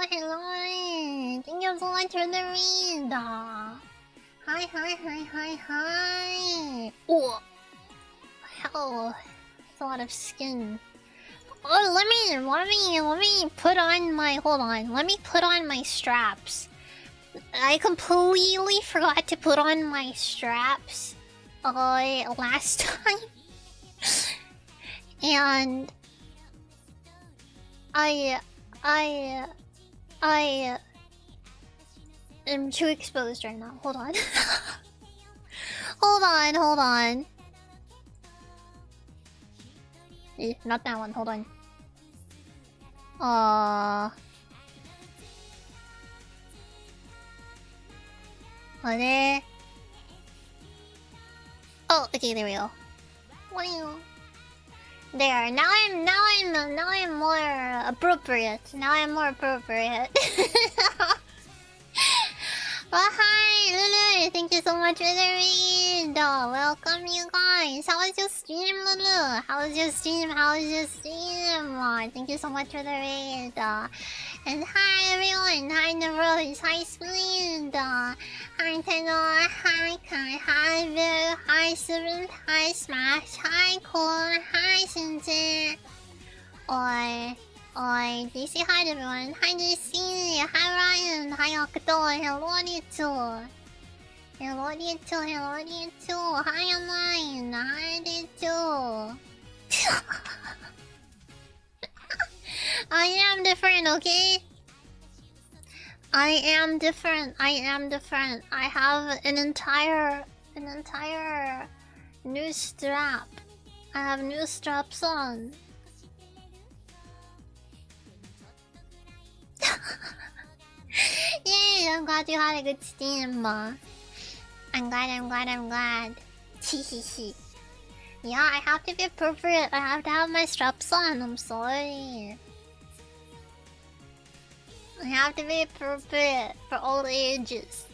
Hello. Thank you so much for the read. Hi. Oh, hell, that's a lot of skin. Oh, let me put on my, hold on. Let me put on my straps. I completely forgot to put on my straps last time. And I am too exposed right now. Hold on. Hold on. Not that one. Hold on. Oh, okay, there we go. Wow. There. Now I'm more appropriate. Well, hi, Lulu. Thank you so much for the read. Welcome, you guys. How was your stream, Lulu? How was your stream? Thank you so much for the raid. And hi, everyone. Hi, Nerose. Hi, Splend. Hi, Tenor. Hi, Kai. Hi, Viv. Hi, Seventh. Hi, Smash. Hi, Core. Hi, Shinji. Oi, DC, hi everyone. Hi DC, hi Ryan, hi Octo, hello Dechu. Hi online, hi Dechu. I am different, okay? I am different. I have an entire new strap. I have new straps on. Yay, I'm glad you had a good stream. I'm glad. Yeah, I have to be appropriate. I have to have my straps on. I'm sorry. I have to be appropriate for all ages.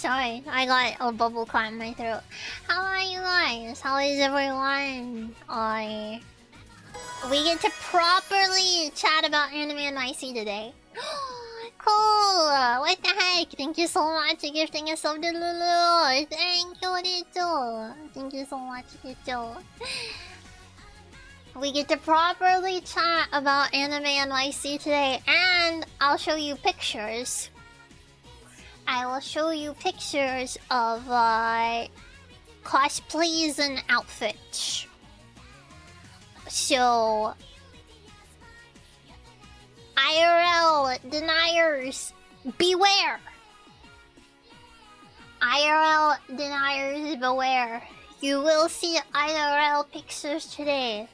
Sorry, I got a bubble caught in my throat. How are you guys? How is everyone? We get to properly chat about anime and IC today. Cool! What the heck? Thank you so much for gifting us sub to Lulu. Thank you, Dechu. Thank you so much, Dechu. We get to properly chat about anime and IC today, and I'll show you pictures. I will show you pictures of cosplays and outfits. So, IRL deniers, beware! IRL deniers, beware. You will see IRL pictures today.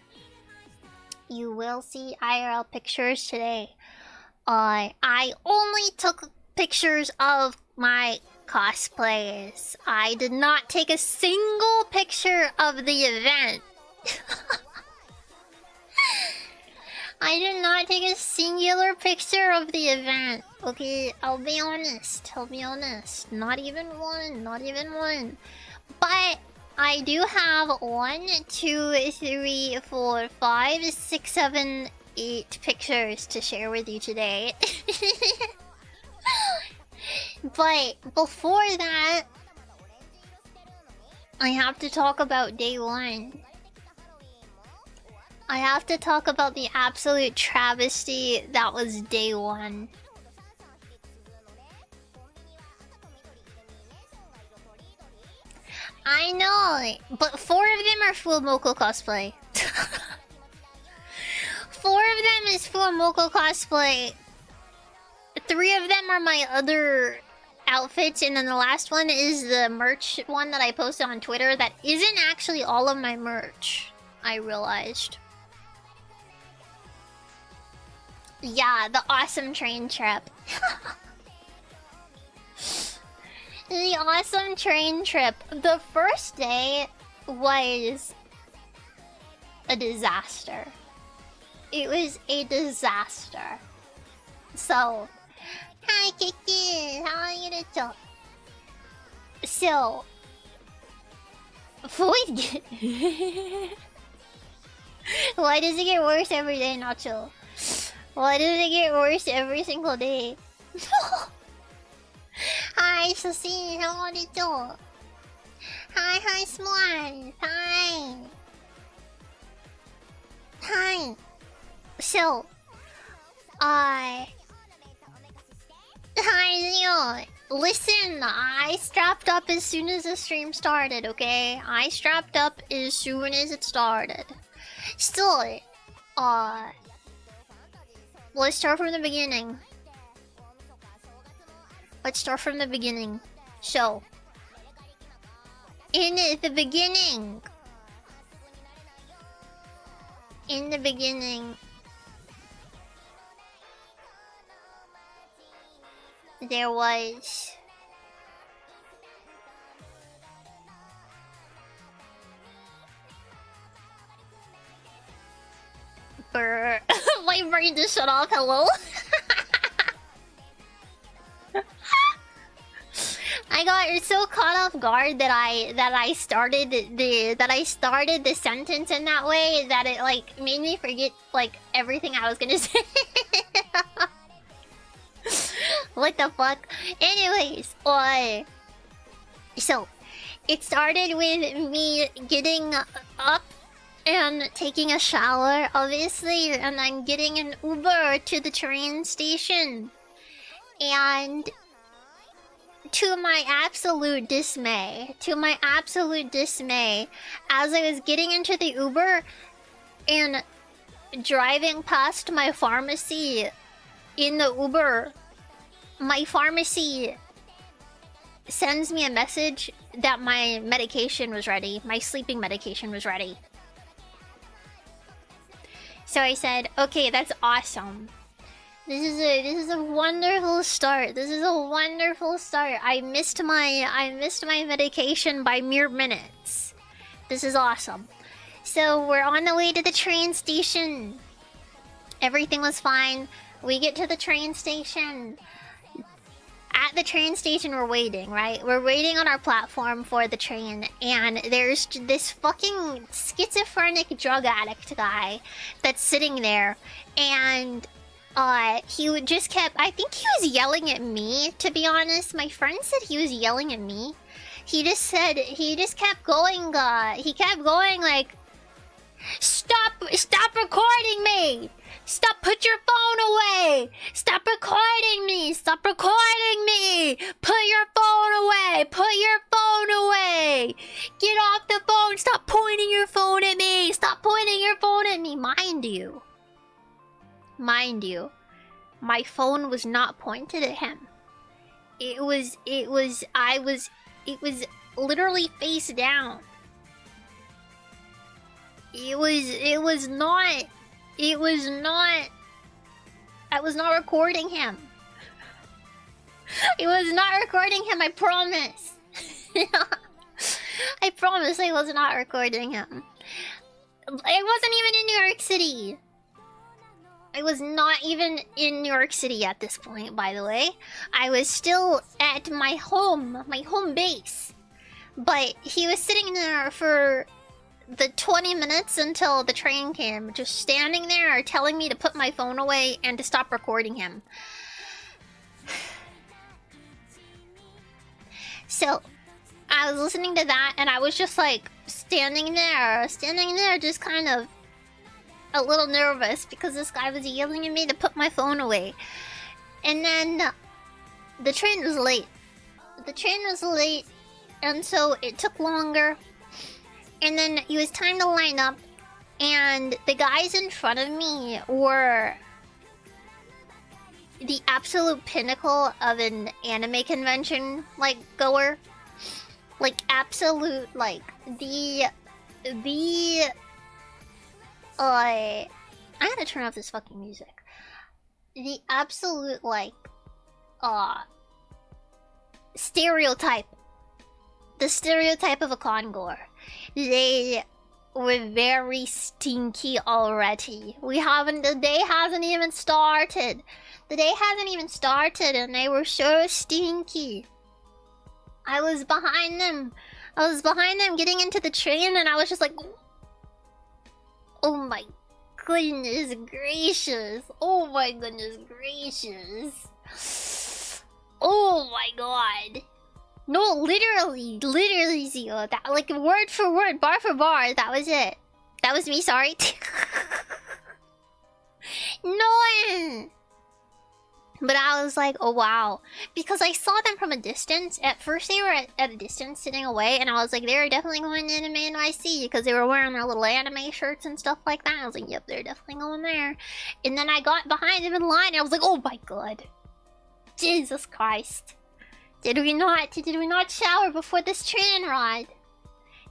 You will see IRL pictures today. I only took pictures of my cosplays. I did not take a single picture of the event. I did not take a singular picture of the event. Okay, I'll be honest. Not even one. But I do have 1, 2, 3, 4, 5, 6, 7, 8 pictures to share with you today. But before that, I have to talk about day 1. I have to talk about the absolute travesty that was day 1. I know, but 4 of them are full Moko cosplay. 4 of them is full Moko cosplay. 3 of them are my other outfits, and then the last one is the merch one that I posted on Twitter that isn't actually all of my merch, I realized. Yeah, the awesome train trip. The awesome train trip. The first day was a disaster. It was a disaster. So, hi Kiki, how are you doing? So, why does it get worse every day, Nacho? Why does it get worse every single day? Hi, Susie, how are you doing? Hi, Smart. Hi. So, hi, Zio. Listen, I strapped up as soon as the stream started, okay? I strapped up as soon as it started. Still, let's start from the beginning. So, in the beginning, there was my brain just shut off. Hello. I got so caught off guard that I started the sentence in that way that it like made me forget like everything I was gonna say. What the fuck? Anyways, so it started with me getting up and taking a shower, obviously, and then getting an Uber to the train station. And to my absolute dismay, as I was getting into the Uber and driving past my pharmacy in the Uber, my pharmacy sends me a message that my medication was ready. My sleeping medication was ready. So I said, okay, that's awesome. This is a wonderful start. I missed my medication by mere minutes. This is awesome. So we're on the way to the train station. Everything was fine. We get to the train station. at the train station, we're waiting, right? We're waiting on our platform for the train, and there's this fucking schizophrenic drug addict guy that's sitting there, and he would just kept, I think he was yelling at me, to be honest. My friend said he was yelling at me. He just kept going, he kept going like, Stop recording me! Put your phone away! Stop recording me! Stop recording me! Put your phone away! Put your phone away! Get off the phone! Stop pointing your phone at me! Stop pointing your phone at me! Mind you, my phone was not pointed at him. It was literally face down. I was not recording him. I was not recording him, I promise. I promise I was not recording him. I wasn't even in New York City. I was not even in New York City at this point, by the way. I was still at my home base. But he was sitting there for the 20 minutes until the train came, just standing there telling me to put my phone away and to stop recording him. So, I was listening to that and I was just like standing there, just kind of a little nervous because this guy was yelling at me to put my phone away. And then the train was late. And so it took longer. And then it was time to line up, and the guys in front of me were the absolute pinnacle of an anime convention, like, goer. Like, absolute, like, I gotta turn off this fucking music. The absolute, like, stereotype. The stereotype of a congoer. They were very stinky already. The day hasn't even started. And they were so stinky. I was behind them getting into the train, and I was just like, oh my goodness gracious. Oh my god. No, literally, Zio. That, like, word for word, bar for bar, that was it. That was me, sorry. No! But I was like, oh wow. Because I saw them from a distance. At first they were at a distance, sitting away, and I was like, they're definitely going to Anime NYC, because they were wearing their little anime shirts and stuff like that. I was like, yep, they're definitely going there. And then I got behind them in line, and I was like, oh my god. Jesus Christ. Did we not shower before this train ride?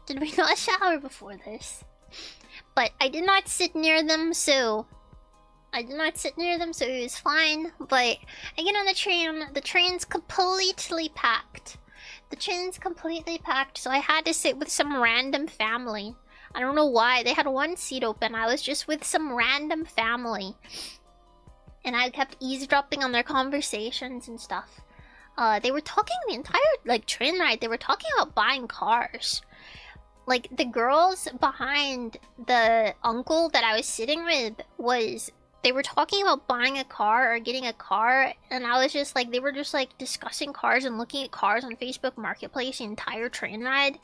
Did we not shower before this? But I did not sit near them, so it was fine. But I get on the train's completely packed. So I had to sit with some random family. I don't know why. They had one seat open. I was just with some random family. And I kept eavesdropping on their conversations and stuff. They were talking the entire, like, train ride. They were talking about buying cars. Like, the girls behind the uncle that I was sitting with they were talking about buying a car or getting a car. And I was just like, they were just like discussing cars and looking at cars on Facebook Marketplace the entire train ride.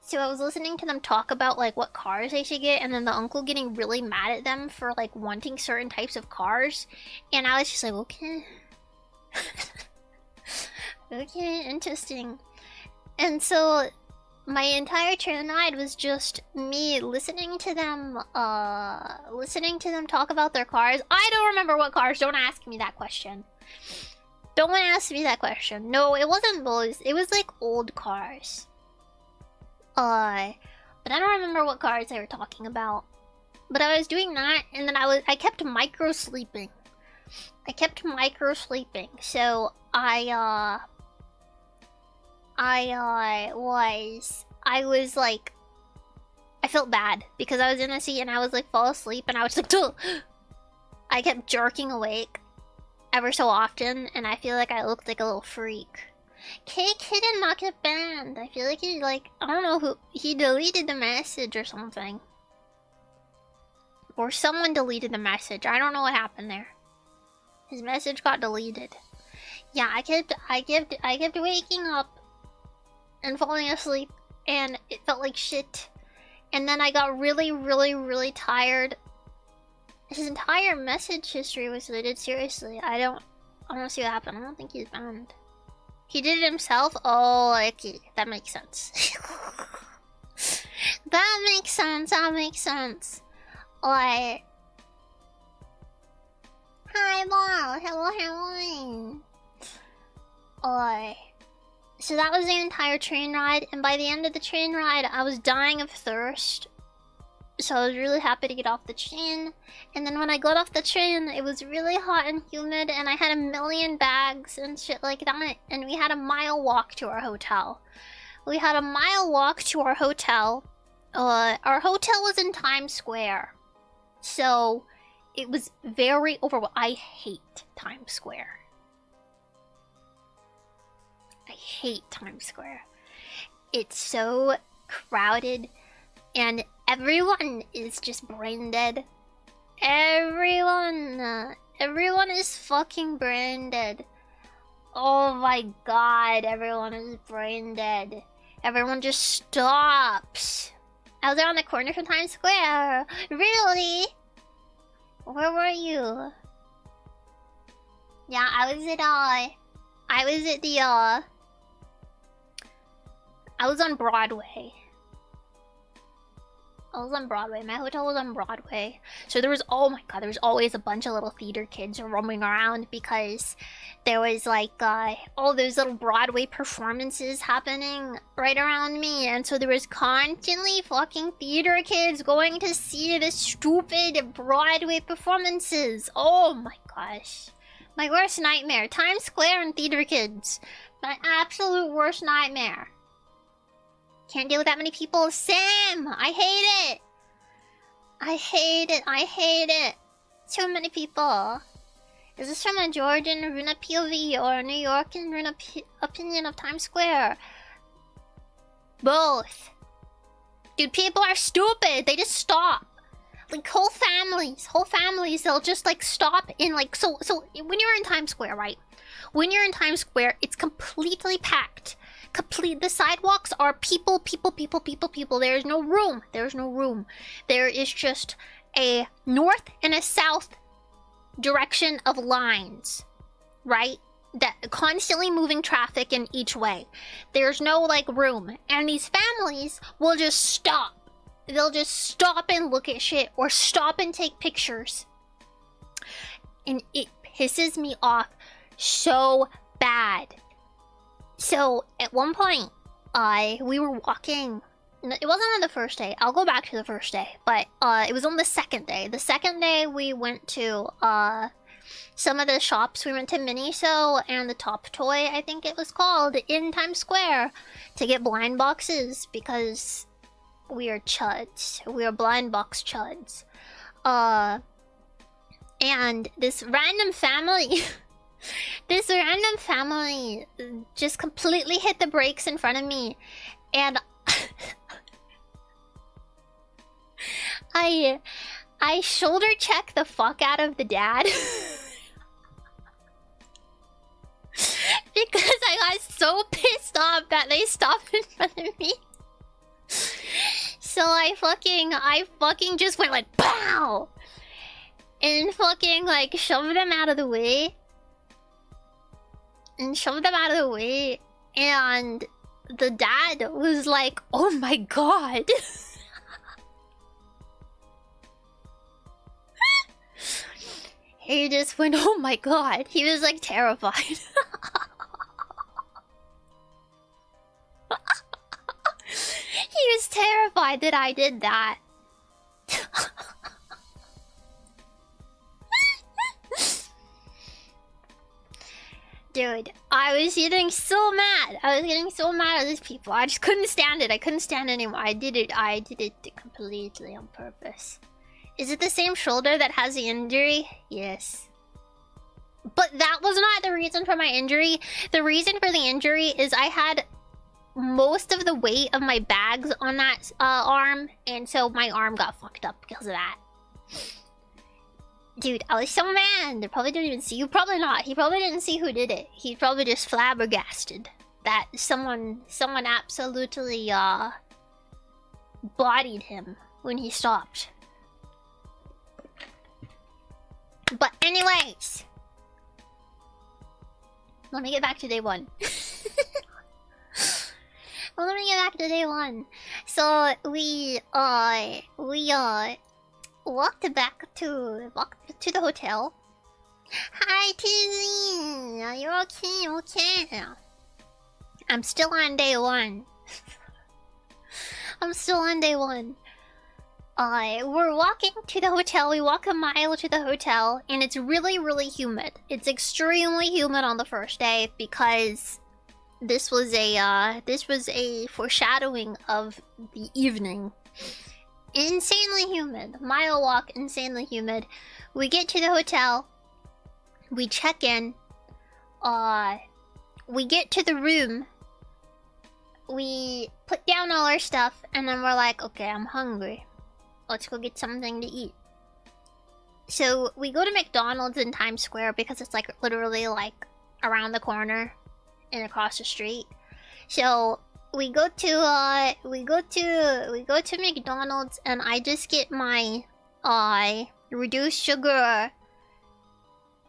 So I was listening to them talk about, like, what cars they should get. And then the uncle getting really mad at them for, like, wanting certain types of cars. And I was just like, okay. Okay, interesting. And so my entire train ride was just me listening to them talk about their cars. I don't remember what cars. Don't ask me that question. No, it wasn't those. It was like old cars. But I don't remember what cars they were talking about. But I was doing that, and then I kept micro sleeping. So I was like, I felt bad because I was in a seat and I was like fall asleep and I was like, I kept jerking awake. ever so often, and I feel like I looked like a little freak. Kid did not get banned. I feel like he, like, I don't know who, he deleted the message or something. Or someone deleted the message. I don't know what happened there. His message got deleted. Yeah, I kept waking up and falling asleep, and it felt like shit. And then I got really tired. His entire message history was deleted. Seriously, I don't see what happened. I don't think he's banned. He did it himself? Oh, okay. That makes sense. That makes sense. Like... Hi, Ball. Hello. So that was the entire train ride, and by the end of the train ride, I was dying of thirst. So I was really happy to get off the train. And then when I got off the train, it was really hot and humid, and I had a million bags and shit like that. And we had a mile walk to our hotel. Our hotel was in Times Square. So it was very overwhelming. I hate Times Square. It's so crowded, and everyone is just brain dead. Everyone is fucking brain dead. Oh my god, everyone is brain dead. Everyone just stops. I was around the corner from Times Square. Really? Where were you? Yeah, I was on Broadway. My hotel was on Broadway. So there was, oh my god, there was always a bunch of little theater kids roaming around because there was like all those little Broadway performances happening right around me. And so there was constantly fucking theater kids going to see the stupid Broadway performances. Oh my gosh. My worst nightmare. Times Square and theater kids. My absolute worst nightmare. Can't deal with that many people. Same! I hate it. Too many people. Is this from a Georgian Runa POV or a New Yorker Runa opinion of Times Square? Both. Dude, people are stupid. They just stop. Like whole families, they'll just like stop in like, so when you're in Times Square, right? When you're in Times Square, it's completely packed. The sidewalks are people. There is no room. There is just a north and a south direction of lines, right? That constantly moving traffic in each way. There's no like room, and these families will just stop. They'll just stop and look at shit or stop and take pictures, and it pisses me off so bad. So at one point, we were walking. It wasn't on the first day. I'll go back to the first day, but it was on the second day. The second day we went to some of the shops. We went to Miniso and the Top Toy, I think it was called, in Times Square to get blind boxes because we are chuds. We are blind box chuds. And this random family. This random family just completely hit the brakes in front of me, and I shoulder check the fuck out of the dad because I got so pissed off that they stopped in front of me. So I fucking just went like pow and fucking like shoved them out of the way. And the dad was like, oh my god. He just went, oh my god. He was like terrified. He was terrified that I did that. Dude, I was getting so mad. I was getting so mad at these people. I just couldn't stand it. I couldn't stand it anymore. I did it completely on purpose. Is it the same shoulder that has the injury? Yes. But that was not the reason for my injury. The reason for the injury is I had most of the weight of my bags on that arm, and so my arm got fucked up because of that. Dude, I was so mad. They probably didn't even see you. Probably not. He probably didn't see who did it. He probably just flabbergasted that someone absolutely bodied him when he stopped. But anyways, let me get back to day one. Well, let me get back to day one. So we walked to the hotel. Hi, Tizzy. Are you okay? Okay. I'm still on day one. I'm still on day one. We're walking to the hotel. We walk a mile to the hotel, and it's really, really humid. It's extremely humid on the first day because this was a foreshadowing of the evening. Insanely humid. Mile walk, insanely humid. We get to the hotel. We check in. We get to the room. We put down all our stuff, and then we're like, okay, I'm hungry. Let's go get something to eat. So we go to McDonald's in Times Square because it's like literally like around the corner and across the street. So we go to McDonald's, and I just get my reduced sugar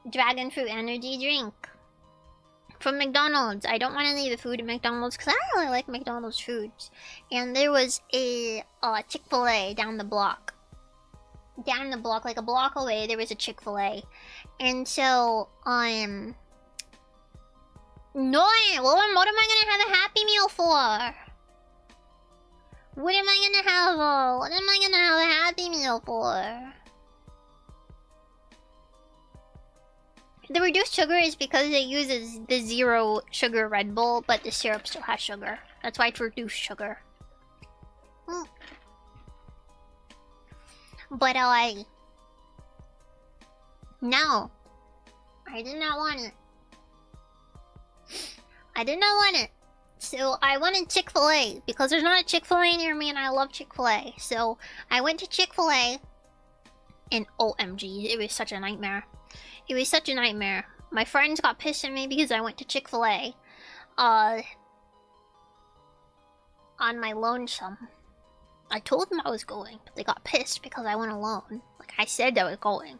dragon fruit energy drink from McDonald's. I don't want any of the food at McDonald's because I don't really like McDonald's foods. And there was a Chick-fil-A down the block. Down the block, like a block away, there was a Chick-fil-A. And so, no, what am I gonna have a Happy Meal for? What am I gonna have a Happy Meal for? The reduced sugar is because it uses the 0 sugar Red Bull, but the syrup still has sugar. That's why it's reduced sugar. But no, I did not want it. I did not want it. So I wanted Chick-fil-A because there's not a Chick-fil-A near me, and I love Chick-fil-A. So I went to Chick-fil-A, and OMG, it was such a nightmare. It was such a nightmare. My friends got pissed at me because I went to Chick-fil-A on my lonesome. I told them I was going, but they got pissed because I went alone. Like I said I was going.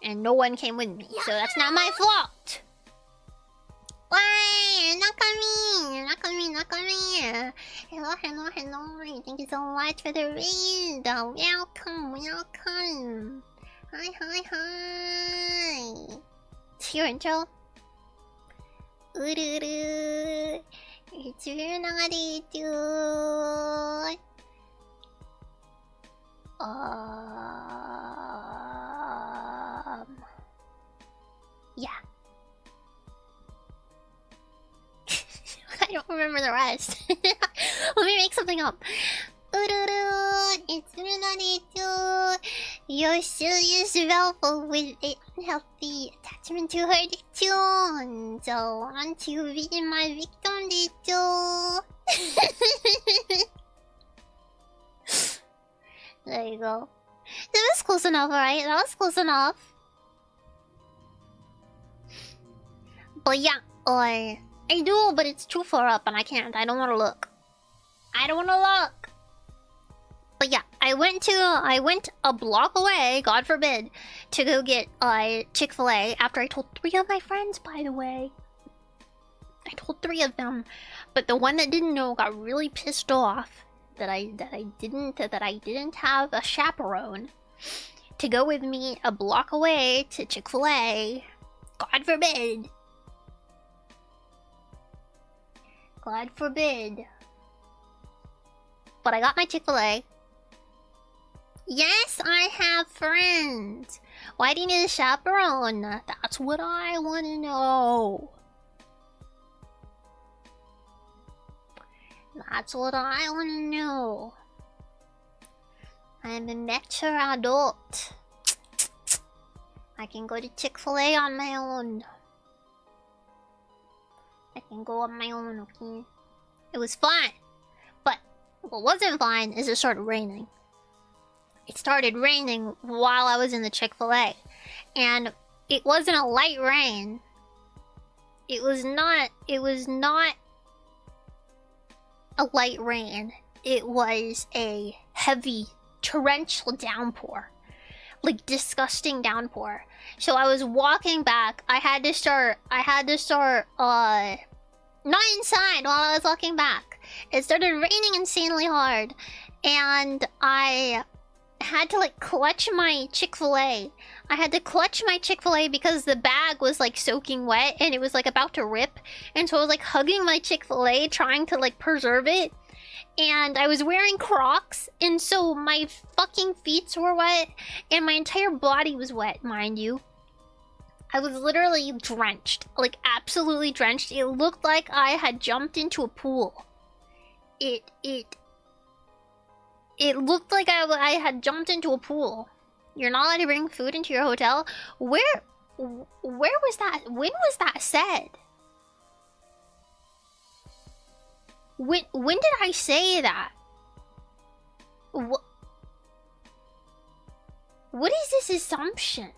And no one came with me, so that's not my fault. Why? Not coming! Not coming, not coming! Hello, hello, hello. Thank you so much for the raid. Welcome, welcome. Hi, hi, hi. It's your intro. Ururu. It's Runa Dechu. Yeah. I don't remember the rest. Let me make something up. Ururu, it's Runa Dechu. You're serious Velpo with an unhealthy attachment to her Dechu. So want to be my victim, Dechu. There you go. That was close enough, right? That was close enough. But yeah, I do, but it's too far up and I can't. I don't want to look. I don't want to look. But yeah, I went a block away, God forbid, to go get Chick-fil-A after I told 3 of my friends, by the way. I told 3 of them, but the one that didn't know got really pissed off that I didn't have a chaperone to go with me a block away to Chick-fil-A. God forbid. God forbid. But I got my Chick-fil-A. Yes, I have friends. Why do you need a chaperone? That's what I want to know. That's what I want to know. I'm a mature adult. I can go to Chick-fil-A on my own. I can go on my own, okay? It was fine. But what wasn't fine is it started raining. It started raining while I was in the Chick-fil-A. And it wasn't a light rain. It was not a light rain. It was a heavy torrential downpour. Like disgusting downpour. So I was walking back. I had to start not inside while I was walking back. It started raining insanely hard. And I had to like clutch my Chick-fil-A. I had to clutch my Chick-fil-A because the bag was like soaking wet and it was like about to rip. And so I was like hugging my Chick-fil-A trying to like preserve it. And I was wearing Crocs, and so my fucking feet were wet, and my entire body was wet, mind you. I was literally drenched, like absolutely drenched. It looked like I had jumped into a pool. It looked like I had jumped into a pool. You're not allowed to bring food into your hotel? Where was that? When was that said? When did I say that? What is this assumption?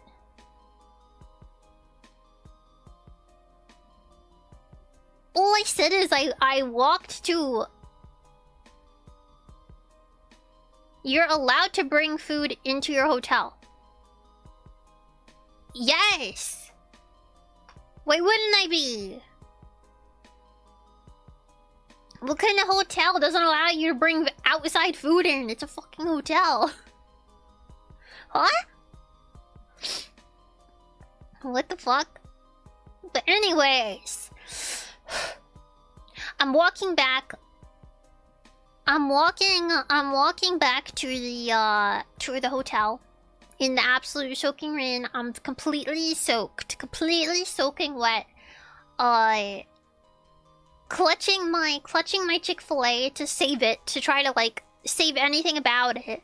All I said is I walked to... You're allowed to bring food into your hotel. Yes! Why wouldn't I be? What kind of hotel doesn't allow you to bring outside food in? It's a fucking hotel. Huh? What the fuck? But anyways, I'm walking back. I'm walking back to the hotel in the absolute soaking rain. I'm completely soaked, completely soaking wet. Clutching my Chick-fil-A to save it, to try to like save anything about it.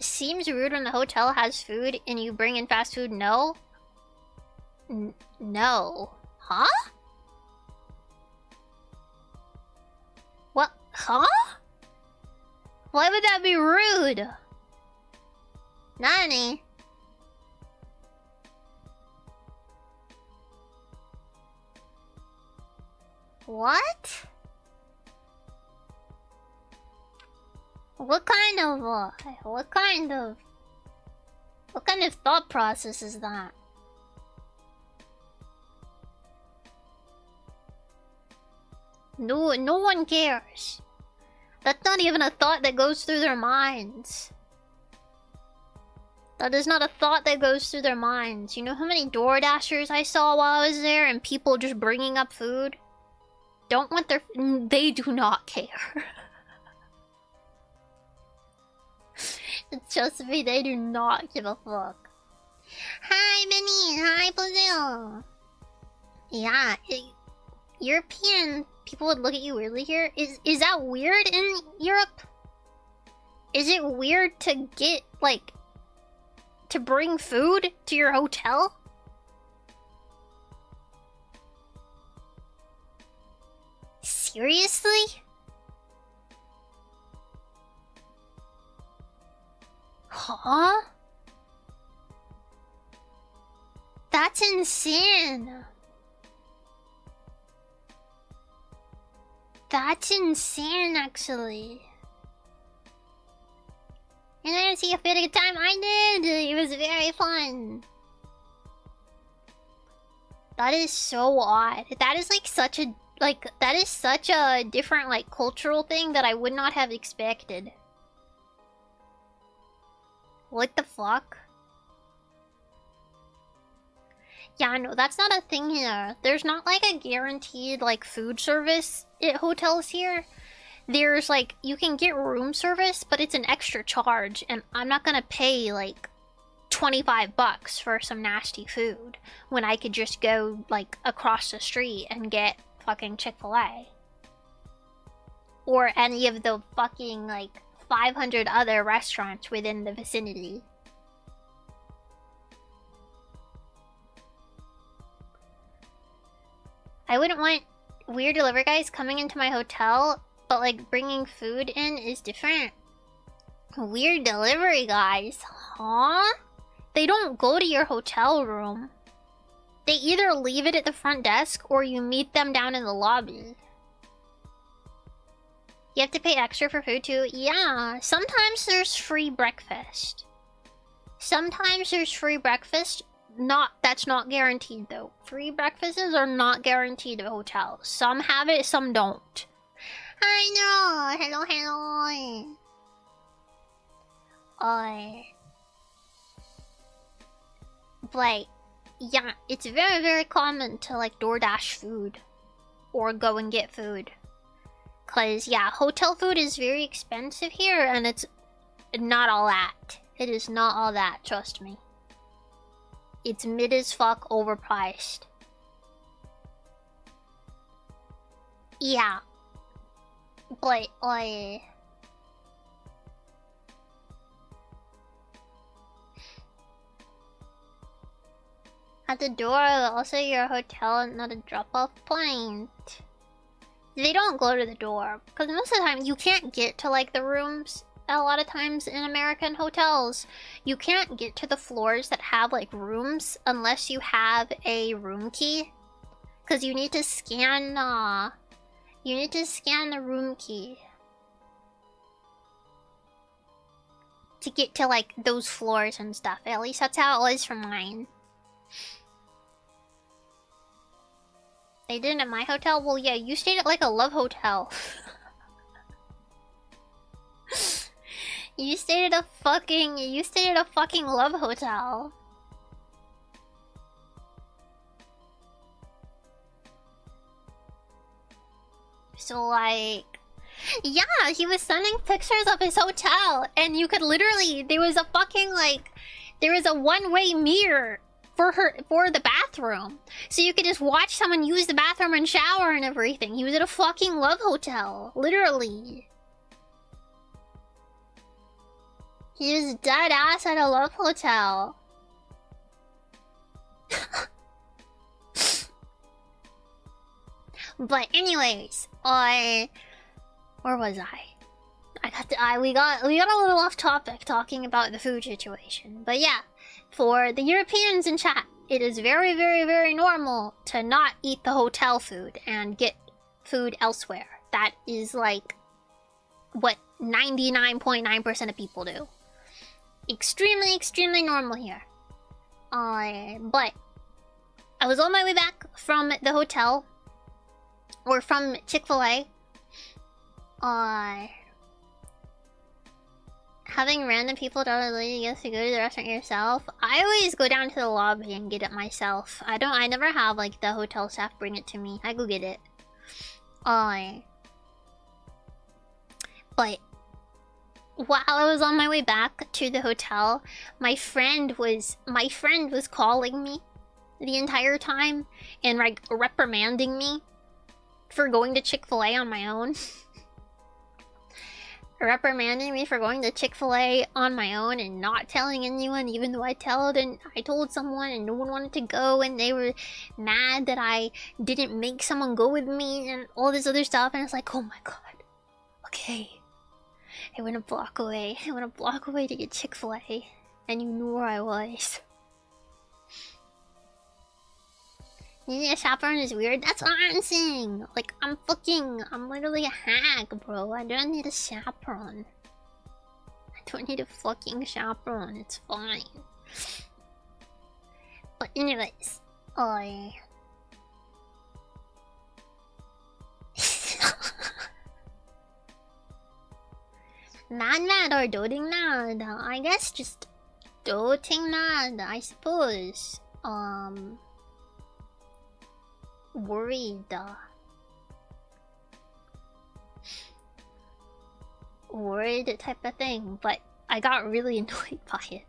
Seems rude when the hotel has food and you bring in fast food. No. No. Huh? What? Huh? Why would that be rude? Nani? What? What kind of thought process is that? No one cares. That's not even a thought that goes through their minds. That is not a thought that goes through their minds. You know how many DoorDashers I saw while I was there and people just bringing up food? Don't want their... They do not care. It's just me, they do not give a fuck. Hi, Benny. Hi, Brazil. Yeah, European people would look at you weirdly here. Is that weird in Europe? Is it weird to get, like... to bring food to your hotel? Seriously? Huh? That's insane. That's insane, actually. And I didn't see if you had a good time. I did! It was very fun. That is so odd. That is like such a... like, that is such a different, like, cultural thing that I would not have expected. What the fuck? Yeah, no, that's not a thing here. There's not, like, a guaranteed, like, food service at hotels here. There's, like, you can get room service, but it's an extra charge. And I'm not gonna pay, like, 25 bucks for some nasty food when I could just go, like, across the street and get fucking Chick-fil-A. Or any of the fucking, like, 500 other restaurants within the vicinity. I wouldn't want weird delivery guys coming into my hotel, but like bringing food in is different. Weird delivery guys, huh? They don't go to your hotel room. They either leave it at the front desk or you meet them down in the lobby. You have to pay extra for food too? Yeah, sometimes there's free breakfast. Sometimes there's free breakfast. That's not guaranteed though. Free breakfasts are not guaranteed at hotels. Some have it, some don't. I know. Hello. But yeah, it's very, very common to like DoorDash food or go and get food. Cause yeah, hotel food is very expensive here and it's not all that. It is not all that, trust me. It's mid as fuck overpriced. Yeah. But at the door, also your hotel, not a drop-off point. They don't go to the door, because most of the time you can't get to like the rooms. A lot of times in American hotels, you can't get to the floors that have like rooms unless you have a room key. Because you need to scan the room key to get to like those floors and stuff. At least that's how it was for mine. They didn't at my hotel? Well, yeah, you stayed at like a love hotel. You stayed at a fucking love hotel. So like, yeah, he was sending pictures of his hotel and you could literally, there was a one-way mirror for the bathroom. So you could just watch someone use the bathroom and shower and everything. He was at a fucking love hotel. Literally. He was dead ass at a love hotel. But anyways, where was I? We got a little off topic talking about the food situation. But yeah, for the Europeans in chat, it is very, very, very normal to not eat the hotel food and get food elsewhere. That is like what 99.9% of people do. Extremely, extremely normal here. But I was on my way back from the hotel, or from Chick-fil-A. Having random people tell the lady yes to go to the restaurant yourself. I always go down to the lobby and get it myself. I never have like the hotel staff bring it to me. I go get it. But while I was on my way back to the hotel, my friend was calling me the entire time and like reprimanding me for going to Chick-fil-A on my own. Reprimanding me for going to Chick-fil-A on my own and not telling anyone, even though I told someone and no one wanted to go, and they were mad that I didn't make someone go with me and all this other stuff. And it's like, oh my god, okay, I went a block away to get Chick-fil-A and you knew where I was. Needing a chaperone is weird. That's what I'm saying. Like, I'm literally a hack, bro. I don't need a chaperone. I don't need a fucking chaperone. It's fine. But anyways, mad or doting mad? I guess just doting mad, I suppose. Worried type of thing, but I got really annoyed by it.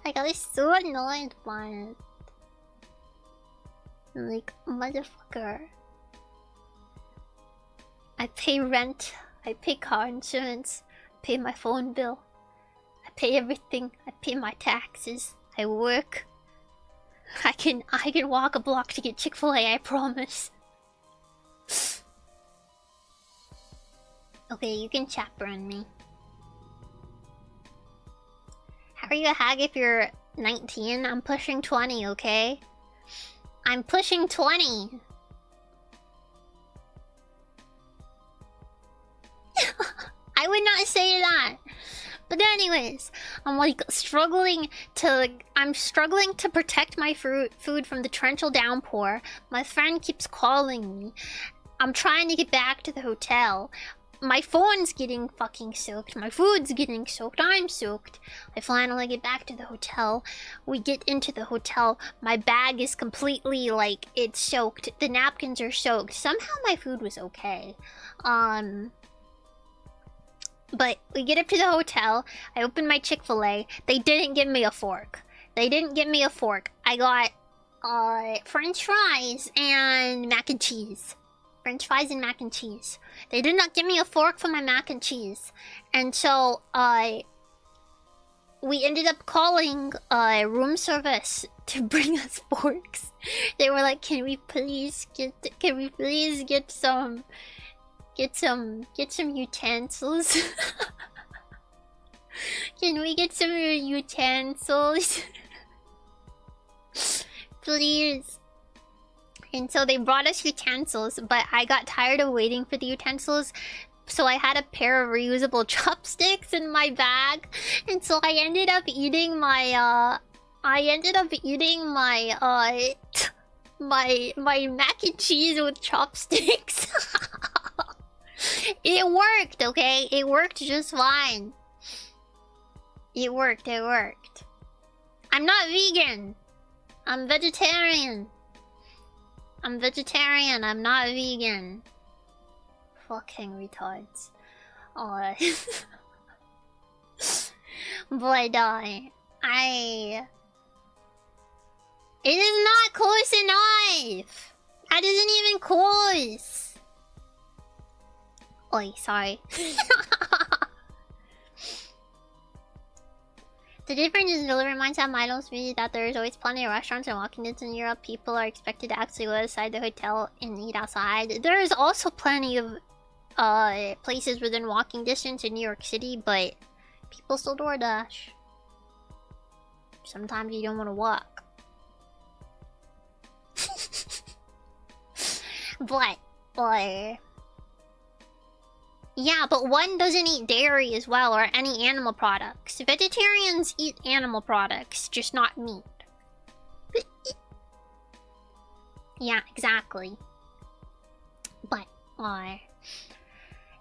I got so annoyed by it. Like, motherfucker. I pay rent, I pay car insurance, I pay my phone bill, I pay everything, I pay my taxes, I work. I can walk a block to get Chick-fil-A, I promise. Okay, you can chaperone me. How are you a hag if you're 19? I'm pushing 20, okay? I'm pushing 20. I would not say that. But anyways, I'm like struggling to protect my food from the torrential downpour. My friend keeps calling me. I'm trying to get back to the hotel. My phone's getting fucking soaked. My food's getting soaked. I'm soaked. I finally get back to the hotel. We get into the hotel. My bag is completely like, it's soaked. The napkins are soaked. Somehow my food was okay. But we get up to the hotel. I open my Chick-fil-A. They didn't give me a fork. They didn't give me a fork. I got French fries and mac and cheese. French fries and mac and cheese. They did not give me a fork for my mac and cheese. And so we ended up calling room service to bring us forks. They were like, can we please get some utensils? Can we get some utensils? Please. And so they brought us utensils, but I got tired of waiting for the utensils, so I had a pair of reusable chopsticks in my bag, and so I ended up eating my my mac and cheese with chopsticks. It worked, okay? It worked just fine. It worked. I'm not vegan. I'm vegetarian. I'm not vegan. Fucking retards. But it is not close enough. That isn't even close. Oi, sorry. The difference in delivery mindset might also be that there is always plenty of restaurants and walking distance in Europe. People are expected to actually go outside the hotel and eat outside. There is also plenty of places within walking distance in New York City, but people still DoorDash. Sometimes you don't want to walk. But yeah, but one doesn't eat dairy as well, or any animal products. Vegetarians eat animal products, just not meat. Yeah, exactly. But,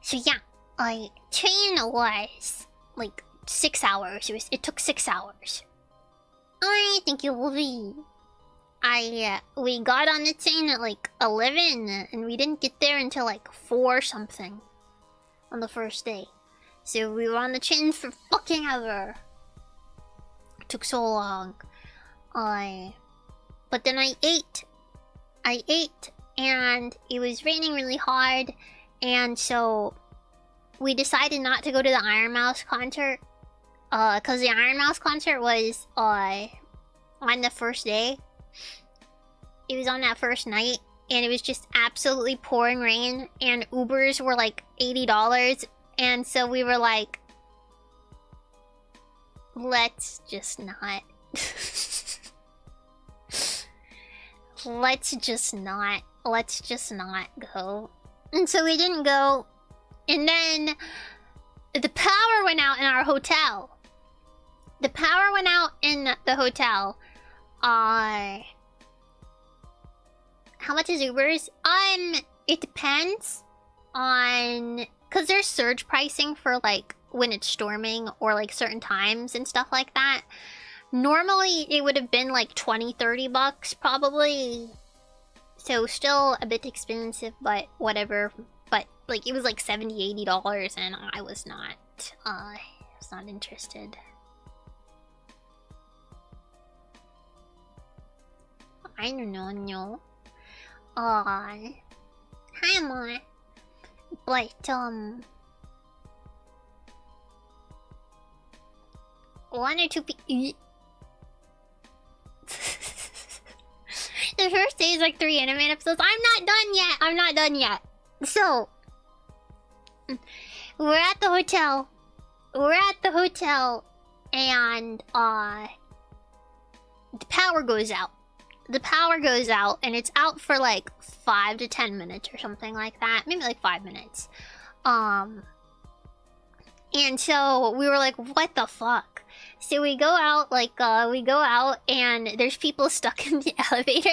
so yeah, train was like 6 hours. It took 6 hours. I think it will be. We got on the train at like 11, and we didn't get there until like 4 something. On the first day. So we were on the train for fucking ever. It took so long. But then I ate, and it was raining really hard, and so we decided not to go to the Iron Mouse concert. Cause the Iron Mouse concert was on the first day. It was on that first night. And it was just absolutely pouring rain, and Ubers were like $80, and so we were like, let's just not. Let's just not go. And so we didn't go, and then the power went out in our hotel. The power went out in the hotel. How much is Uber's? It depends on... Because there's surge pricing for, like, when it's storming or, like, certain times and stuff like that. Normally, it would have been, like, 20-30 bucks, probably. So, still a bit expensive, but whatever. But, like, it was, like, $70-80, and I was not interested. I don't know. Hi, Amor. But, one or two the first day is like 3 anime episodes. I'm not done yet. So we're at the hotel. And the power goes out. And it's out for like 5 to 10 minutes or something like that. Maybe like 5 minutes. And so we were like, what the fuck? So we go out, and there's people stuck in the elevator.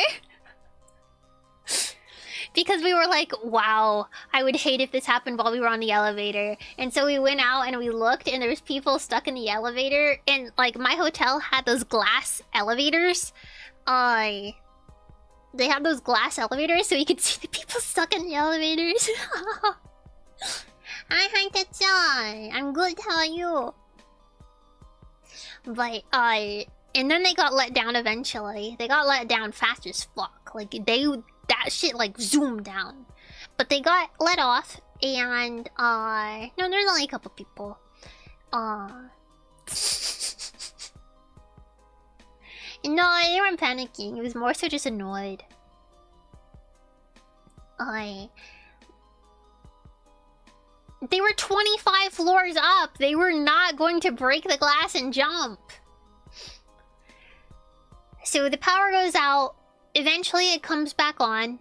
Because we were like, wow, I would hate if this happened while we were on the elevator. And so we went out and we looked, and there was people stuck in the elevator. And like, my hotel had those glass elevators. They had those glass elevators, so you could see the people stuck in the elevators. Hi, Hunter-chan. I'm good, how are you? But, and then they got let down eventually. They got let down fast as fuck. Like, that shit, like, zoomed down. But they got let off, and, no, there's only a couple people. No, they weren't panicking. It was more so just annoyed. They were 25 floors up. They were not going to break the glass and jump. So the power goes out. Eventually it comes back on.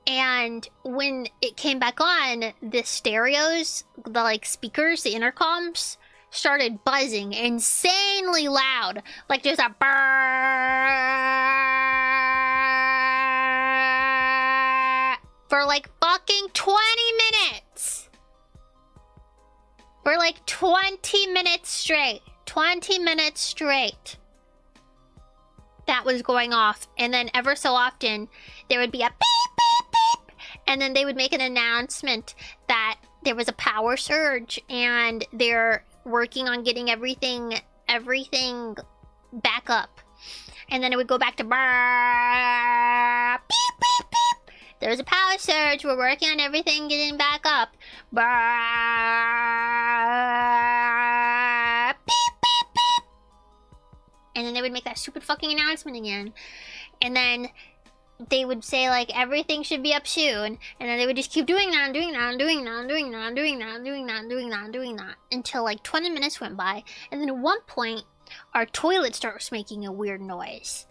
And when it came back on, the stereos, the like speakers, the intercoms, started buzzing insanely loud. Like there's a brrrr for like fucking 20 minutes. For like 20 minutes straight. 20 minutes straight. That was going off. And then ever so often, there would be a beep, beep, beep. And then they would make an announcement that there was a power surge and they're working on getting everything back up. And then it would go back to brrrr, beep, beep, beep. There's a power surge. We're working on everything getting back up. Brrrr, beep, beep, beep. And then they would make that stupid fucking announcement again. And then they would say like everything should be up soon. And then they would just keep doing that and doing that and doing that and doing that and doing that and doing that and doing that and doing that until like 20 minutes went by. And then at one point, our toilet starts making a weird noise.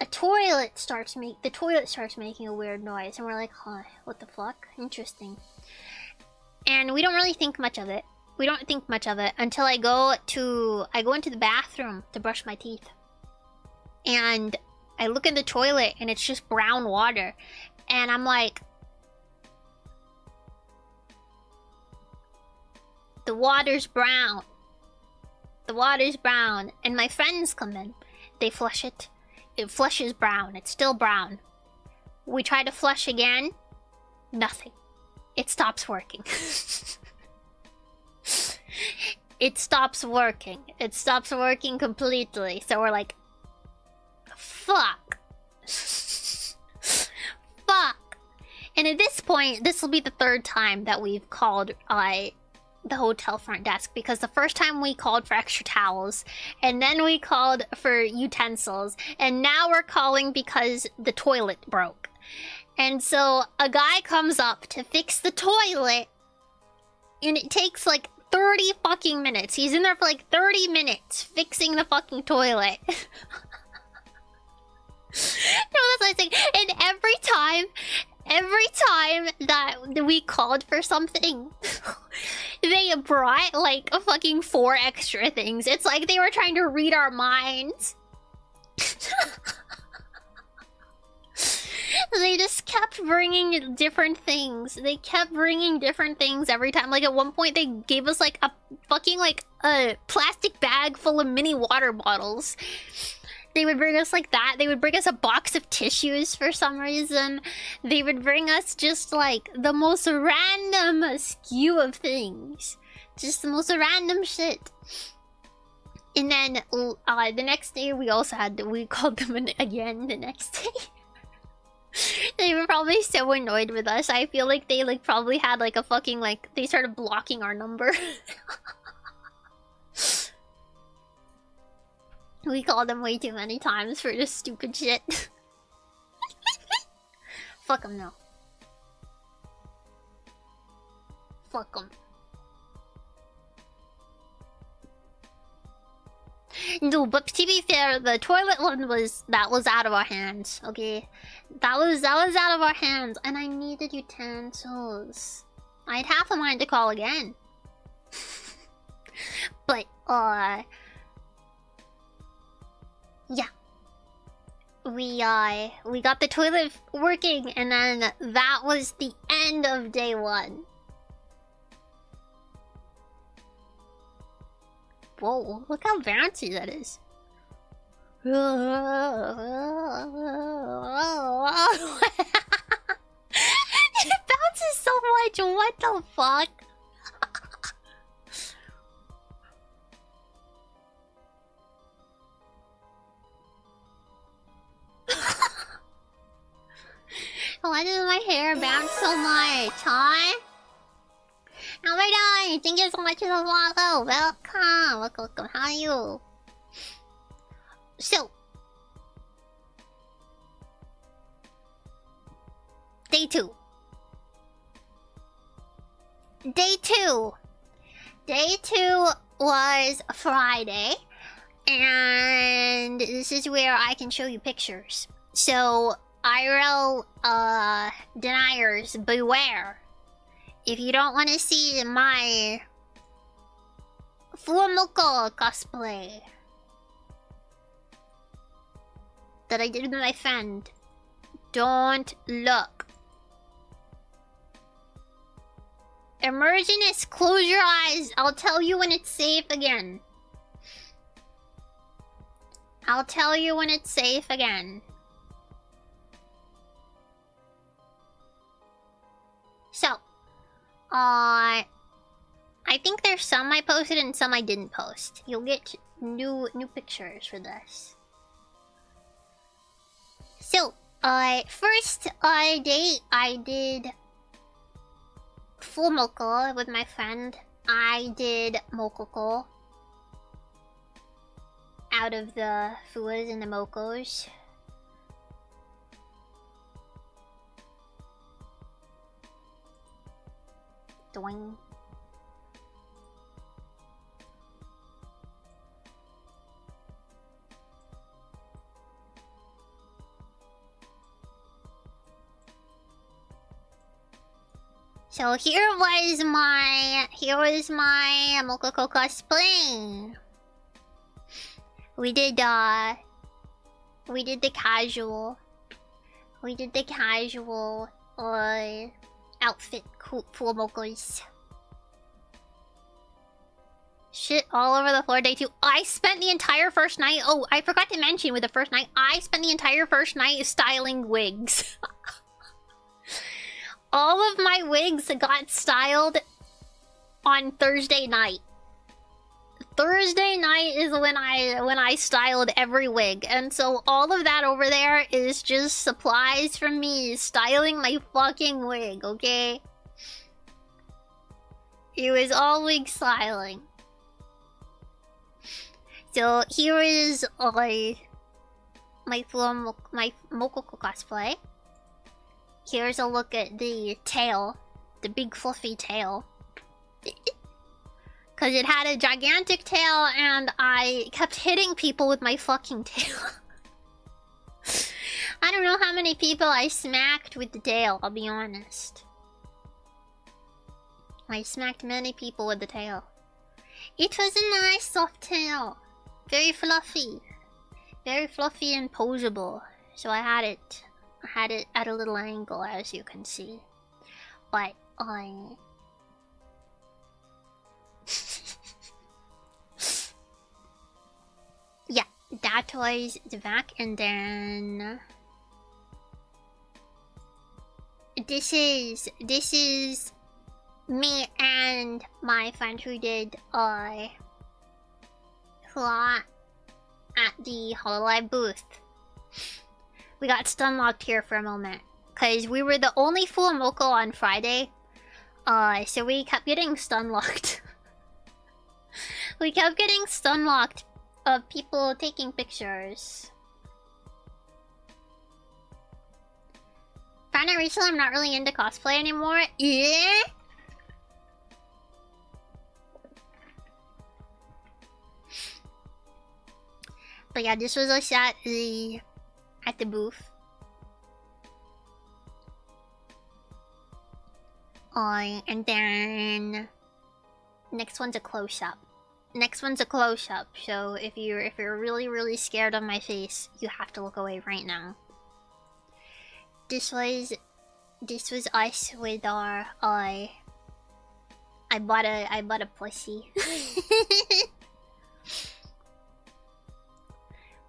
The toilet starts making a weird noise, and we're like, huh, what the fuck? Interesting. And we don't really think much of it. We don't think much of it until I go into the bathroom to brush my teeth. And I look in the toilet and it's just brown water. And I'm like, the water's brown. The water's brown. And my friends come in. They flush it. It flushes brown. It's still brown. We try to flush again. Nothing. It stops working. It stops working. It stops working completely. So we're like, fuck. Fuck. And at this point, this will be the third time that we've called the hotel front desk, because the first time we called for extra towels, and then we called for utensils, and now we're calling because the toilet broke. And so a guy comes up to fix the toilet, and it takes like 30 fucking minutes. He's in there for like 30 minutes fixing the fucking toilet. No, that's what I'm saying. And every time that we called for something, they brought like a fucking 4 extra things. It's like they were trying to read our minds. They just kept bringing different things. They kept bringing different things every time. Like at one point they gave us like a fucking like a plastic bag full of mini water bottles. They would bring us like that. They would bring us a box of tissues for some reason. They would bring us just like the most random skew of things. Just the most random shit. And then the next day we called them again the next day. They were probably so annoyed with us. I feel like they like probably had like a fucking like, they started blocking our number. We called them way too many times for this stupid shit. Fuck him, no. Fuck him. No, but to be fair, the toilet one was out of our hands, okay? That was out of our hands, and I needed utensils. I had half a mind to call again. But, yeah. We got the toilet working, and then that was the end of day one. Whoa, look how bouncy that is. It bounces so much, what the fuck? Why does my hair bounce so much, huh? Oh my god, thank you so much for the follow. Welcome. How are you? So, day two. Day two was Friday, and this is where I can show you pictures. So, IRL deniers, beware. If you don't want to see my Fumoko cosplay that I did with my friend, don't look. Immersionist, close your eyes. I'll tell you when it's safe again. I'll tell you when it's safe again. So, I think there's some I posted and some I didn't post. You'll get new pictures for this. So, first day I did full moko with my friend. I did mokoko out of the fuas and the mokos. Doing. So here was my Mokoko cosplay. We did the casual outfit full mokos. Shit all over the floor. Day two. I spent the entire first night. Oh, I forgot to mention with the first night. I spent the entire first night styling wigs. All of my wigs got styled on Thursday night. Thursday night is when I styled every wig, and so all of that over there is just supplies from me styling my fucking wig, okay? It was all wig styling. So here is my Mokoko cosplay. Here's a look at the tail, the big fluffy tail. Cause it had a gigantic tail and I kept hitting people with my fucking tail. I don't know how many people I smacked with the tail, I'll be honest. I smacked many people with the tail. It was a nice soft tail. Very fluffy. Very fluffy and posable. So I had it at a little angle, as you can see. But yeah, that was the back, and then this is me and my friend who did flat at the Hololive booth. We got stun locked here for a moment because we were the only full moko on Friday. So we kept getting stun locked. We kept getting stun locked of people taking pictures. Friend that recently I'm not really into cosplay anymore. Yeah. But yeah, this was us at the booth. And then next one's a close-up. So if you're really scared of my face, you have to look away right now. This was us with our I bought a pussy.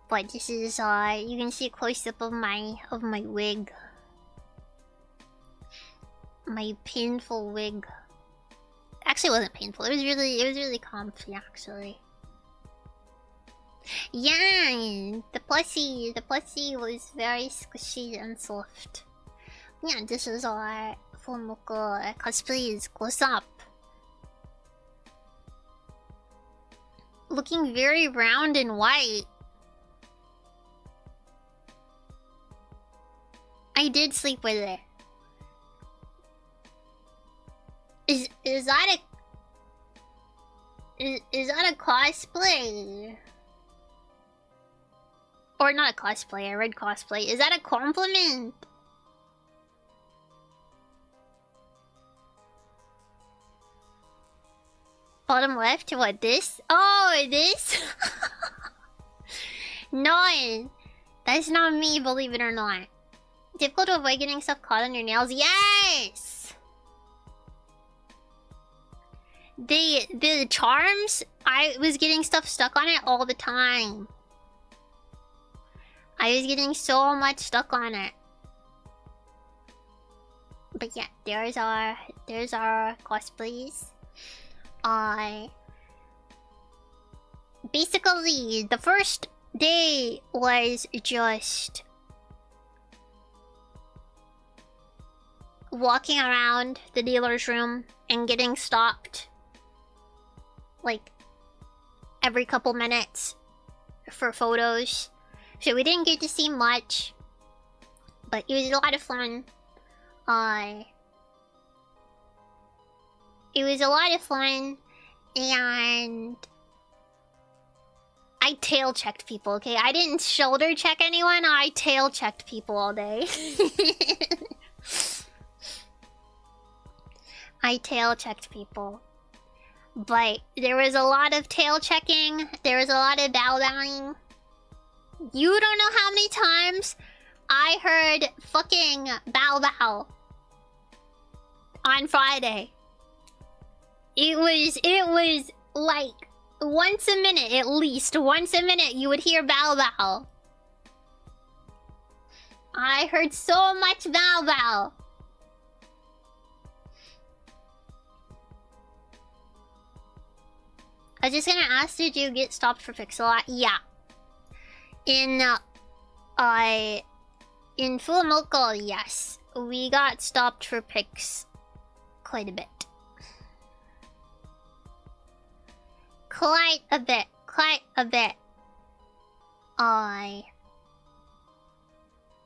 But this is you can see a close-up of my wig. My painful wig. Actually, it wasn't painful. It was really comfy, actually. Yeah, the pussy was very squishy and soft. Yeah, this is our full local cosplays close up. Looking very round and white. I did sleep with it. Is that a cosplay? Or not a cosplay, I read cosplay. Is that a compliment? Bottom left? What, this? Oh, this? No, that's not me, believe it or not. Difficult to avoid getting stuff caught on your nails? Yes! The charms, I was getting stuff stuck on it all the time. I was getting so much stuck on it. But yeah, there's our cosplays. Basically, the first day was just walking around the dealer's room and getting stopped like every couple minutes for photos. So we didn't get to see much, but it was a lot of fun. It was a lot of fun, and I tail checked people, okay? I didn't shoulder check anyone, I tail checked people all day. I tail checked people. But there was a lot of tail checking, there was a lot of bow-bowing. You don't know how many times I heard fucking bow-bow on Friday. It was like once a minute, at least once a minute, you would hear bow-bow. I heard so much bow-bow. I was just gonna ask, did you get stopped for pixel art? Yeah. In Full Local, yes. We got stopped for pics quite a bit. Quite a bit.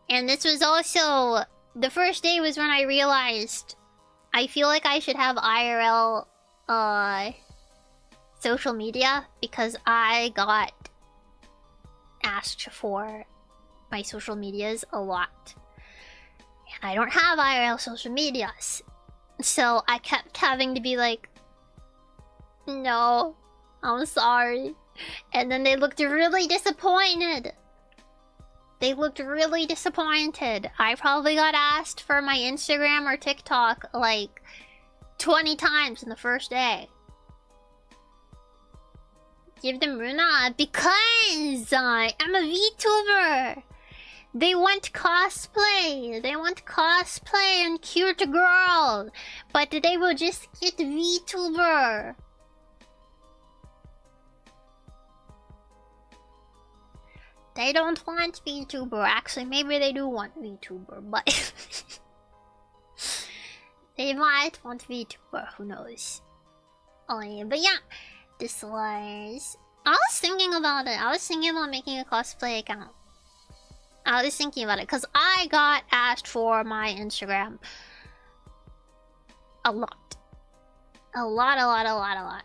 And this was also... The first day was when I realized I feel like I should have IRL, social media, because I got asked for my social medias a lot. And I don't have IRL social medias. So I kept having to be like, no, I'm sorry. And then they looked really disappointed. They looked really disappointed. I probably got asked for my Instagram or TikTok like 20 times in the first day. Give them Runa because I'm a VTuber. They want cosplay. They want cosplay and cute girl. But they will just get VTuber. They don't want VTuber. Actually, maybe they do want VTuber, but they might want VTuber. Who knows? Oh yeah, but yeah. This was... I was thinking about it. I was thinking about making a cosplay account. I was thinking about it because I got asked for my Instagram a lot. A lot.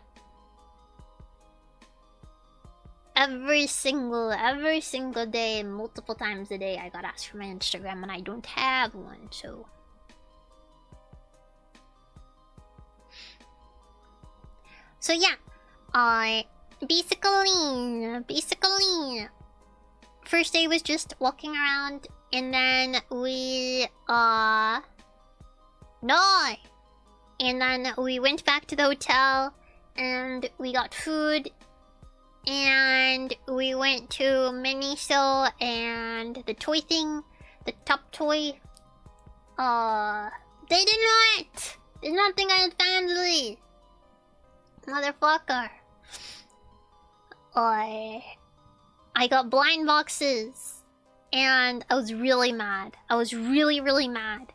Every single day, multiple times a day, I got asked for my Instagram and I don't have one, so. So yeah, basically, first day was just walking around, and then and then we went back to the hotel, and we got food, and we went to Miniso and the toy thing, the top toy. They did not think I had family. Motherfucker. I got blind boxes, and I was really mad. I was really mad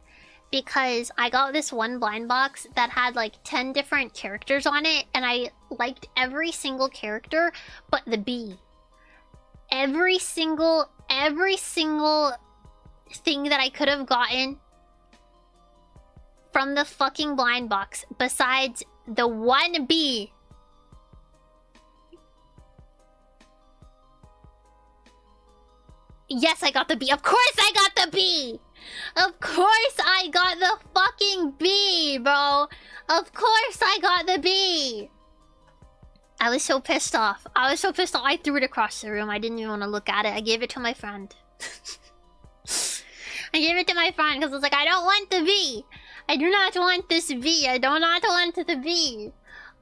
because I got this one blind box that had like 10 different characters on it, and I liked every single character but the bee. Every single thing that I could have gotten from the fucking blind box besides the one bee. Yes, I got the bee. Of course I got the bee! Of course I got the fucking bee, bro! Of course I got the bee! I was so pissed off. I threw it across the room. I didn't even want to look at it. I gave it to my friend. I gave it to my friend because I was like, I don't want the bee! I do not want this bee. I do not want the bee.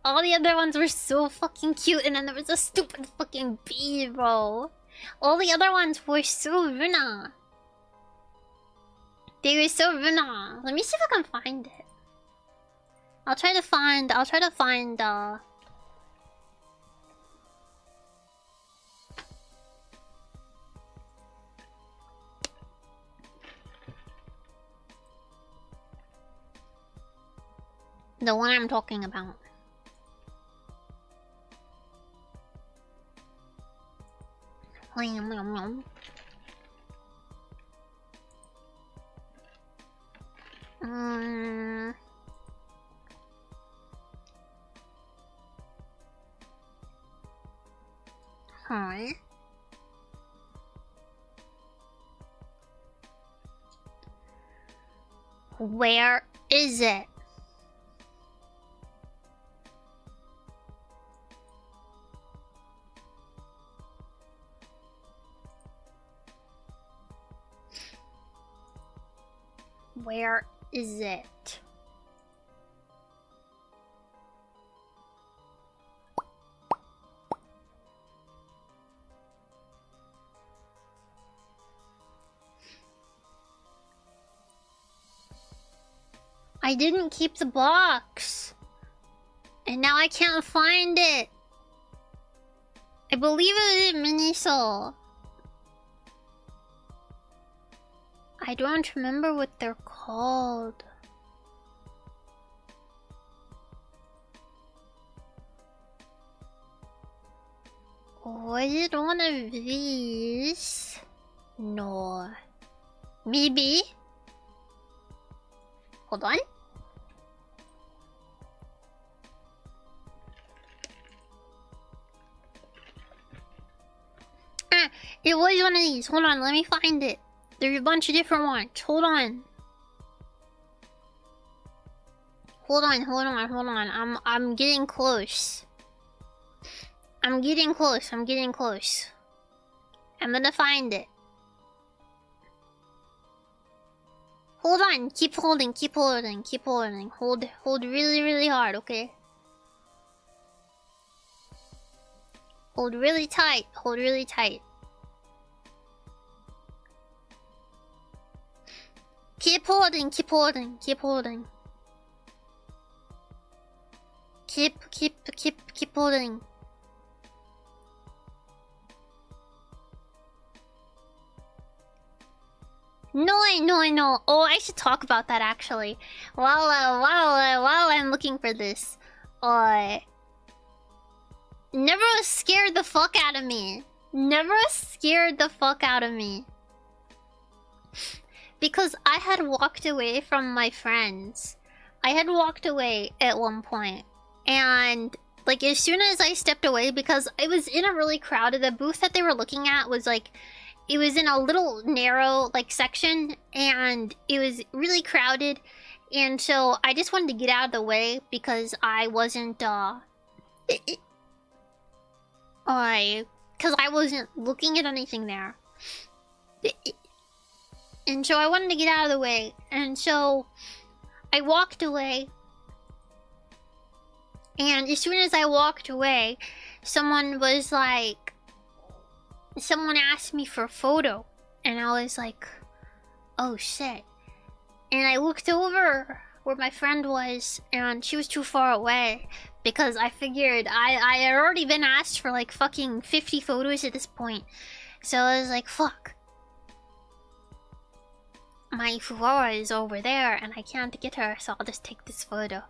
All the other ones were so fucking cute, and then there was a stupid fucking bee, bro. All the other ones were so Runa. They were so Runa. Let me see if I can find it. I'll try to find the one I'm talking about. Huh? Where is it? Where is it? I didn't keep the box. And now I can't find it. I believe it was Miniso. I don't remember what they're called. Was it one of these? No. Maybe? Hold on. Ah, it was one of these. Hold on, let me find it. There's a bunch of different ones. Hold on. I'm getting close. I'm getting close. I'm gonna find it. Hold on. Keep holding. Hold really hard, okay? Hold really tight. Keep holding. Keep holding. No. Oh, I should talk about that actually. While I'm looking for this. Never scared the fuck out of me. because I had walked away from my friends. I had walked away at one point, and like as soon as I stepped away, because I was in a really crowded, the booth that they were looking at was like, it was in a little narrow like section, and it was really crowded, and so I just wanted to get out of the way because I wasn't because I wasn't looking at anything there. And so I wanted to get out of the way. And so I walked away. And as soon as I walked away, someone was like... Someone asked me for a photo. And I was like, oh shit. And I looked over where my friend was, and she was too far away. Because I figured I had already been asked for like fucking 50 photos at this point. So I was like, fuck. My Furora is over there and I can't get her, so I'll just take this photo.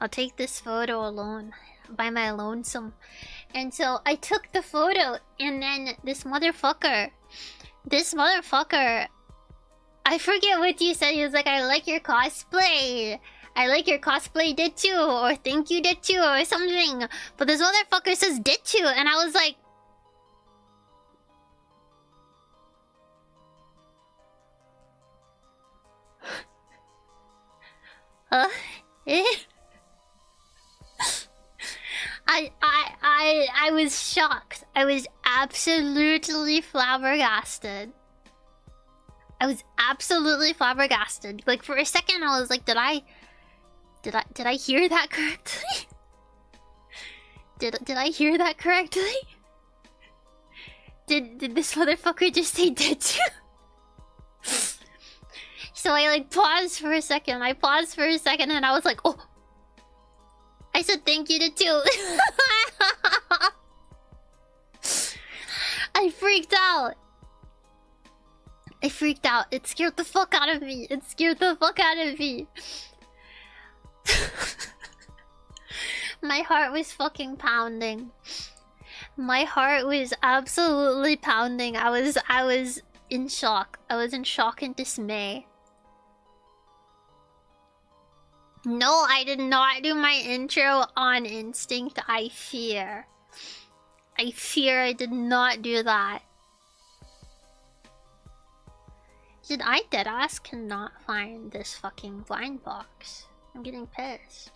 I'll take this photo alone, by my lonesome. And so I took the photo, and then this motherfucker, I forget what you said. He was like, I like your cosplay. I like your cosplay, Dechu, or thank you, Dechu, or something. But this motherfucker says Dechu, and I was like, eh? I was shocked. I was absolutely flabbergasted. Like for a second I was like, did I hear that correctly? Did I hear that correctly? Did this motherfucker just say Dechu? So I like paused for a second. And I was like, oh. I said thank you to two. I freaked out. It scared the fuck out of me. My heart was fucking pounding. My heart was absolutely pounding. I was in shock. I was in shock and dismay. No, I did not do my intro on instinct. I fear I did not do that. Did I deadass cannot find this fucking blind box? I'm getting pissed.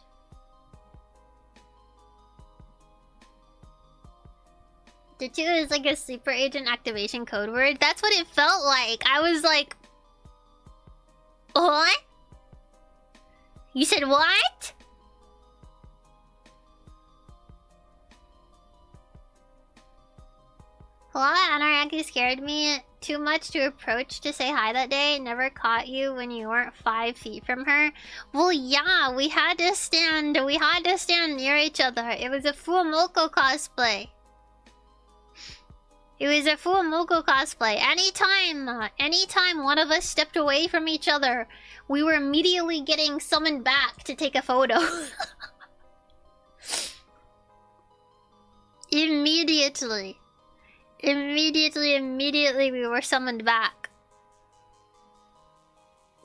Dechu is like a super agent activation code word. That's what it felt like. I was like, what? You said what? Hello, Anaraki scared me too much to approach to say hi that day. Never caught you when you weren't 5 feet from her. Well, yeah, we had to stand near each other. It was a full Moko cosplay. Anytime one of us stepped away from each other, we were immediately getting summoned back to take a photo. Immediately we were summoned back.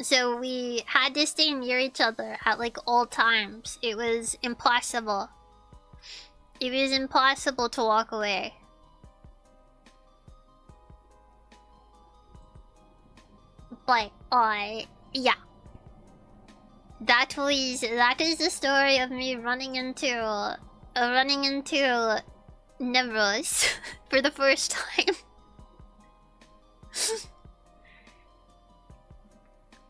So we had to stay near each other at like all times. It was impossible. It was impossible to walk away. But yeah. That is the story of me running into Nevros for the first time.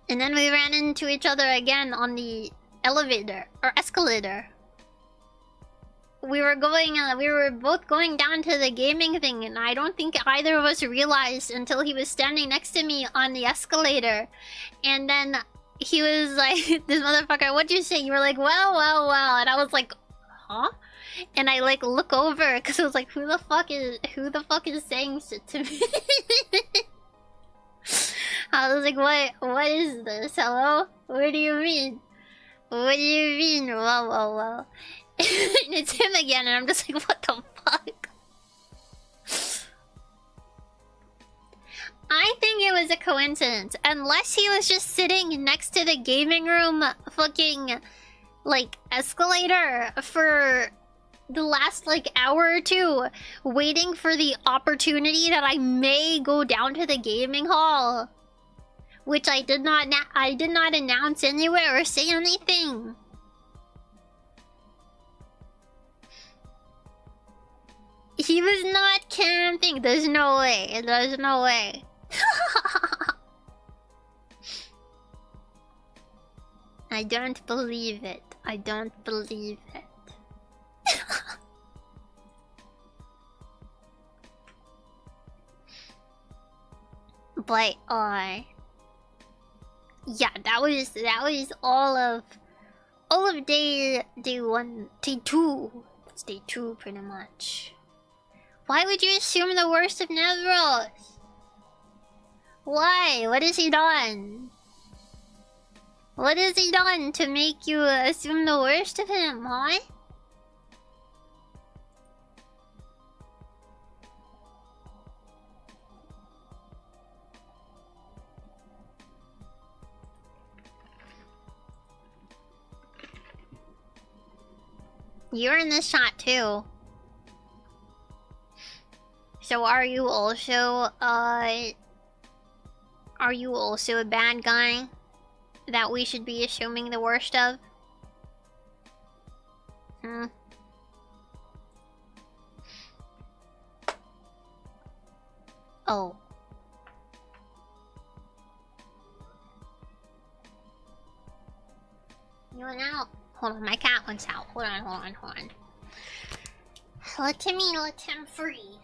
And then we ran into each other again on the elevator or escalator. We were both going down to the gaming thing, and I don't think either of us realized until he was standing next to me on the escalator. And then he was like, this motherfucker, what'd you say? You were like, well. And I was like, huh? And I like look over because I was like, who the fuck is saying shit to me? I was like, what is this? Hello? What do you mean? Well. And it's him again, and I'm just like, what the fuck? I think it was a coincidence. Unless he was just sitting next to the gaming room fucking, like, escalator for the last, like, hour or two, waiting for the opportunity that I may go down to the gaming hall. Which I did not announce anywhere or say anything. He was not camping. There's no way. There's no way. I don't believe it. I don't believe it. But yeah, that was all of day 1, day 2. It's day 2 pretty much. Why would you assume the worst of Nevros? Why? What has he done? What has he done to make you assume the worst of him, huh? You're in this shot too. So are you also a bad guy that we should be assuming the worst of? Hmm. Oh. You went out? Hold on, my cat went out. Hold on. Let him free.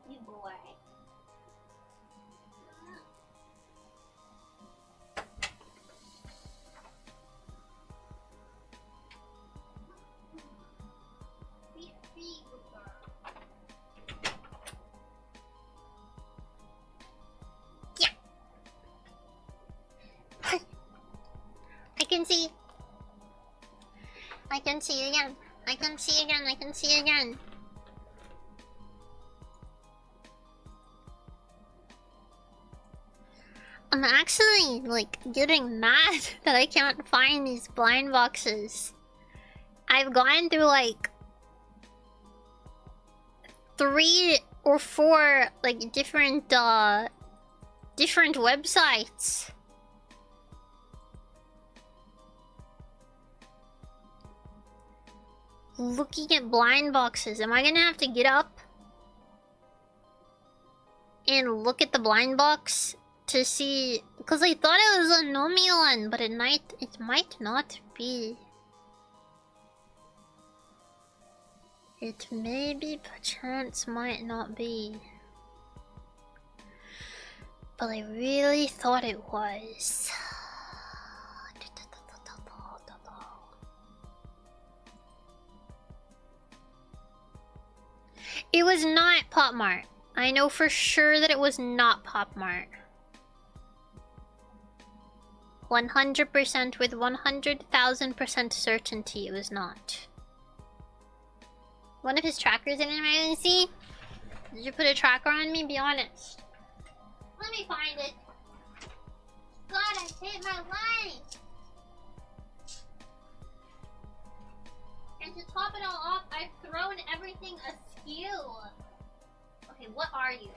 You boy. Yeah. I can see again. I'm actually, like, getting mad that I can't find these blind boxes. I've gone through, like, 3 or 4, like, different websites. Looking at blind boxes. Am I gonna have to get up and look at the blind box to see? Because I thought it was a Nomi one, but it might not be. It maybe perchance might not be. But I really thought it was. It was not Pop Mart. I know for sure that it was not Pop Mart. 100% with 100,000% certainty it was not. One of his trackers in my see? Did you put a tracker on me? Be honest. Let me find it. God, I hate my life. And to top it all off, I've thrown everything askew. Okay, what are you?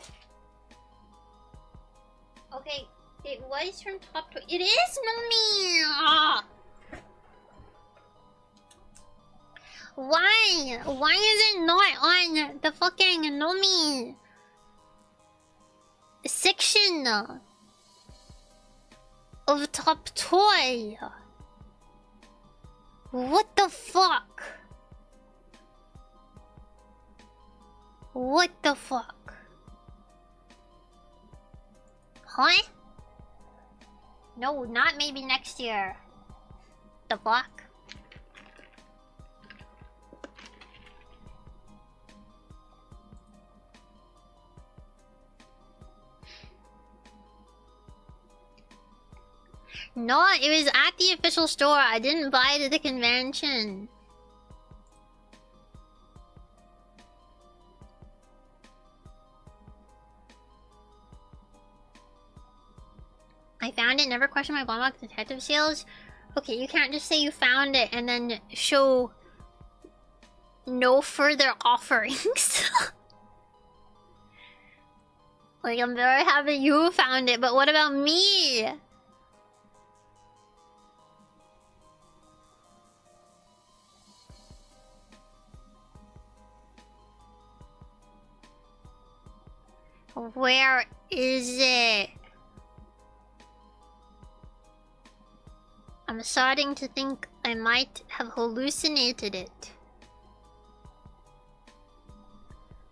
Okay, it was from top to... It is Nomi! Ah. Why? Why is it not on the fucking Nomi section of Top Toy? What the fuck? What the fuck? Huh? No, not maybe next year. The fuck? No, it was at the official store. I didn't buy it at the convention. I found it. Never question my blind box detective skills. Okay, you can't just say you found it and then show no further offerings. Like, I'm very happy you found it, but what about me? Where is it? I'm starting to think I might have hallucinated it.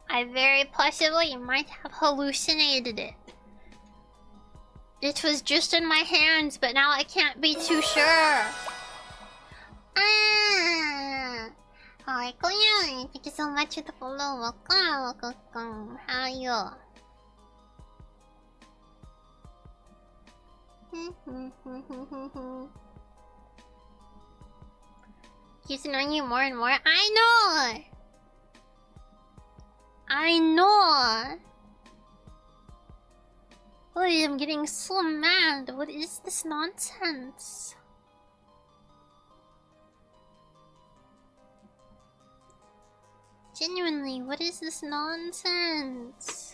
I very possibly might have hallucinated it. It was just in my hands, but now I can't be too sure. Ah! Hi, Koyan. Thank you so much for the follow. Welcome. How are you? Keeps annoying you more and more. I know. Oh, I'm getting so mad. What is this nonsense? Genuinely, what is this nonsense?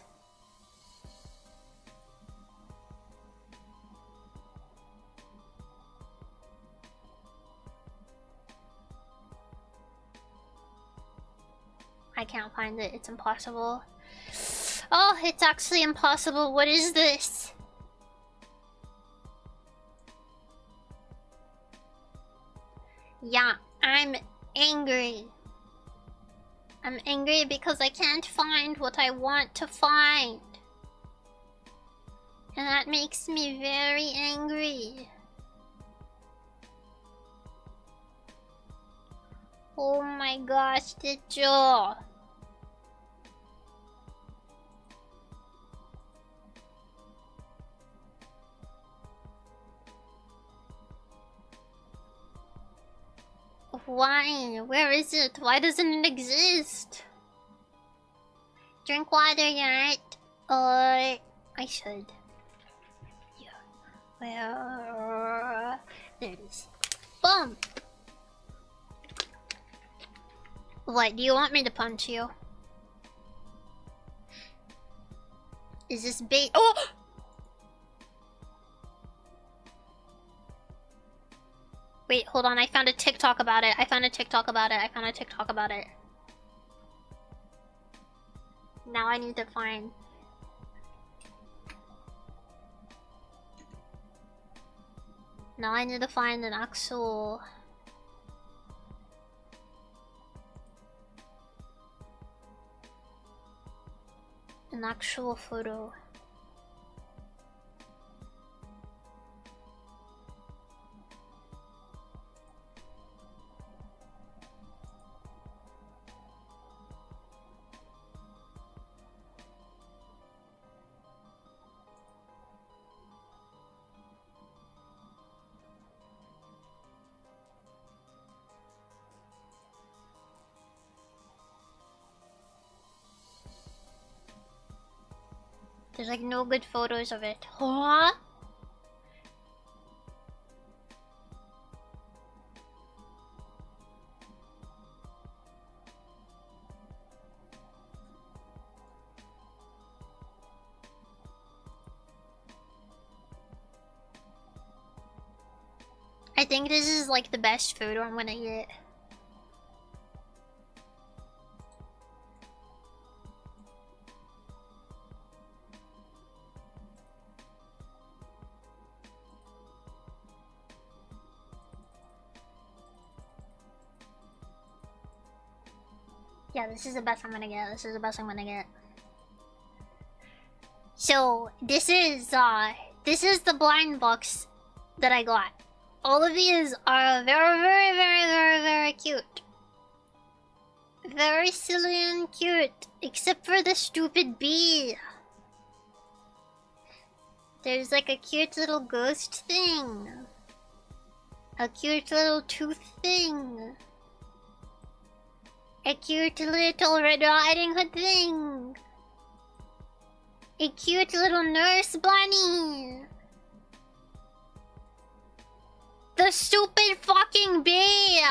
I can't find it. It's impossible. Oh, it's actually impossible. What is this? Yeah, I'm angry. I'm angry because I can't find what I want to find. And that makes me very angry. Oh my gosh, Dechu. Why? Where is it? Why doesn't it exist? Drink water yet? I should. Yeah. Where? There it is. Boom! What? Do you want me to punch you? Is this bait? Oh! Wait, hold on. I found a TikTok about it. Now I need to find... Now I need to find an actual... photo. There's like no good photos of it. Huh? I think this is like the best photo I'm gonna get. Yeah, this is the best I'm gonna get. So, this is the blind box that I got. All of these are very cute. Very silly and cute. Except for the stupid bee. There's like a cute little ghost thing. A cute little tooth thing. A cute little Red Riding Hood thing. A cute little nurse bunny. the stupid fucking bee!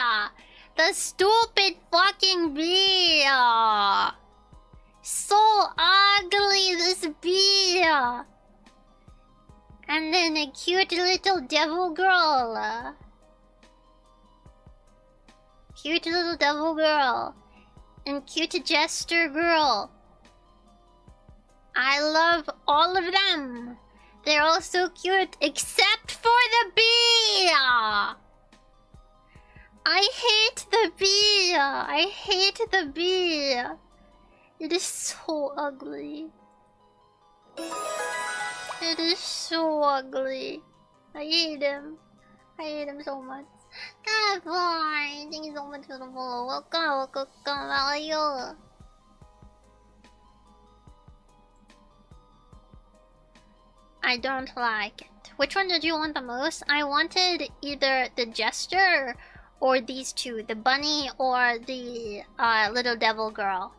The stupid fucking bee! So ugly, this bee! And then a cute little devil girl. Cute little devil girl. And cute jester girl. I love all of them. They're all so cute, except for the bee! I hate the bee! I hate the bee! It is so ugly. It is so ugly. I hate him. I hate him so much. God, boy! Thank you so much for the follow. Welcome. How are you? I don't like it. Which one did you want the most? I wanted either the jester or these two, the bunny or the little devil girl.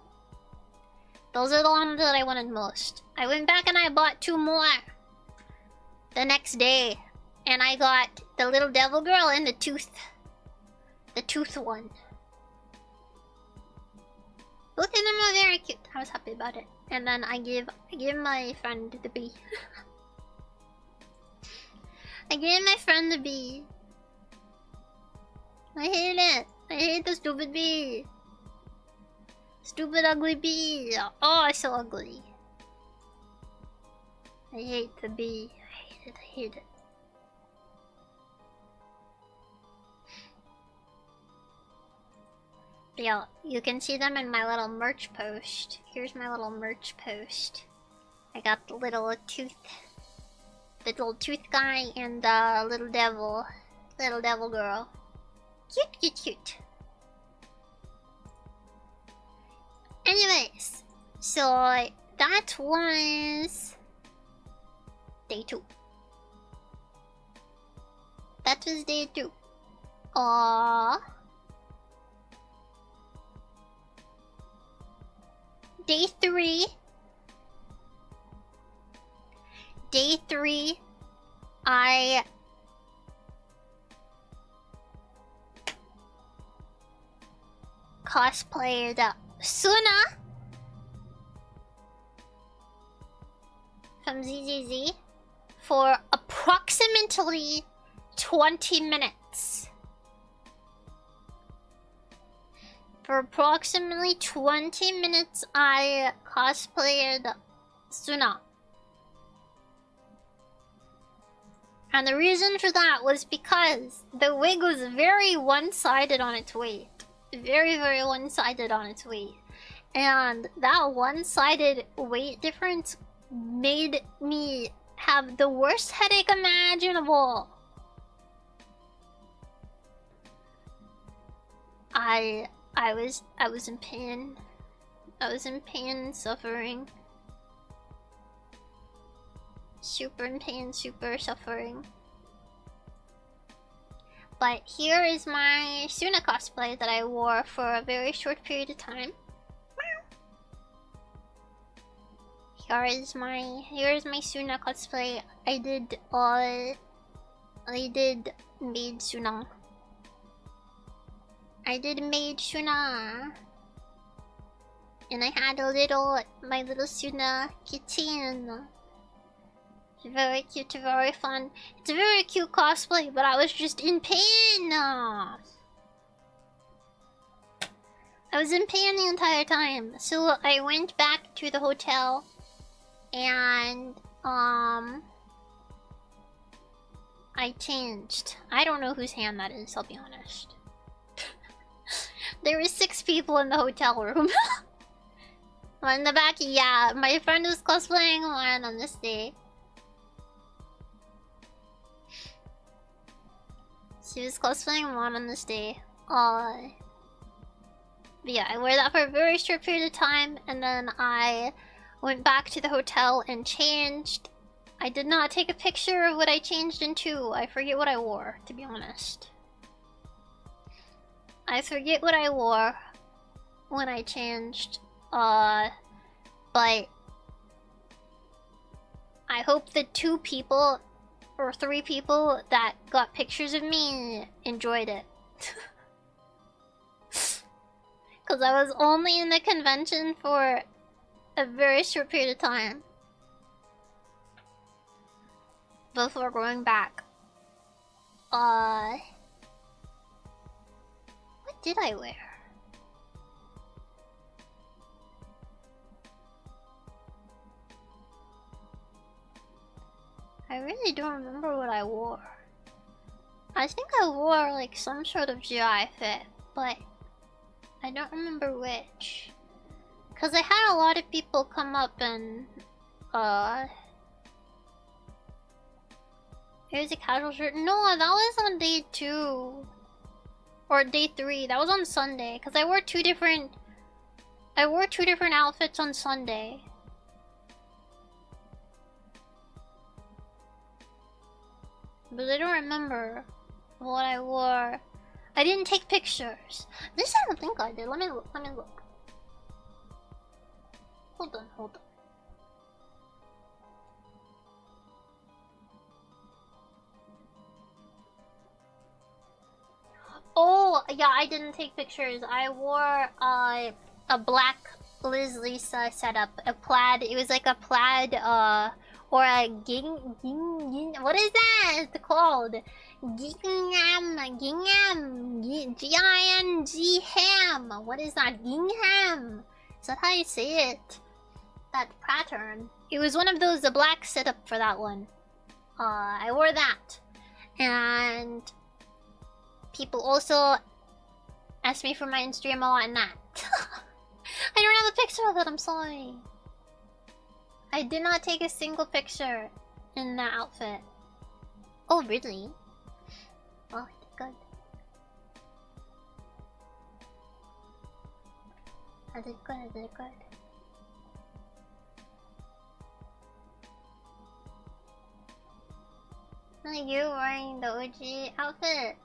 Those are the ones that I wanted most. I went back and I bought 2 more the next day. And I got the little devil girl and the tooth one. Both of them are very cute. I was happy about it. And then I give my friend the bee. I gave my friend the bee. I hate it. I hate the stupid bee. Stupid ugly bee. Oh, it's so ugly. I hate the bee. I hate it. Yeah, you can see them in my little merch post. Here's my little merch post. I got the little tooth guy and the little devil girl. Cute. Anyways, so that was day 2. That was day 2. Aww. Day 3. Day 3, I cosplayed Suna from ZZZ for approximately 20 minutes. For approximately 20 minutes, I cosplayed Suna. And the reason for that was because the wig was very one-sided on its weight. Very, very one-sided on its weight. And that one-sided weight difference made me have the worst headache imaginable. I was in pain. I was in pain and suffering. Super in pain, super suffering. But here is my Suna cosplay that I wore for a very short period of time. Here is my Suna cosplay. I did Maid Suna. I did Maid Suna. And I had my little Suna kitten. Very cute, very fun. It's a very cute cosplay, but I was just in pain. I was in pain the entire time. So I went back to the hotel and I changed. I don't know whose hand that is, I'll be honest. There were 6 people in the hotel room. In the back, yeah, my friend was cosplaying one on this day. She was cosplaying one on this day. But yeah, I wore that for a very short period of time, and then I went back to the hotel and changed. I did not take a picture of what I changed into. I forget what I wore, to be honest. I forget what I wore when I changed. But I hope the 2 people or 3 people that got pictures of me enjoyed it. Because I was only in the convention for a very short period of time before going back. What did I wear? I really don't remember what I wore. I think I wore like some sort of GI fit, but I don't remember which. Cause I had a lot of people come up and here's a casual shirt. No, that was on day 2. Or day 3. That was on Sunday. Cause I wore two different outfits on Sunday. But I don't remember what I wore. I didn't take pictures. This I don't think I did. Let me look. Hold on. Oh, yeah, I didn't take pictures. I wore a black Liz Lisa setup. A plaid. It was like a plaid, or a what is that called? G-I-N-G-ham. What is that? Gingham. Is that how you say it? That pattern. It was one of those, the black setup for that one. I wore that. And people also asked me for my Instagram a lot in that. I don't have a picture of it, I'm sorry. I did not take a single picture in that outfit. Oh, really? Oh, good. I did good. No, you're wearing the OG outfit.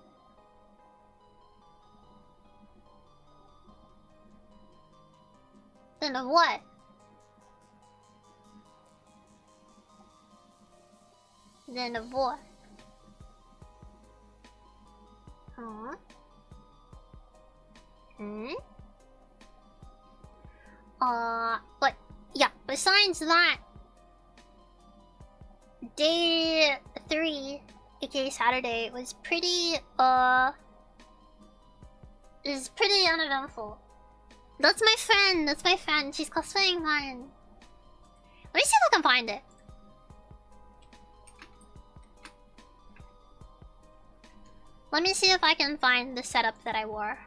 Then of what? Then of what? Huh? But yeah, besides that, day 3, aka Saturday, was pretty uneventful. That's my friend, she's cosplaying mine. Let me see if I can find it. Let me see if I can find the setup that I wore.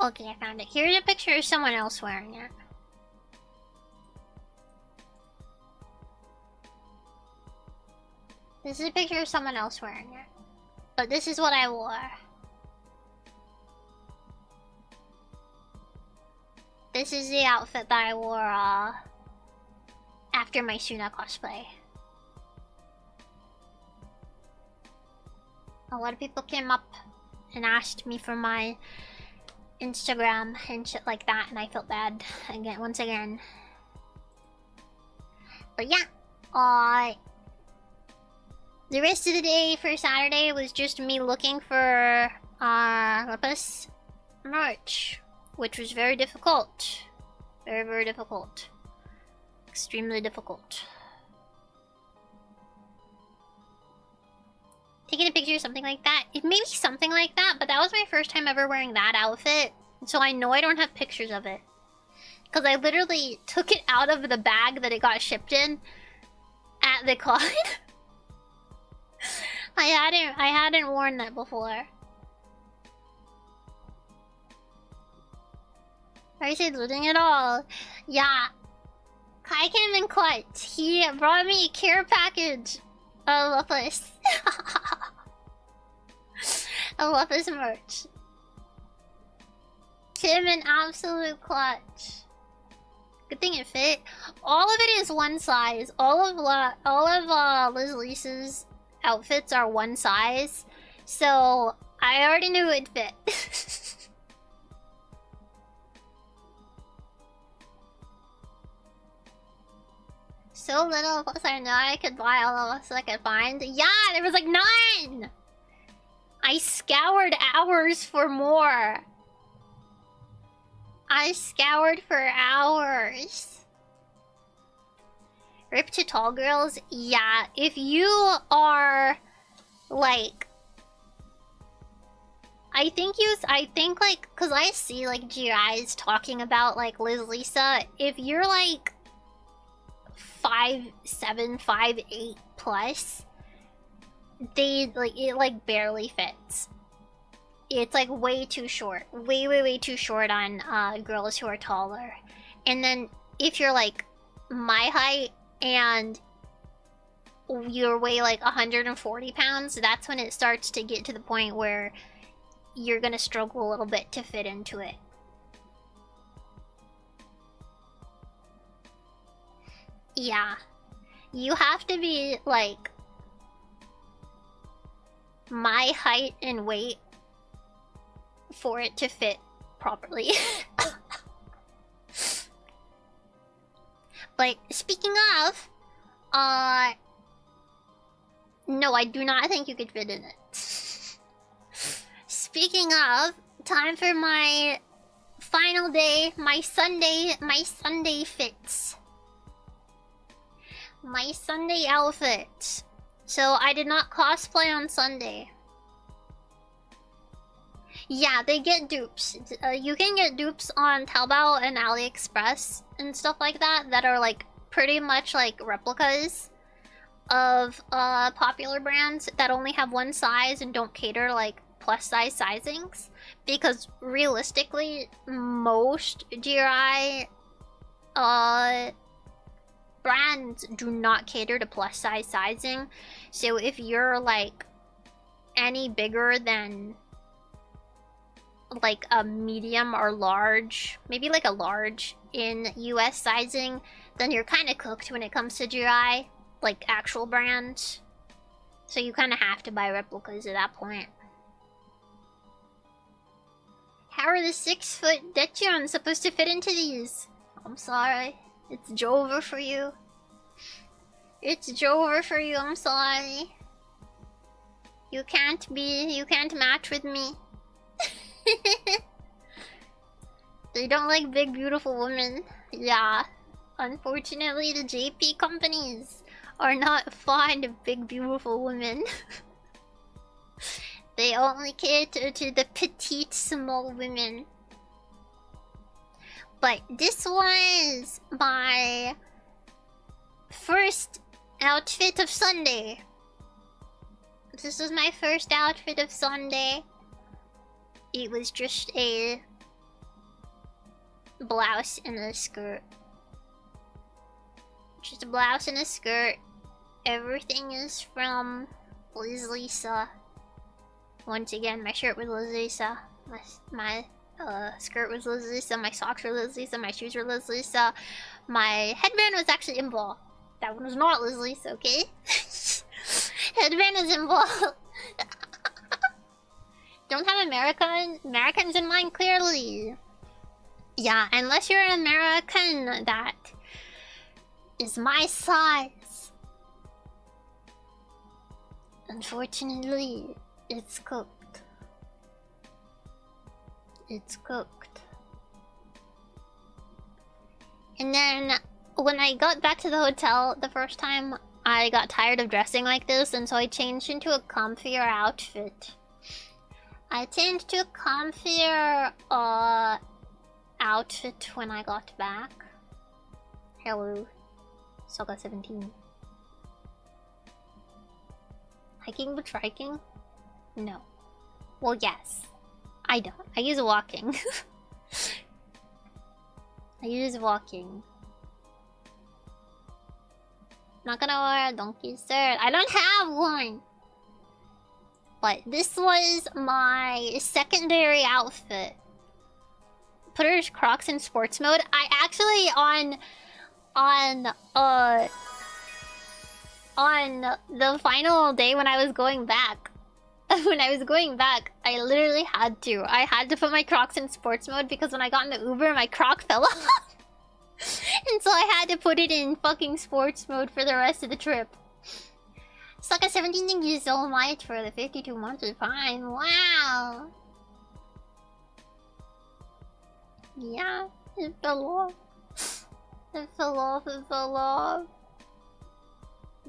Okay, I found it. Here's a picture of someone else wearing it. This is a picture of someone else wearing it. But this is what I wore. This is the outfit that I wore after my Suna cosplay. A lot of people came up and asked me for my Instagram and shit like that, and I felt bad once again. But yeah, the rest of the day for Saturday was just me looking for Lapis merch, which was very difficult. Very difficult. Extremely difficult. Taking a picture of something like that. It may be something like that, but that was my first time ever wearing that outfit. So I know I don't have pictures of it. Because I literally took it out of the bag that it got shipped in at the con. I hadn't worn that before. I said looting it all. Yeah. Kai came in clutch. He brought me a care package of Luffus. A Luffus merch. Came in absolute clutch. Good thing it fit. All of it is one size. All of Liz Lisa's outfits are one size. So I already knew it'd fit. So little, plus I know I could buy all of us I could find. Yeah, there was like none! I scoured hours for more. I scoured for hours. Rip to tall girls? Yeah, if you are like... I think like, cause I see like GIs talking about like Liz Lisa. If you're like 5'7", 5'8" plus, they like it like barely fits. It's like way too short. Way too short on girls who are taller. And then if you're like my height and you weigh like 140 pounds, that's when it starts to get to the point where you're gonna struggle a little bit to fit into it. Yeah. You have to be like my height and weight for it to fit properly. But speaking of, no, I do not think you could fit in it. Speaking of, time for my final day, my Sunday fits. My Sunday outfit. So I did not cosplay on Sunday. Yeah, they get dupes. You can get dupes on Taobao and AliExpress and stuff like that that are like pretty much like replicas of popular brands that only have one size and don't cater to like plus size sizings, because realistically most GRI brands do not cater to plus size sizing. So if you're like any bigger than like a medium or large, maybe like a large in US sizing, then you're kind of cooked when it comes to GI, like actual brands. So you kind of have to buy replicas at that point. How are the 6-foot Dechu supposed to fit into these? I'm sorry. It's Jover for you. It's Jover for you, I'm sorry. You can't match with me. They don't like big beautiful women. Yeah. Unfortunately, the JP companies are not fond of big beautiful women. They only cater to the petite small women. But this was my first outfit of Sunday. This was my first outfit of Sunday. It was just a blouse and a skirt. Just a blouse and a skirt. Everything is from Liz Lisa. Once again, my shirt was Liz Lisa. My skirt was Liz Lisa. My socks were Liz Lisa. My shoes were Liz Lisa. My headband was actually in ball. That one was not Liz Lisa, okay? Headband is in ball. Don't have Americans in mind, clearly. Yeah, unless you're an American that is my size. Unfortunately, it's cooked. It's cooked. And then when I got back to the hotel the first time, I got tired of dressing like this, and so I changed into a comfier outfit. I changed to a comfier outfit when I got back. Hello, Saga 17. Hiking but triking? No. Well, yes. I don't. I use walking. I use walking. Not gonna wear a donkey shirt. I don't have one. But this was my secondary outfit. Put her Crocs in sports mode. I actually on the final day when I was going back. When I was going back, I literally had to. I had to put my Crocs in sports mode because when I got in the Uber, my Croc fell off. And so I had to put it in fucking sports mode for the rest of the trip. Sucker 17, thank you so much for the 52 months of Prime. Wow. Yeah, it fell off. It fell off, it fell off.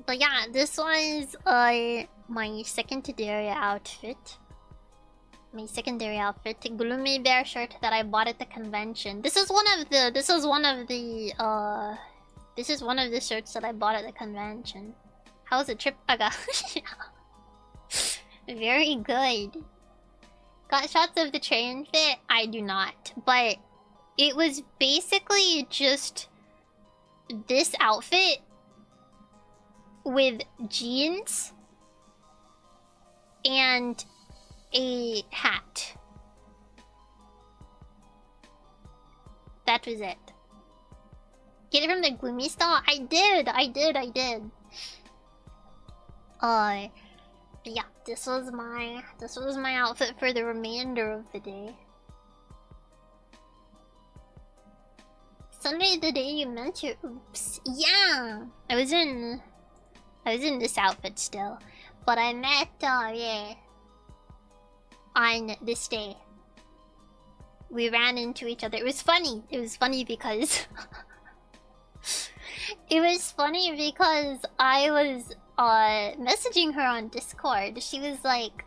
But yeah, this was my secondary outfit. My secondary outfit, gloomy bear shirt that I bought at the convention. This is one of the shirts that I bought at the convention. How was the trip? Aga? Very good. Got shots of the train fit? I do not, but it was basically just this outfit with jeans and a hat. That was it. Get it from the gloomy stall? I did. Yeah, this was my outfit for the remainder of the day. Sunday, the day you met your oops. Yeah, I was in this outfit still, but I met yeah, on this day. We ran into each other. It was funny. It was funny because I was messaging her on Discord. She was like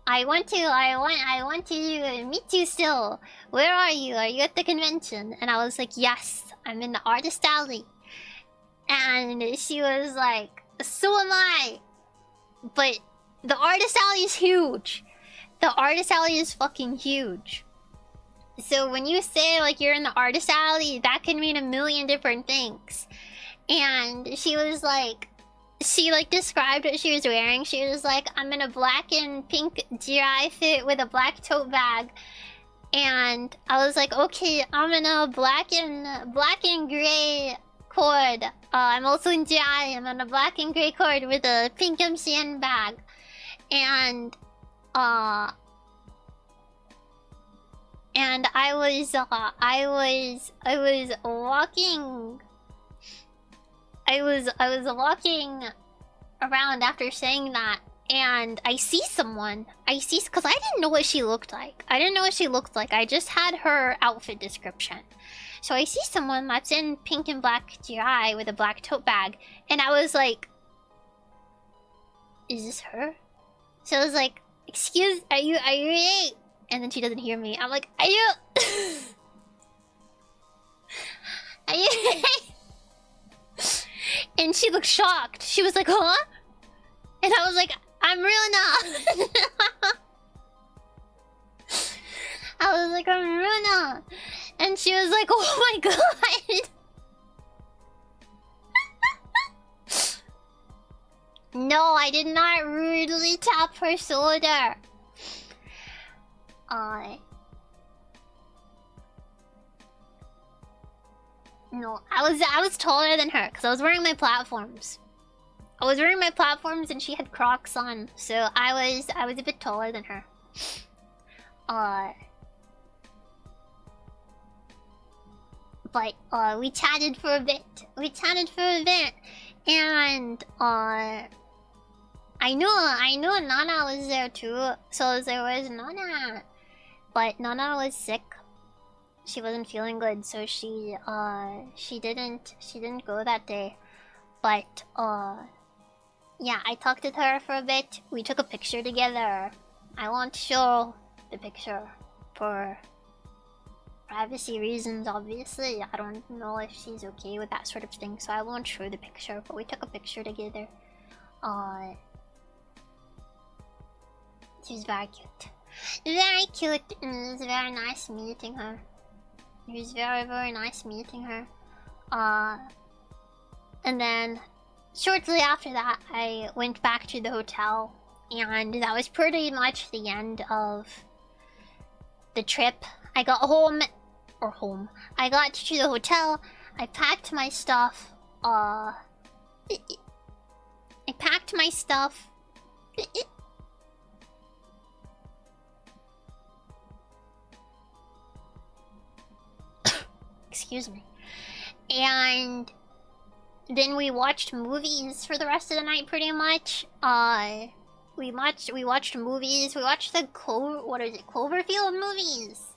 I want to meet you still. Where are you? Are you at the convention? And I was like, yes, I'm in the artist alley. And she was like, so am I. But the artist alley is huge. The artist alley is fucking huge. So when you say like you're in the artist alley, that can mean a million different things. And she was like, she like described what she was wearing. She was like, I'm in a black and pink GI fit with a black tote bag. And I was like, okay, I'm in a black and gray cord. I'm also in GI. I'm in a black and gray cord with a pink MCN bag. And I was walking around after saying that, and I see someone. Because I didn't know what she looked like. I just had her outfit description. So I see someone that's in pink and black GI with a black tote bag, and I was like, is this her? So I was like, excuse, are you right? And then she doesn't hear me. I'm like, are you are you right? And she looked shocked. She was like, huh? And I was like, I'm Runa. I was like, I'm Runa. And she was like, oh my god. No, I did not rudely tap her shoulder. No, I was taller than her because I was wearing my platforms. And she had Crocs on, so I was a bit taller than her. But we chatted for a bit. And I knew Nana was there too. So there was Nana, but Nana was sick. She wasn't feeling good, so she didn't go that day. But yeah, I talked with her for a bit. We took a picture together. I won't show the picture for privacy reasons, obviously. I don't know if she's okay with that sort of thing, so I won't show the picture, but we took a picture together. She was very cute. And it was very nice meeting her. It was very, very nice meeting her. And then shortly after that, I went back to the hotel, and that was pretty much the end of the trip. I got home. I got to the hotel. I packed my stuff. I packed my stuff. Excuse me. And then we watched movies for the rest of the night, pretty much. We watched movies. We watched the Cloverfield movies.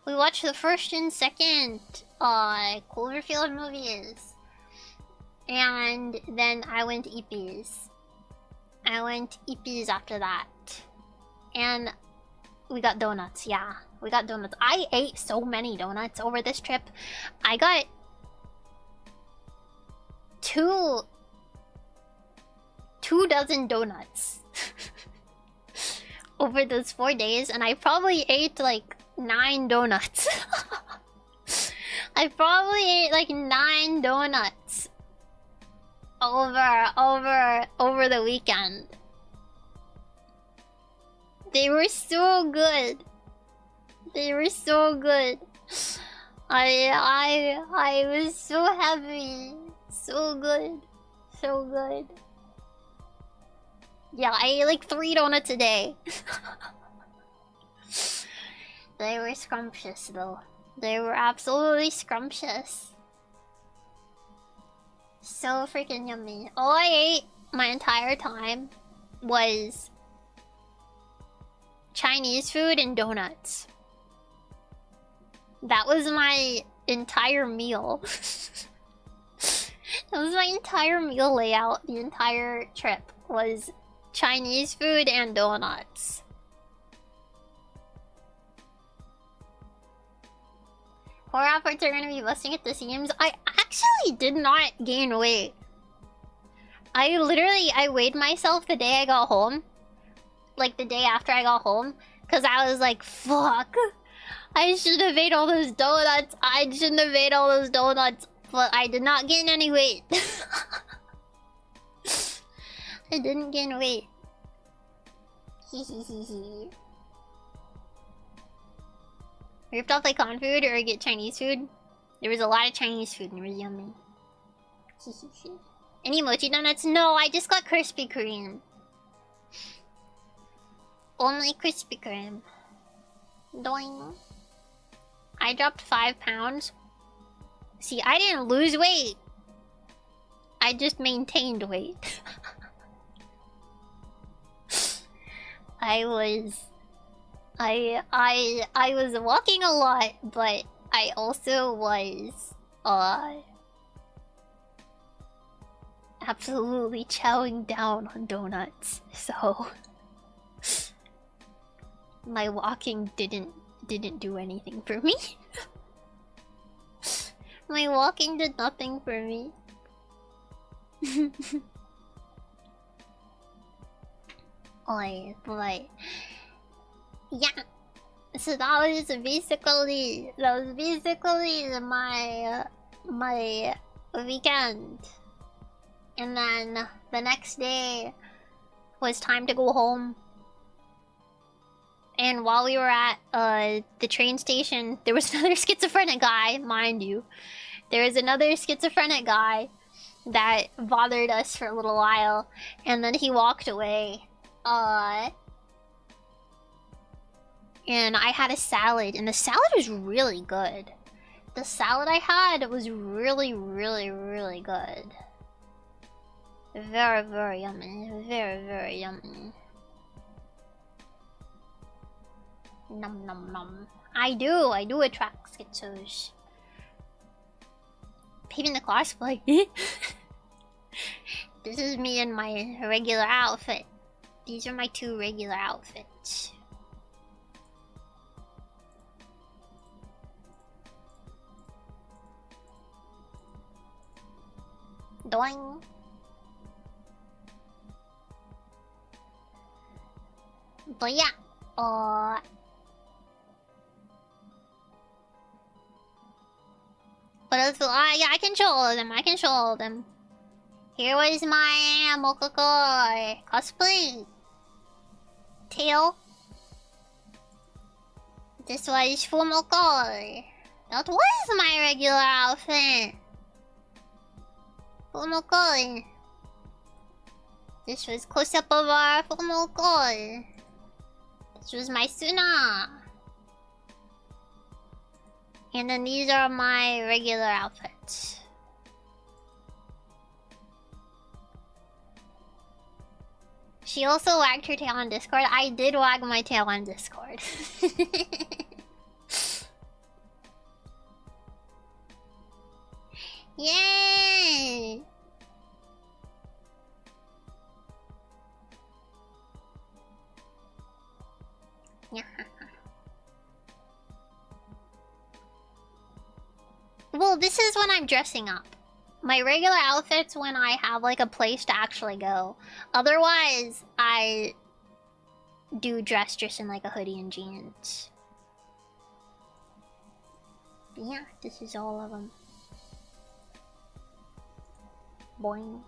We watched the first and second Cloverfield movies. And then I went to Eepee's. After that. And we got donuts, yeah. We got donuts. I ate so many donuts over this trip. I got two dozen donuts over those 4 days, and I probably ate like 9 donuts. I probably ate like 9 donuts over the weekend. They were so good. They were so good. I was so happy. So good. So good. Yeah, I ate like 3 donuts a day. They were scrumptious though. They were absolutely scrumptious. So freaking yummy. All I ate my entire time was Chinese food and donuts. That was my entire meal. That was my entire meal layout. The entire trip was Chinese food and donuts. Poor efforts are gonna be busting at the seams. I actually did not gain weight. I weighed myself the day I got home. Like the day after I got home. Cause I was like, fuck. I should have ate all those donuts. I shouldn't have ate all those donuts. But I did not gain any weight. I didn't gain weight. Hehehehe. Ripped off like con food or get Chinese food? There was a lot of Chinese food and it was yummy. Hehehe. Any mochi donuts? No, I just got Krispy Kreme. Only Krispy Kreme. Doing. I dropped 5 pounds. See, I didn't lose weight. I just maintained weight. I was walking a lot, but I also was absolutely chowing down on donuts. So my walking didn't do anything for me. My walking did nothing for me. Oi, boy. Yeah. So that was basically my weekend. And then the next day was time to go home. And while we were at the train station, there was another schizophrenic guy, mind you. There was another schizophrenic guy that bothered us for a little while, and then he walked away. And I had a salad, and the salad was really good. The salad I had was really, really, really good. Very, very yummy. Very, very yummy. Nom nom nom. I do attract schizos. Peeping the cosplay. This is me in my regular outfit. These are my 2 regular outfits. Doing. But yeah, What else? Yeah, I can show all of them. I can show all of them. Here was my Mokoko cosplay. Tail. This was Fumoko. That was my regular outfit. Fumoko. This was close-up of our Fumoko. This was my Suna. And then these are my regular outfits. She also wagged her tail on Discord. I did wag my tail on Discord. Yay! Yeah. Well, this is when I'm dressing up. My regular outfit's when I have like a place to actually go. Otherwise, I do dress just in like a hoodie and jeans. But yeah, this is all of them. Boing.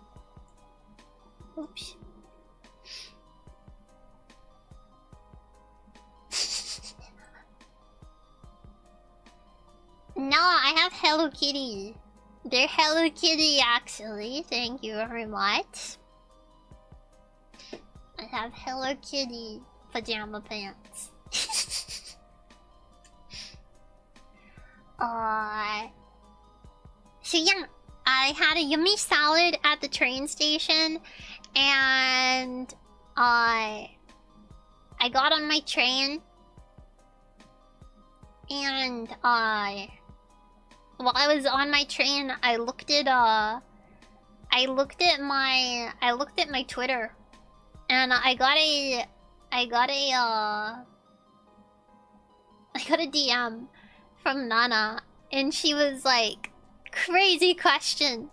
Oops. No, I have Hello Kitty. They're Hello Kitty, actually. Thank you very much. I have Hello Kitty pajama pants. So yeah, I had a yummy salad at the train station, and I got on my train, and while I was on my train, I looked at my Twitter, and I got a DM from Nana, and she was like, "Crazy question.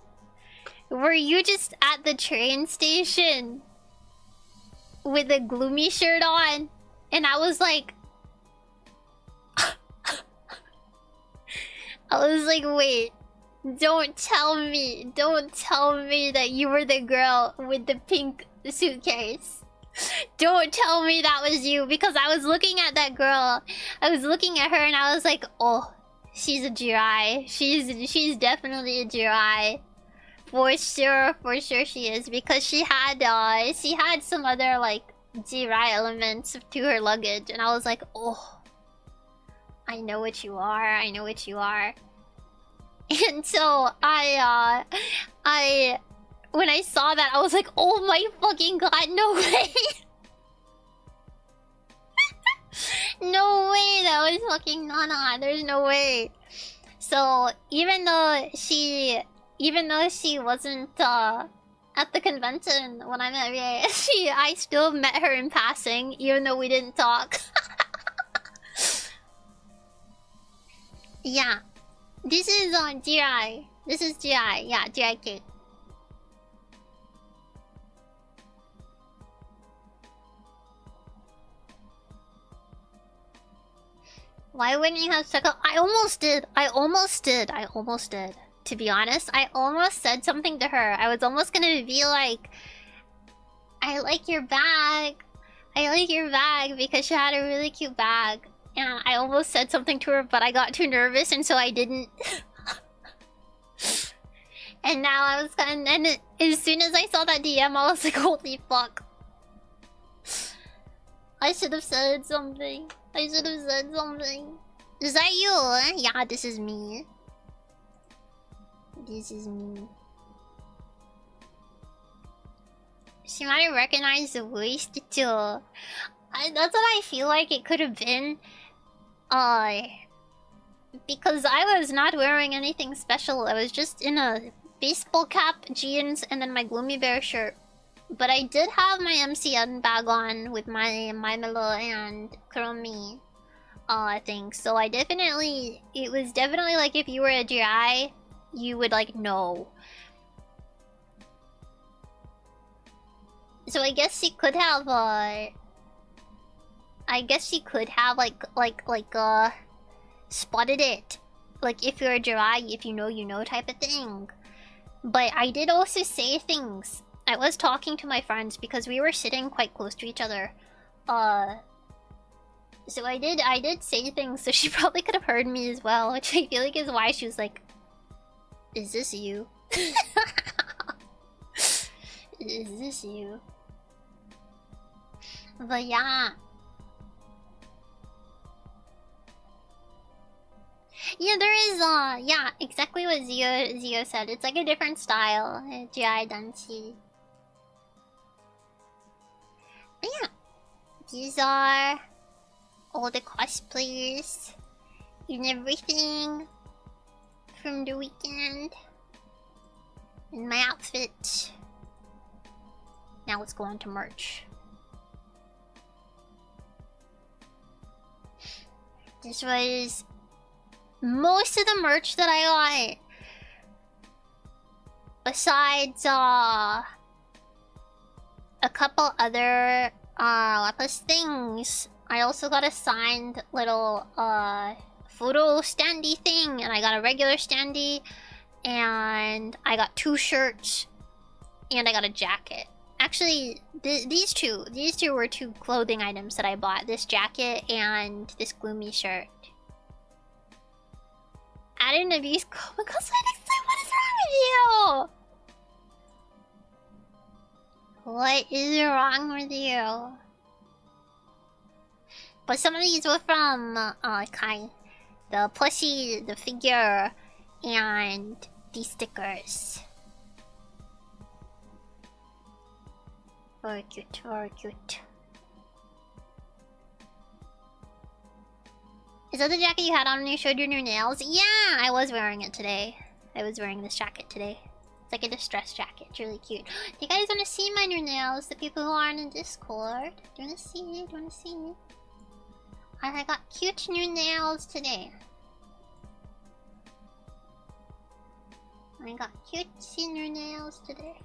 Were you just at the train station with a gloomy shirt on?" And I was like, wait, don't tell me that you were the girl with the pink suitcase. Don't tell me that was you, because I was looking at that girl. I was looking at her and I was like, oh, she's a Jirai. She's definitely a Jirai. For sure she is, because she had some other like Jirai elements to her luggage, and I was like, oh, I know what you are. And so when I saw that, I was like, oh my fucking god, no way. No way, that was fucking Nana. There's no way. So even though she wasn't at the convention when I met Rie, I still met her in passing, even though we didn't talk. Yeah. This is Jirai. This is Jirai. Yeah, Jirai cake. Why wouldn't you have stuck up? I almost did. To be honest, I almost said something to her. I was almost gonna be like, I like your bag. Because she had a really cute bag. And I almost said something to her, but I got too nervous, and so I didn't. And now I was and as soon as I saw that DM, I was like, holy fuck. I should have said something. Is that you? Yeah, this is me. She might have recognized the voice too. That's what I feel like it could have been. Because I was not wearing anything special. I was just in a baseball cap, jeans, and then my Gloomy Bear shirt. But I did have my MCN bag on with my Milo and Kuromi. I think. So it was definitely like if you were a GI, you would like know. So I guess she could have spotted it. like if you're dry, if you know type of thing. But I did also say things. I was talking to my friends because we were sitting quite close to each other. So I did say things, so she probably could have heard me as well, which I feel like is why she was like, "Is this you?" Is this you? But yeah. Yeah, there is yeah, exactly what Zio said. It's like a different style. GI Dancy. But yeah. These are all the cosplayers and everything from the weekend. And my outfit. Now let's go on to merch. This was most of the merch that I got. Besides a couple other Lapis things. I also got a signed little photo standee thing, and I got a regular standee, and I got 2 shirts, and I got a jacket. Actually, these two were 2 clothing items that I bought. This jacket and this gloomy shirt. Added an abuse. Oh my god, what is wrong with you? What is wrong with you? But some of these were from Kai. The plushie, the figure, and these stickers. Very cute, very cute. Is that the jacket you had on when you showed your new nails? Yeah, I was wearing it today. I was wearing this jacket today. It's like a distressed jacket. It's really cute. Do you guys want to see my new nails? The people who aren't in Discord. Do you want to see it? Do you want to see it? I got cute new nails today. I got cute new nails today.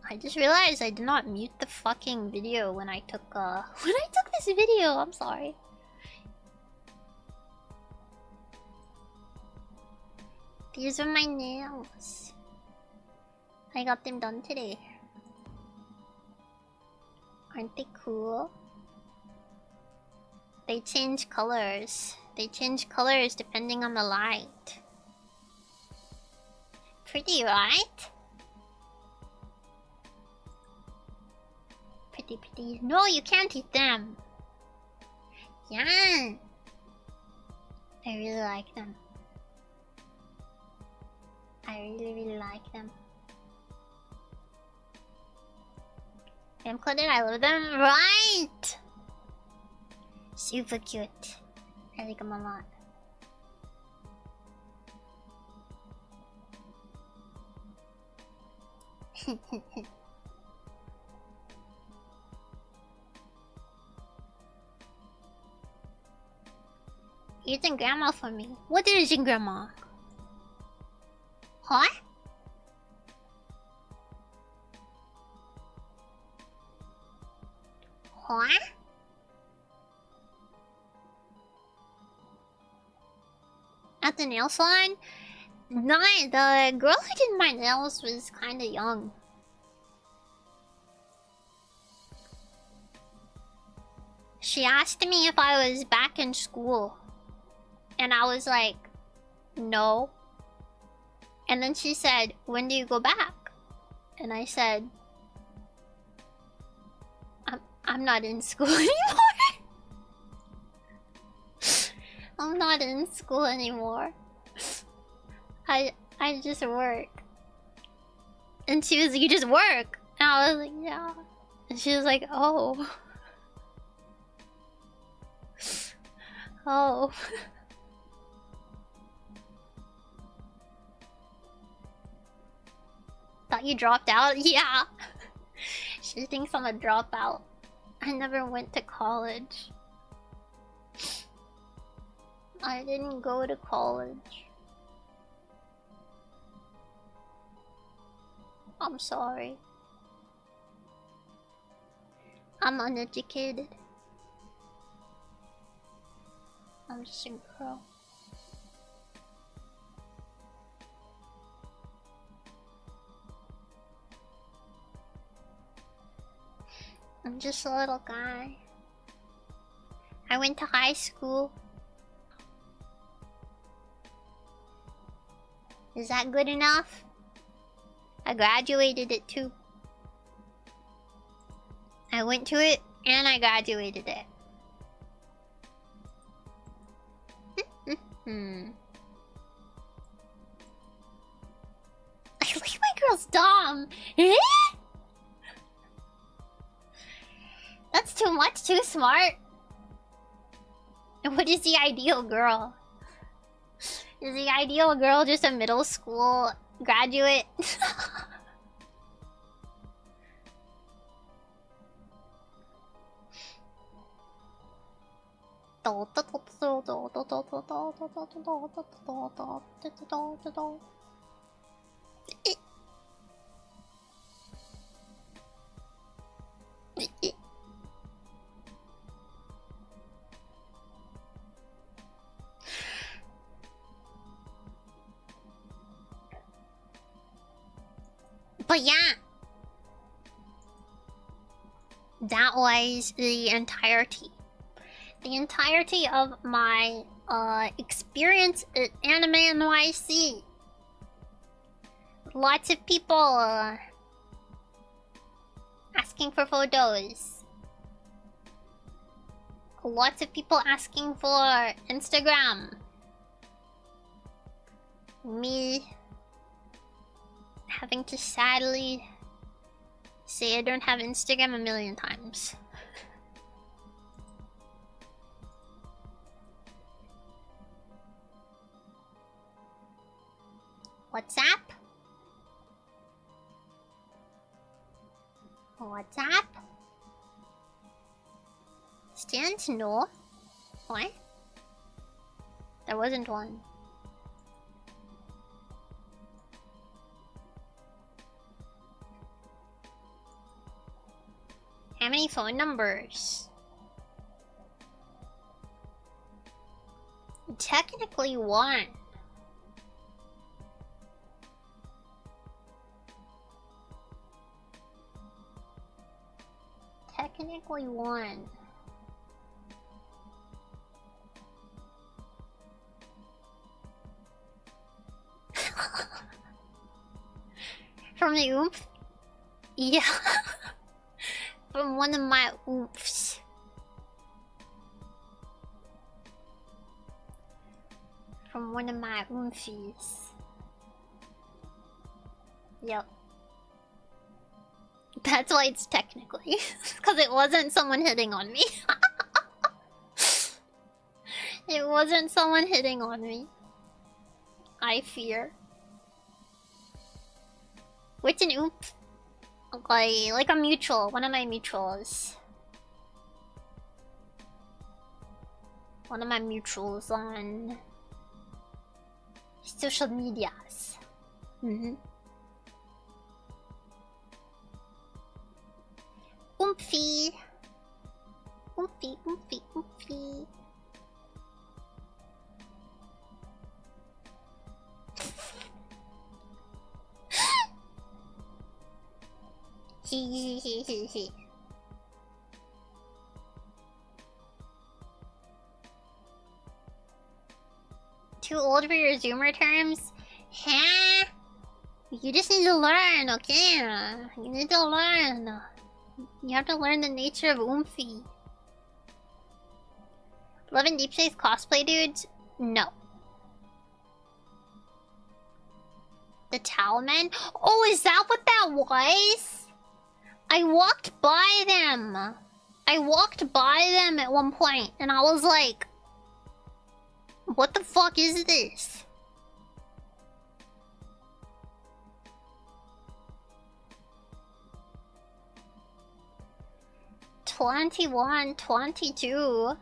I just realized I did not mute the fucking video when I took this video. I'm sorry. These are my nails. I got them done today. Aren't they cool? They change colors. They change colors depending on the light. Pretty, right? Pretty. No, you can't eat them. Yeah. I really like them. I really like them. I'm coded, I love them. Right! Super cute. I like them a lot. Eating grandma for me. What is in grandma? Huh? Huh? At the nail salon? No, the girl who did my nails was kinda young. She asked me if I was back in school. And I was like, no. And then she said, when do you go back? And I said, I'm not in school anymore. I'm not in school anymore. I just work. And she was like, you just work? And I was like, yeah. And she was like, oh. Oh. Thought you dropped out? Yeah. She thinks I'm a dropout. I never went to college. I didn't go to college. I'm sorry. I'm uneducated. I'm just a girl. I'm just a little guy. I went to high school. Is that good enough? I graduated it too. I went to it and I graduated it. I look at my girl's dumb. That's too much, too smart. What is the ideal girl? Is the ideal girl just a middle school graduate? But yeah, that was the entirety of my experience at Anime NYC. Lots of people asking for photos. Lots of people asking for Instagram. Me having to sadly say I don't have Instagram a million times. WhatsApp? WhatsApp? Stands? No. What? There wasn't one. How many phone numbers? Technically one. Technically one. From the oomph? Yeah. From one of my oomphs. From one of my oomphies. Yep. That's why it's technically. Because it wasn't someone hitting on me. It wasn't someone hitting on me. I fear. What's an oomph? Like a mutual. One of my mutuals. One of my mutuals on social medias. Oomphy. Oomphy, oomphy, oomphy. He. Too old for your Zoomer terms? Huh? You just need to learn, okay? You need to learn. You have to learn the nature of oomphy. Love and Deep Space cosplay dudes? No. The Towel Men? Oh, is that what that was? I walked by them. I walked by them at one point and I was like, what the fuck is this? "21, 22."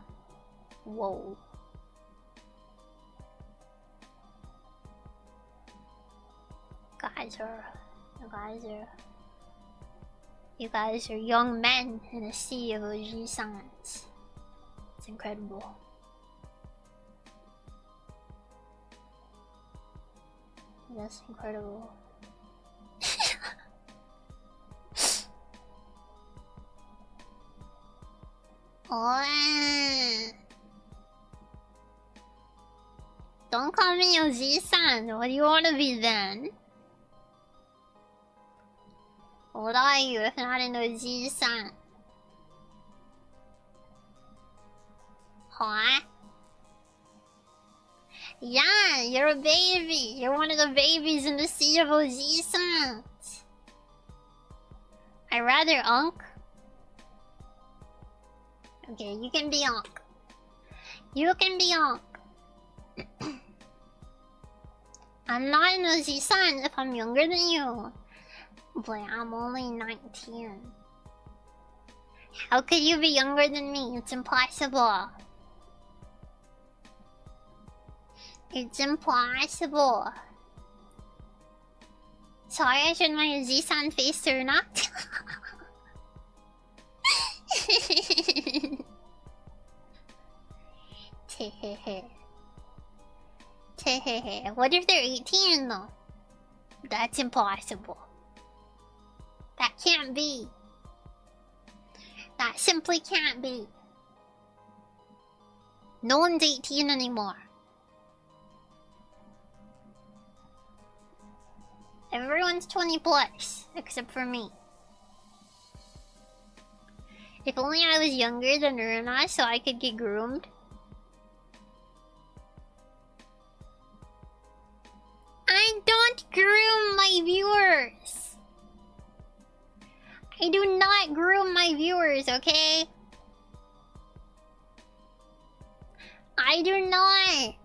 Whoa. Guys are... You guys are young men in a sea of OG science. It's incredible. That's incredible. Oh, don't call me OG-san. What do you want to be then? What are you if not an OG-san? Huh? Yeah, you're a baby. You're one of the babies in the sea of OG-sans. I rather Unk. Okay, you can be Unk. You can be Unk. I'm not an OG-san if I'm younger than you. But I'm only 19. How could you be younger than me? It's impossible. It's impossible. Sorry, should my Z-san face or not? What if they're 18 though? That's impossible. That can't be. That simply can't be. No one's 18 anymore. Everyone's 20 plus, except for me. If only I was younger than Runa so I could get groomed. I don't groom my viewers. I do not groom my viewers, okay? I do not.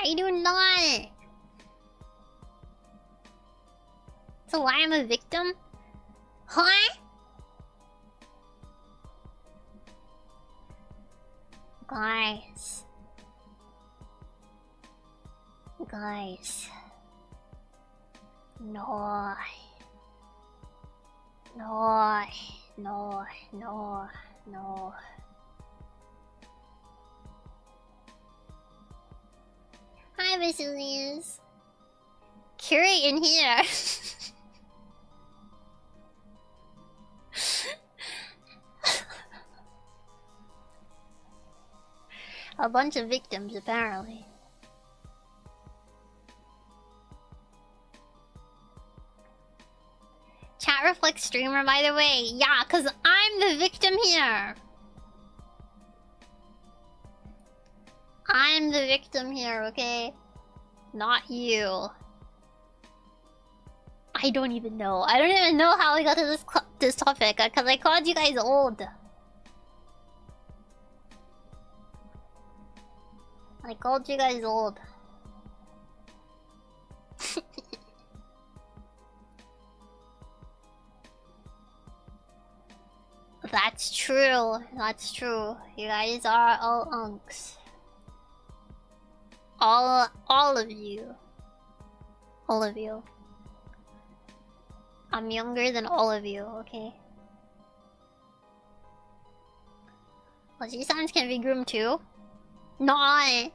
I do not. So why I'm a victim? Huh? Guys. Guys. No. No. No. No. No. Hi, Vasulius. Curate in here. A bunch of victims, apparently. Chat reflects streamer, by the way. Yeah, because I'm the victim here. I'm the victim here, okay? Not you. I don't even know. I don't even know how we got to this topic, because I called you guys old. I called you guys old. That's true. That's true. You guys are all unks. All of you. All of you. I'm younger than all of you, okay? Well, G-Sans can be groomed too. No,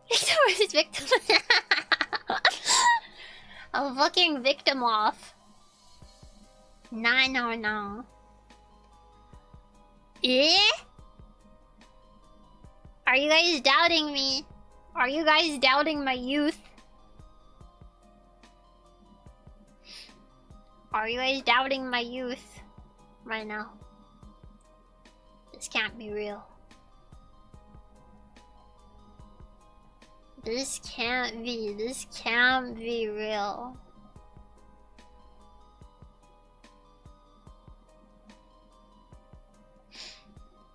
Victim is victim. I'm fucking victim off. Nah, no, no. Eh? Are you guys doubting me? Are you guys doubting my youth? Are you guys doubting my youth right now? This can't be real. This can't be real.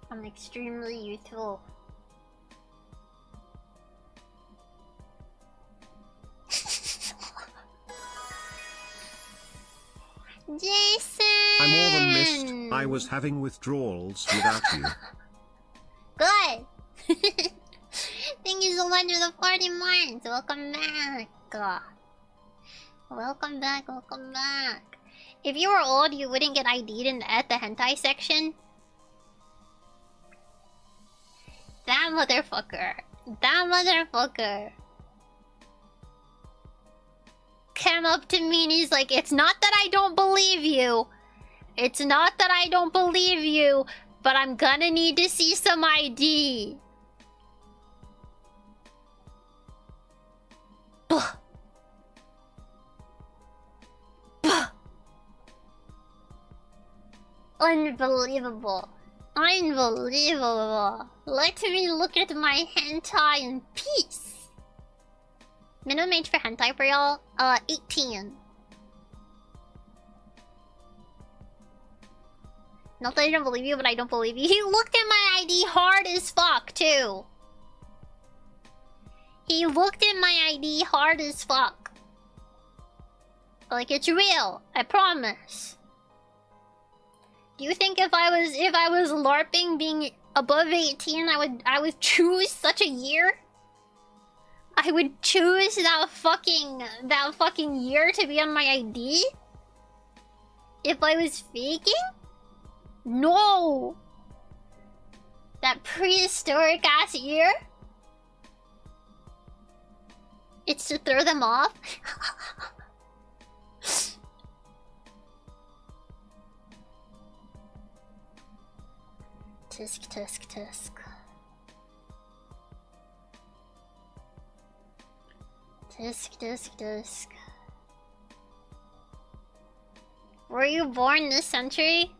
I'm extremely youthful. Jason! I more than missed. I was having withdrawals without you. Good! Thank you so much for the 40 months! Welcome back! Welcome back, welcome back. If you were old, you wouldn't get ID'd at the hentai section. That motherfucker. That motherfucker came up to me and he's like, it's not that I don't believe you. It's not that I don't believe you, but I'm gonna need to see some ID. Buh. Buh. Unbelievable. Unbelievable. Let me look at my hentai in peace. Minimum age for hentai for y'all? 18. Not that I don't believe you, but I don't believe you. He looked at my ID hard as fuck, too. He looked at my ID hard as fuck. Like, it's real. I promise. Do you think if I was LARPing being above 18, I would choose such a year? I would choose that fucking year to be on my ID? If I was faking? No! That prehistoric ass year? It's to throw them off? Tisk tisk tisk. Tisk tisk tisk. Were you born this century?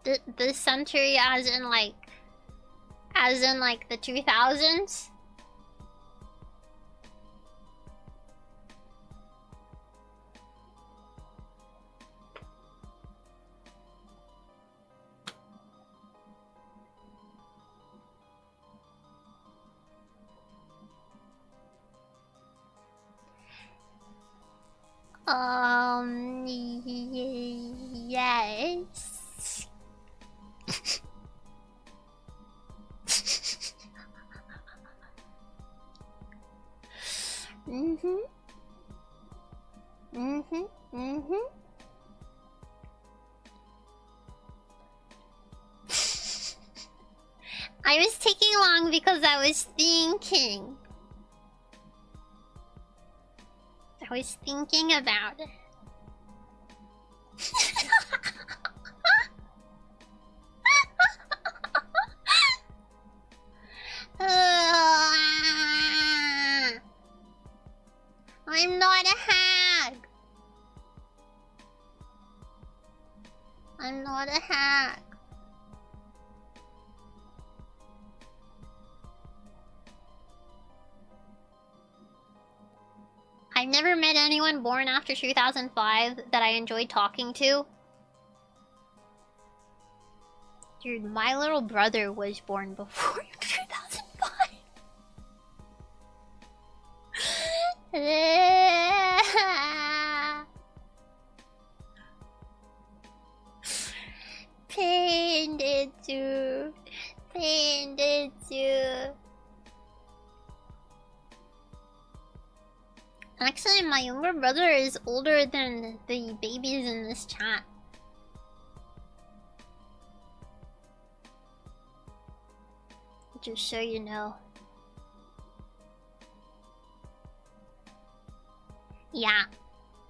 This century as in like the 2000s? Yes. I was taking long because I was thinking. I was thinking about it. I'm not a hag. I'm not a hag. I've never met anyone born after 2005 that I enjoyed talking to. Dude, my little brother was born before 2005. Dechu. Dechu. Actually, my younger brother is older than the babies in this chat. Just so you know. Yeah,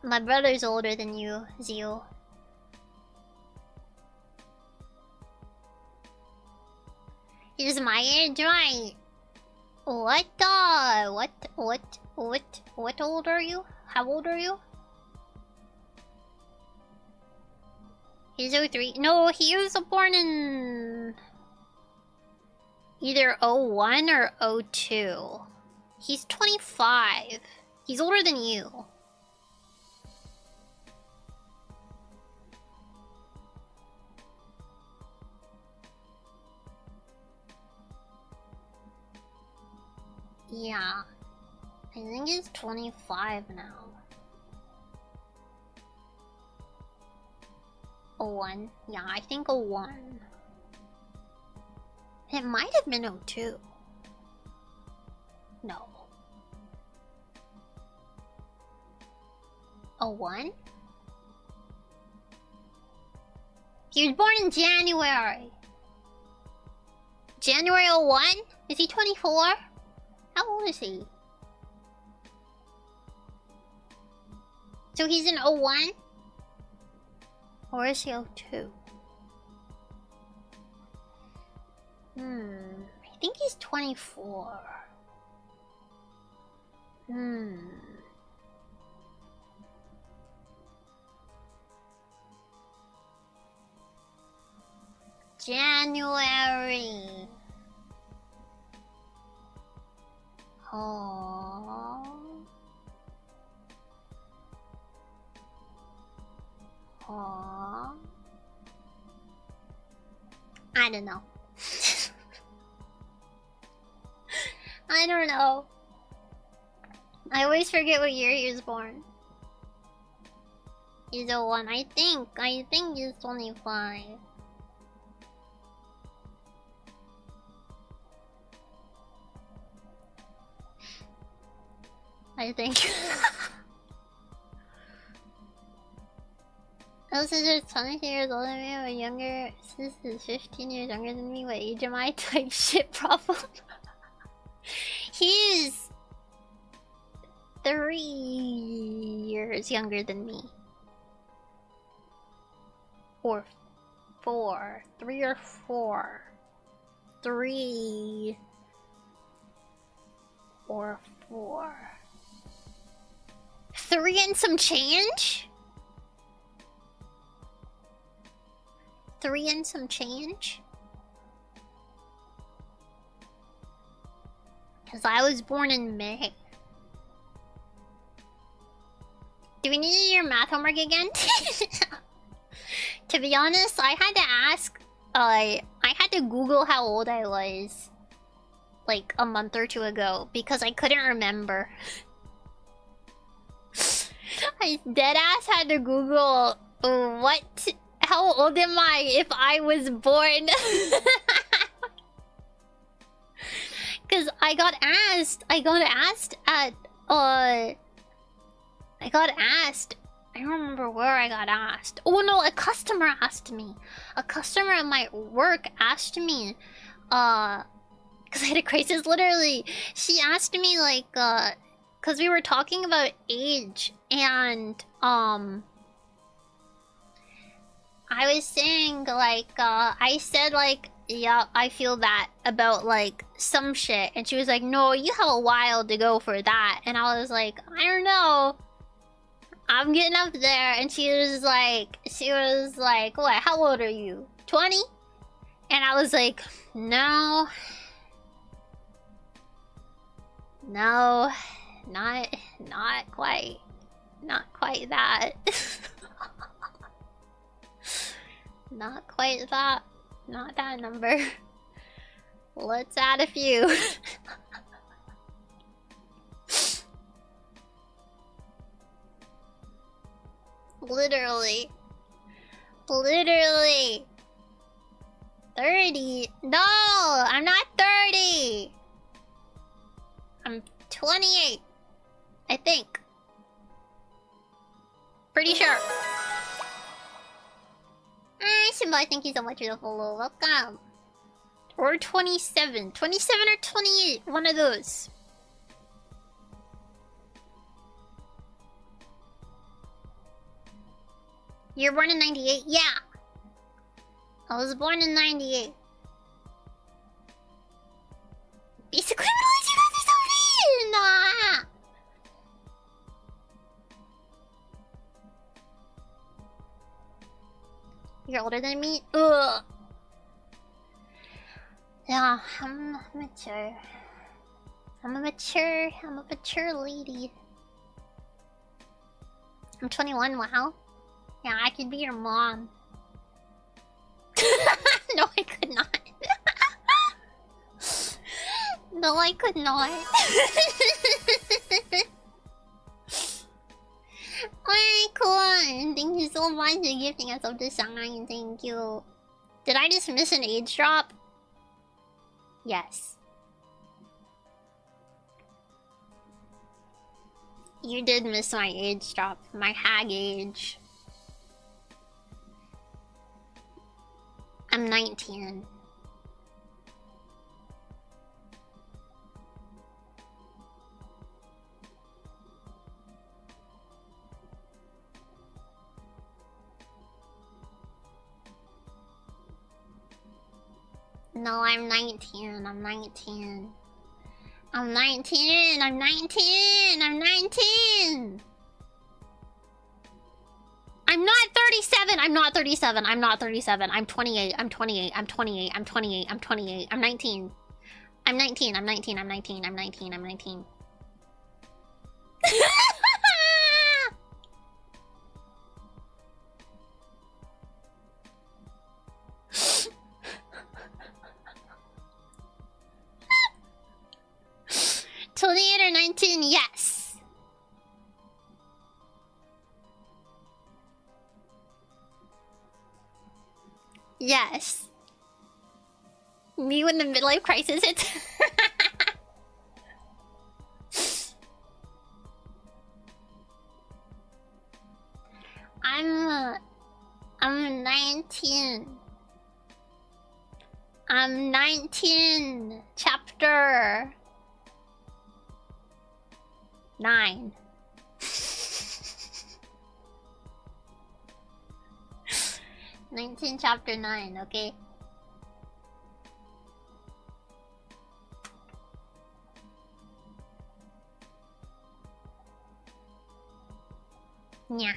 my brother's older than you, Zio. He's my age, right? What old are you? How old are you? He's 03. No, he was born in either 01 or 02. He's 25. He's older than you. Yeah. I think he's 25 now. 01. Yeah, I think 01. It might have been 02. No. A 1? He was born in January. January 01? Is he 24? How old is he? So he's in 01? Or is he 02? I think he's 24. January. Oh. Oh. I don't know. I don't know. I always forget what year he was born. He's a 1, I think he's 25. I think. Oh, since there's 20 years older than me or younger, since is 15 years younger than me, what age am I? Type shit problem. He's 3 years younger than me. Or 4. 3 or 4. 3 or 4. 3 and some change? 3 and some change? Because I was born in May. Do we need to do your math homework again? To be honest, I had to ask... I had to Google how old I was. Like, a month or 2 ago. Because I couldn't remember. I deadass had to Google... How old am I if I was born? Cause I got asked at I don't remember where I got asked. Oh no, a customer asked me. A customer at my work asked me, cause I had a crisis literally. She asked me like, cause we were talking about age and I was saying like I said like, yeah, I feel that about like some shit, and she was like, no, you have a while to go for that. And I was like, I don't know, I'm getting up there. And she was like, what, how old are you, 20? And I was like, no, not quite that. Not quite that. Not that number. Let's add a few. Literally. 30. No, I'm not 30. I'm 28. I think. Pretty sure. Simba, thank you so much for the follow. Welcome. Or 27. 27 or 28. One of those. You're born in 98? Yeah. I was born in 98. Basically, you guys are so mean! Ah. You're older than me? Ugh. Yeah, I'm mature. I'm a mature lady. I'm 21, wow. Yeah, I could be your mom. No, I could not. No, I could not. Alright, cool. Thank you so much for gifting us up the sign. Thank you. Did I just miss an age drop? Yes. You did miss my age drop, my hag age. I'm 19. No, I'm 19. I'm 19. I'm 19. I'm 19. I'm 19. I'm not 37. I'm not 37. I'm not 37. I'm 28. I'm 28. I'm 28. I'm 28. I'm 28. I'm 19. I'm 19. I'm 19. I'm 19. I'm 19. I'm 19. (28 or 19? Yes. Yes. Me when the midlife crisis hits. I'm 19. I'm 19. Chapter 9. 19 chapter 9, okay? Yeah.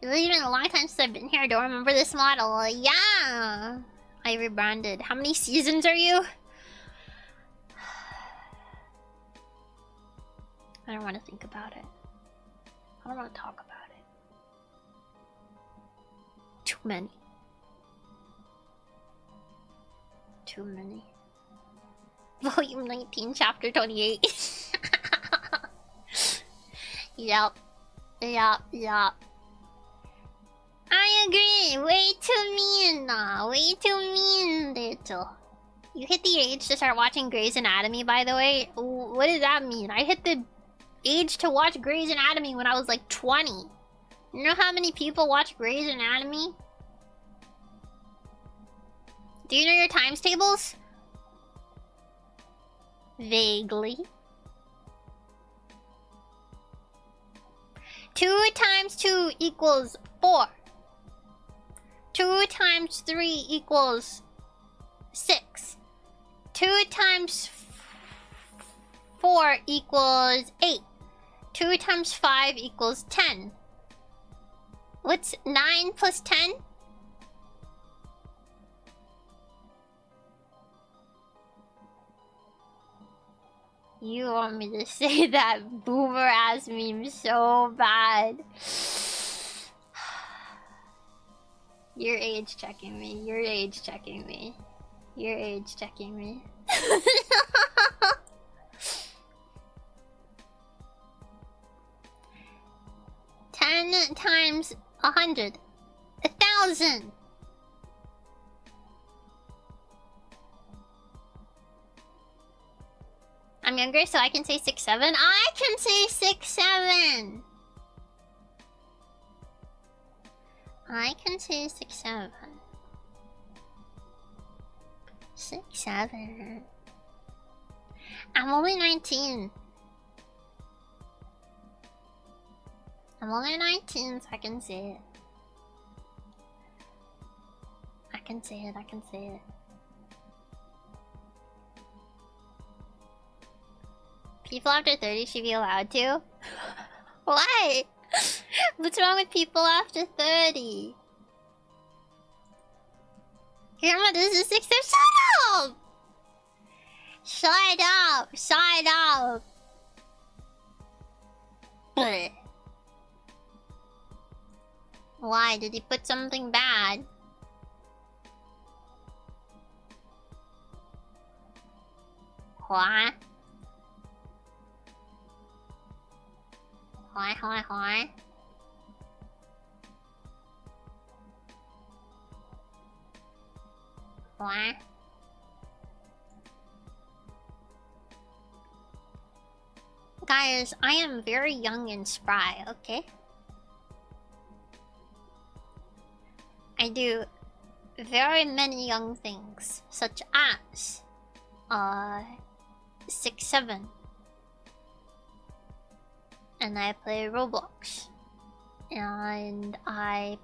It's been a long time since I've been here. I don't remember this model. Yeah. I rebranded. How many seasons are you? I don't want to think about it. I don't want to talk about it. Too many. Too many. Volume 19, chapter 28. Yup. Yup, yup. I agree. Way too mean. Way too mean, Dechu. You hit the age to start watching Grey's Anatomy, by the way? What does that mean? I hit the age to watch Grey's Anatomy when I was like 20. You know how many people watch Grey's Anatomy? Do you know your times tables? Vaguely. 2 times 2 equals 4. 2 times 3 equals 6. 2 times 4 equals 8. 2 times 5 equals 10. What's 9 plus 10? You want me to say that boomer ass meme so bad. You're age checking me. You're age checking me. You're age checking me. 10 times 100. 1,000. I'm younger, so I can say 6'7". I can say 6'7". I can say 6'7". 6'7". I'm only 19. I'm only 19, so I can say it. I can say it, I can say it. People after 30 should be allowed to? Why? What's wrong with people after 30? Grandma, this is 6. Shut up! Shut up! Shut up! Blech. Why? Did he put something bad? What? Why? What? Guys, I am very young and spry, okay? I do very many young things, such as 6, 7. And I play Roblox. And I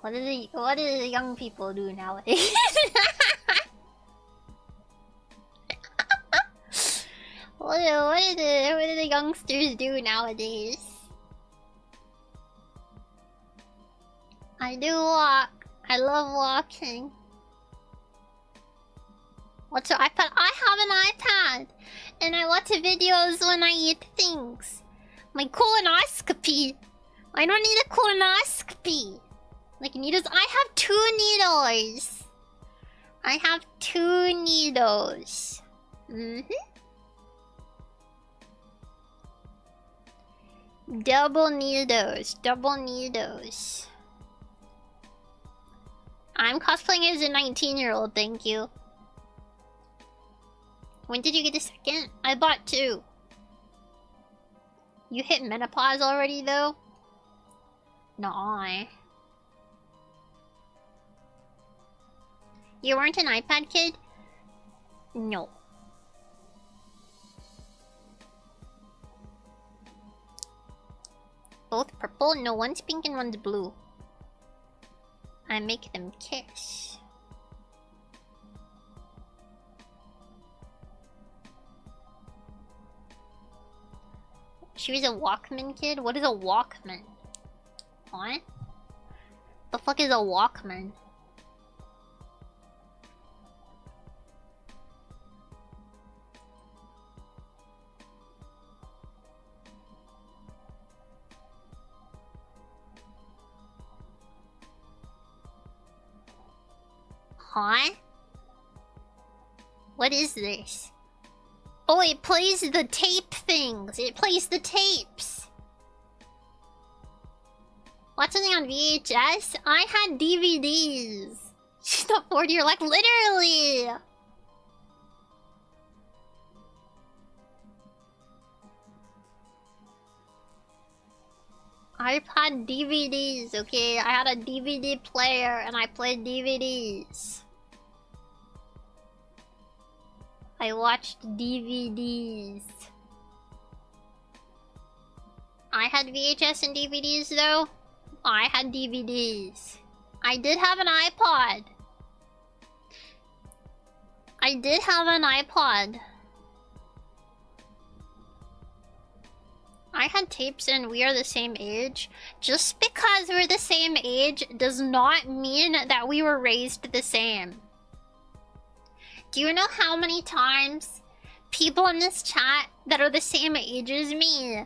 what do the young people do nowadays? what do the youngsters do nowadays? I do walk. I love walking. What's your iPad? I have an iPad! And I watch videos when I eat things. My colonoscopy. I don't need a colonoscopy. Like needles. I have 2 needles. I have 2 needles. Double needles. Double needles. I'm cosplaying as a 19-year-old, thank you. When did you get a second? I bought 2. You hit menopause already, though? Nuh-uh. You weren't an iPad kid? No. Both purple? No, one's pink and one's blue. I make them kiss. She was a Walkman kid? What is a Walkman? What? The fuck is a Walkman? Huh? What is this? Oh, it plays the tape things. It plays the tapes. Watch something on VHS? I had DVDs. She's not 40, you're like, literally. iPod DVDs, okay? I had a DVD player and I played DVDs. I watched DVDs. I had VHS and DVDs though. I had DVDs. I did have an iPod. I did have an iPod. I had tapes and we are the same age. Just because we're the same age does not mean that we were raised the same. Do you know how many times people in this chat that are the same age as me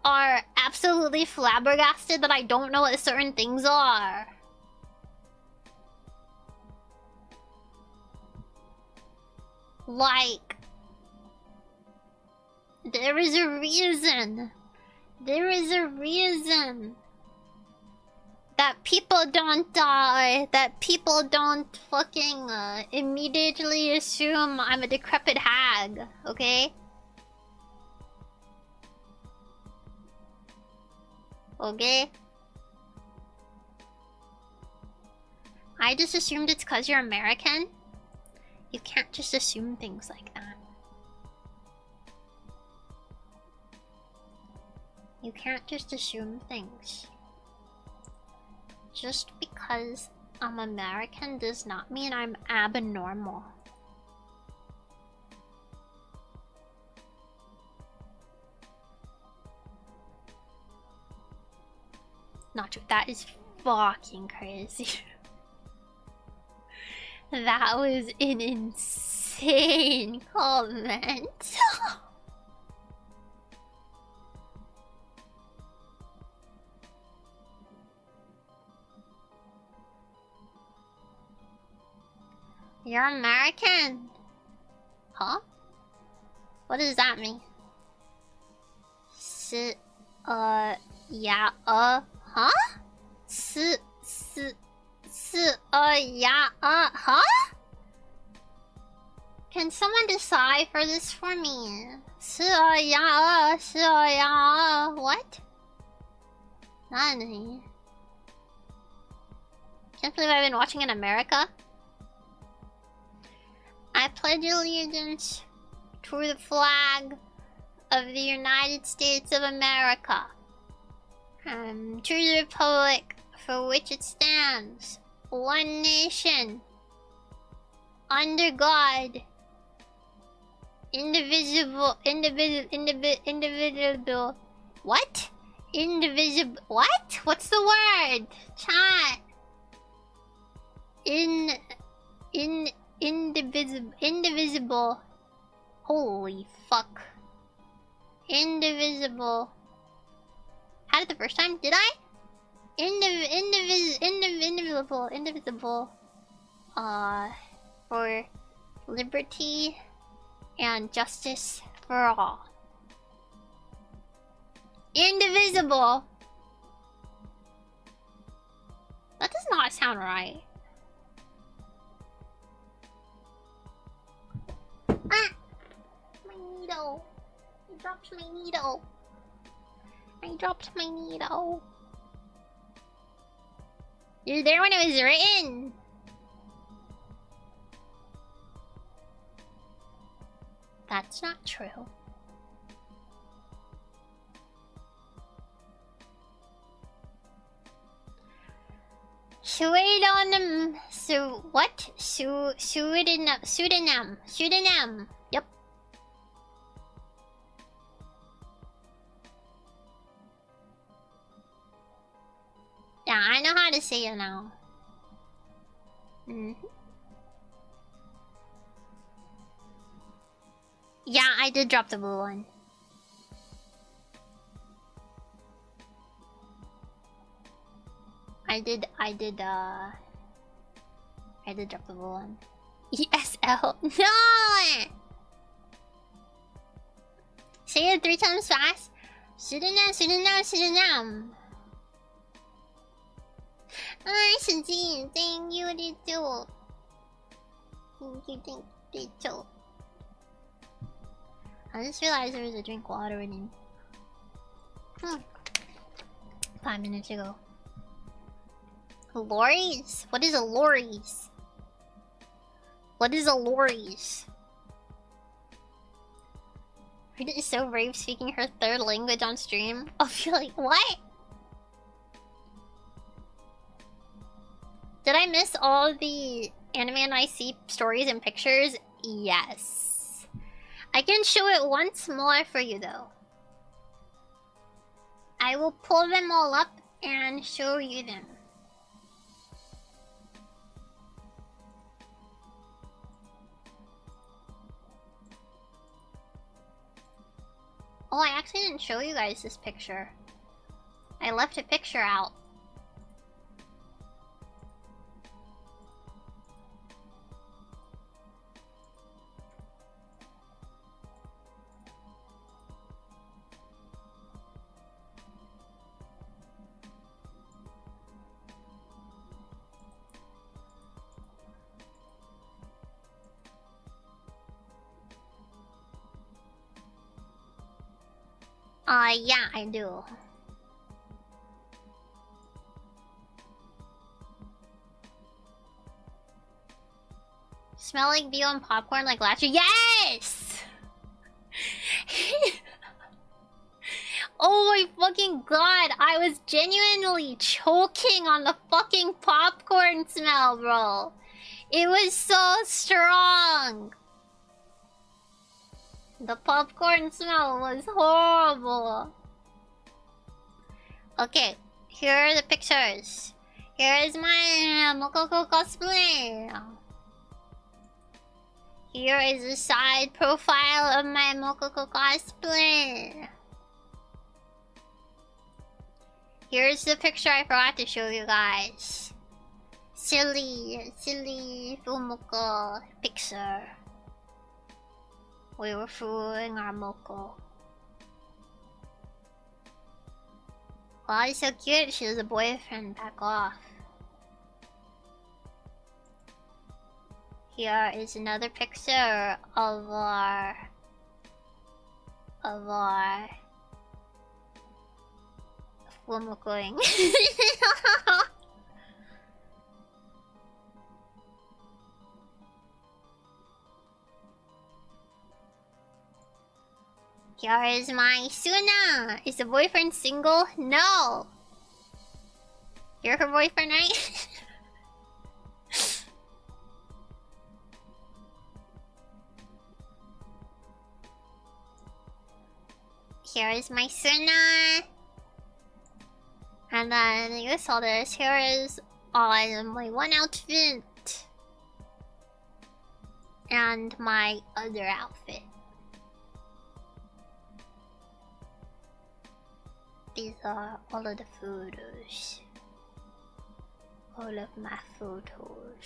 are absolutely flabbergasted that I don't know what certain things are? Like, there is a reason. There is a reason that people don't die, that people don't fucking immediately assume I'm a decrepit hag, okay? Okay? I just assumed it's because you're American. You can't just assume things like that. You can't just assume things. Just because I'm American does not mean I'm abnormal. Not true. That is fucking crazy. That was an insane comment. You're American. Huh? What does that mean? Yeah, huh? Yeah, huh? Can someone decide for this for me? Yeah, what? Nani? Can't believe I've been watching in America. I pledge allegiance to the flag of the United States of America, to the republic for which it stands, one nation, under God, indivisible, what? Indivisible, what? What's the word? Chat. Indivisible. Holy fuck. Indivisible. Had it the first time? Did I? Indivisible. For liberty and justice for all. Indivisible. That does not sound right. Ah! My needle. I dropped my needle. You were there when it was written. That's not true. Pseudonym. What? Pseudonym. Yep. Yeah, I know how to say it now. Yeah, I did drop the blue one. I did drop the blue one. ESL. No! Say it 3 times fast. Pseudonym. Thank you, Dechu. Thank you, Dechu. I just realized there was a drink water in. 5 minutes ago. Lorries? What is a lorries? Rita is so brave speaking her 3rd language on stream. I'll feel like, what? Did I miss all the anime and IC stories and pictures? Yes. I can show it once more for you though. I will pull them all up and show you them. Oh, I actually didn't show you guys this picture. I left a picture out. Yeah, I do. Smell like BO and popcorn like last year? Yes! Oh my fucking god, I was genuinely choking on the fucking popcorn smell, bro. It was so strong. The popcorn smell was horrible. Okay, here are the pictures. Here is my Mokoko cosplay. Here is the side profile of my Mokoko cosplay. Here's the picture I forgot to show you guys. Silly Fumoko picture. We were fooling our Moko. Wow, he's so cute. She has a boyfriend. Back off. Here is another picture of our Fumukoing. Here is my Suna. Is the boyfriend single? No. You're her boyfriend, right? Here is my Suna. And then you saw this. Here is my one outfit. And my other outfit. These are all of the photos. All of my photos.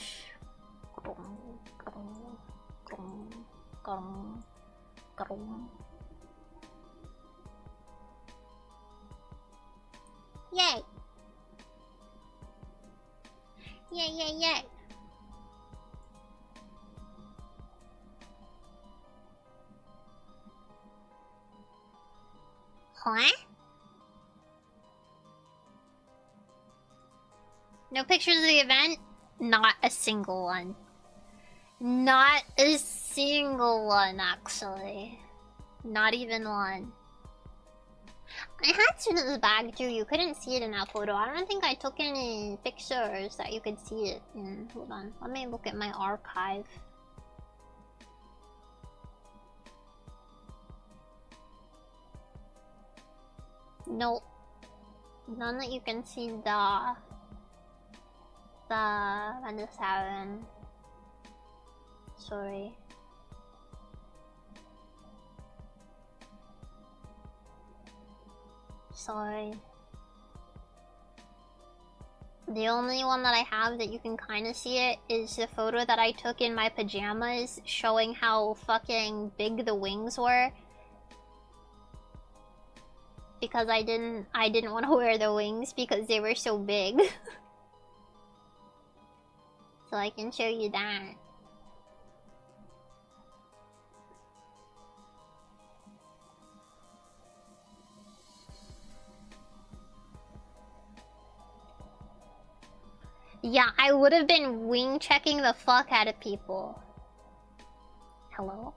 Yay! Yay, yay, yay! Huh? No pictures of the event? Not a single one. Not a single one, actually. Not even one. I had Suna's bag too. You couldn't see it in that photo. I don't think I took any pictures that you could see it in. Hold on. Let me look at my archive. Nope. None that you can see the Vanessaran. Sorry. Sorry. The only one that I have that you can kind of see it is the photo that I took in my pajamas showing how fucking big the wings were. Because I didn't want to wear the wings because they were so big. So I can show you that. Yeah, I would have been wing checking the fuck out of people. Hello?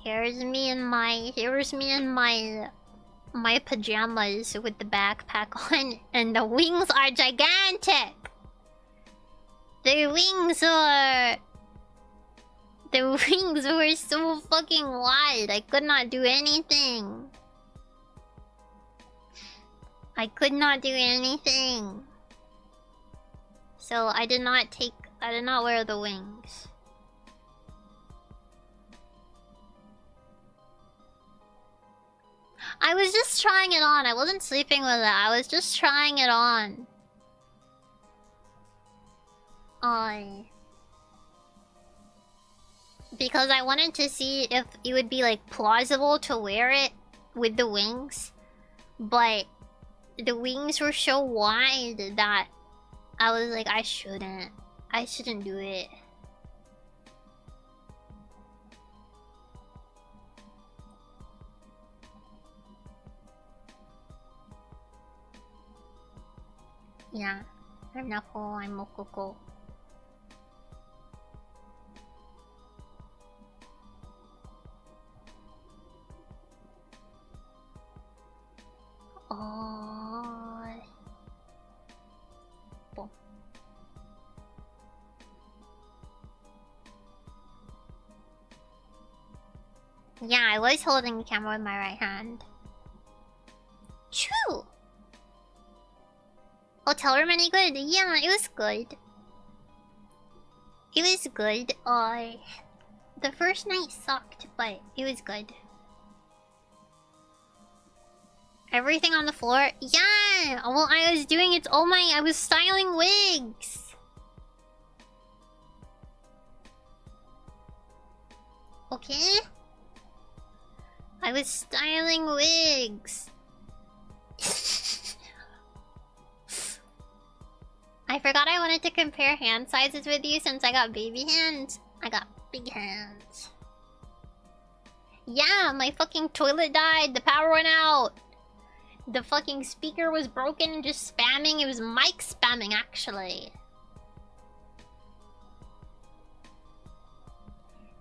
Here's me in my pajamas with the backpack on, and the wings are gigantic. The wings were so fucking wide. I could not do anything. I could not do anything. So I did not wear the wings. I was just trying it on. I wasn't sleeping with it. I was just trying it on. Because I wanted to see if it would be like plausible to wear it with the wings. But the wings were so wide that I was like, I shouldn't do it. Yeah, I'm mokoko. Oh. Boom. Yeah, I was holding the camera with my right hand. True. Hotel room any good? Yeah, it was good. It was good. The first night sucked, but it was good. Everything on the floor? Yeah! Well, I was doing it all my... I was styling wigs! Okay? I was styling wigs. I forgot I wanted to compare hand sizes with you since I got baby hands. I got big hands. Yeah, my fucking toilet died. The power went out. The fucking speaker was broken and just spamming. It was mic spamming, actually.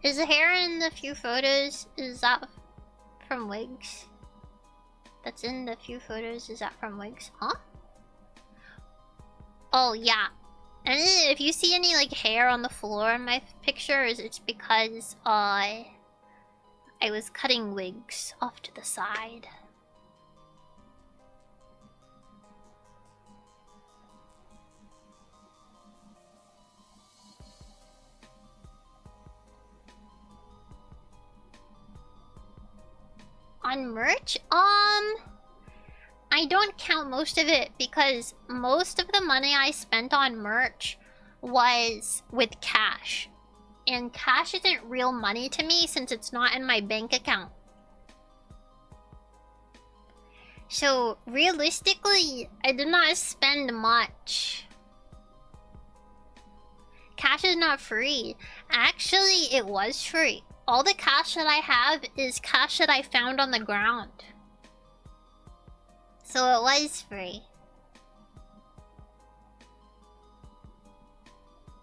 Is the hair in the few photos, is that from wigs? That's in the few photos, is that from wigs? Huh? Oh, yeah. And if you see any, like, hair on the floor in my pictures, it's because, I was cutting wigs off to the side. On merch? I don't count most of it because most of the money I spent on merch was with cash. And cash isn't real money to me since it's not in my bank account. So, realistically, I did not spend much. Cash is not free. Actually, it was free. All the cash that I have is cash that I found on the ground. So it was free.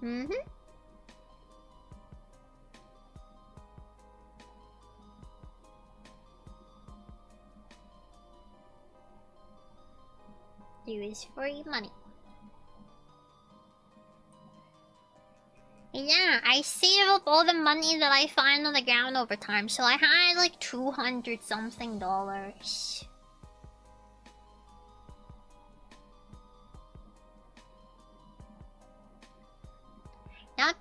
Mm-hmm. Use free money. Yeah, I save up all the money that I find on the ground over time, so I had like $200 something. Now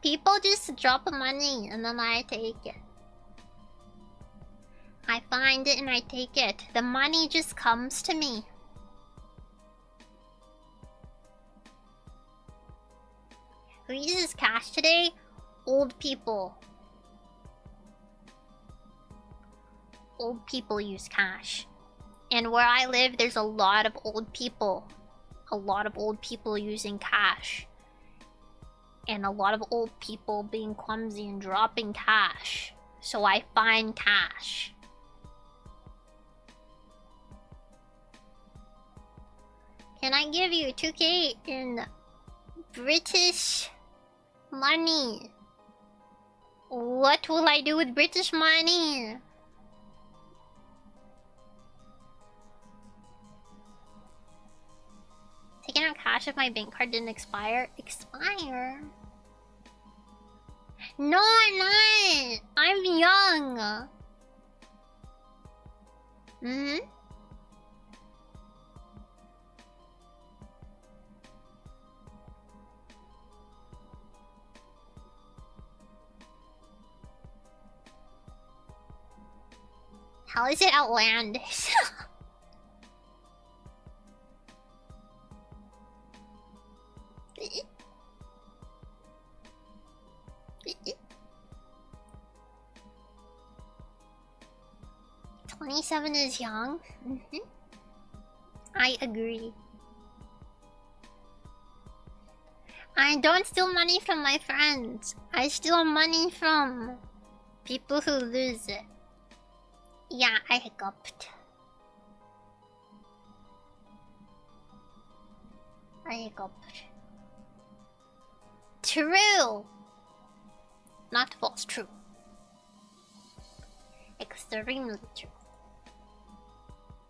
people just drop money and then I take it. I find it and I take it. The money just comes to me. Who uses cash today? Old people. Old people use cash. And where I live, there's a lot of old people. A lot of old people using cash. And a lot of old people being clumsy and dropping cash. So I find cash. Can I give you 2K in British money? What will I do with British money? Taking out cash if my bank card didn't expire. Expire? No, I'm not. I'm young. Mm-hmm. How is it outlandish? $27 is young. Mm-hmm. I agree. I don't steal money from my friends. I steal money from people who lose it. Yeah, I hiccuped. I hiccuped. True! Not false, true. Extremely true.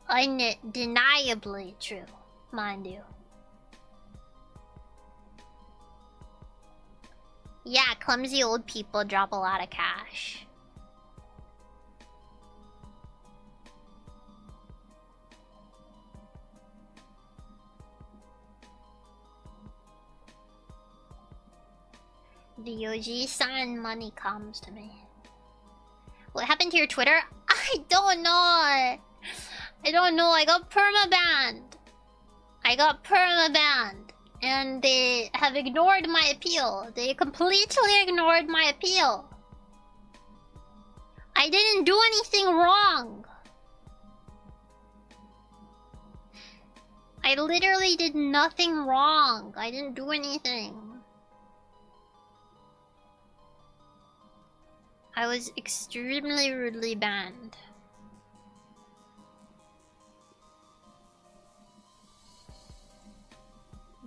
Undeniably true, mind you. Yeah, clumsy old people drop a lot of cash. The OG-san money comes to me. What happened to your Twitter? I don't know. I I don't know, I got permabanned. I got permabanned. And they have ignored my appeal. They completely ignored my appeal. I didn't do anything wrong. I literally did nothing wrong. I didn't do anything. I was extremely rudely banned.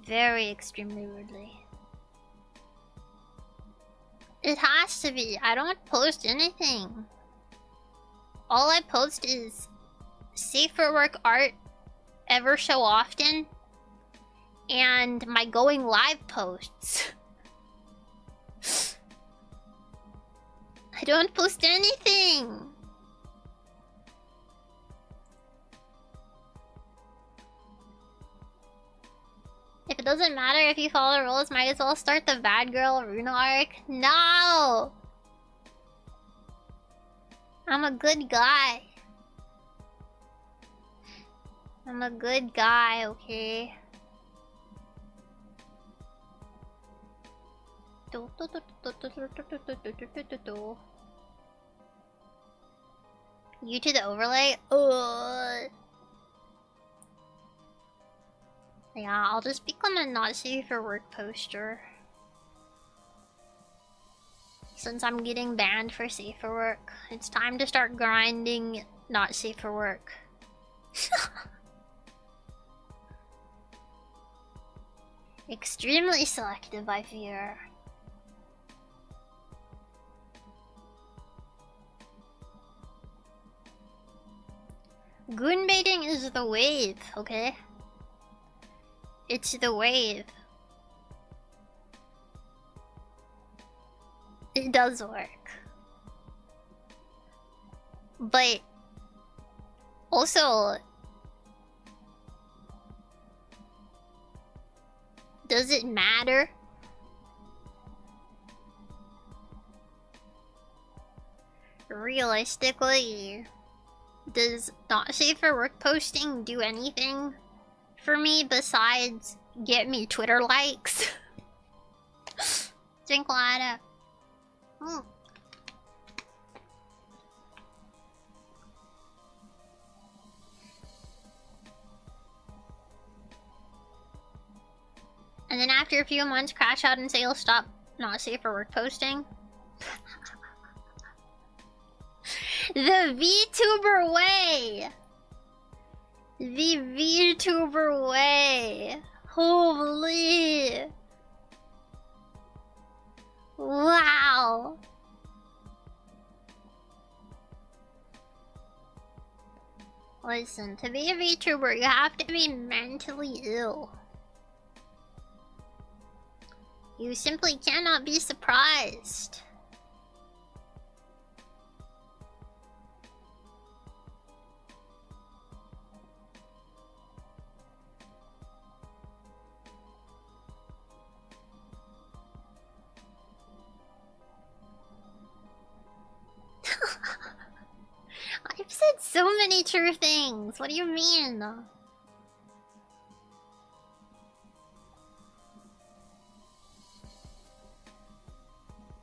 Very extremely rudely. It has to be. I don't post anything. All I post is safe for work art ever so often and my going live posts. I don't post anything. If it doesn't matter if you follow the rules, might as well start the bad girl Runa arc. No! I'm a good guy. I'm a good guy, okay? You to the overlay? Ugh. Yeah, I'll just become a not safe for work poster. Since I'm getting banned for safe for work, it's time to start grinding not safe for work. Extremely selective, I fear. Goon baiting is the wave, okay? It's the wave. It does work. But also, does it matter? Realistically, does not safe for work posting do anything for me besides get me Twitter likes? Drink water. And then after a few months, crash out and say you'll stop not safe for work posting. The VTuber way! The VTuber way! Holy! Wow! Listen, to be a VTuber, you have to be mentally ill. You simply cannot be surprised. I've said so many true things. What do you mean?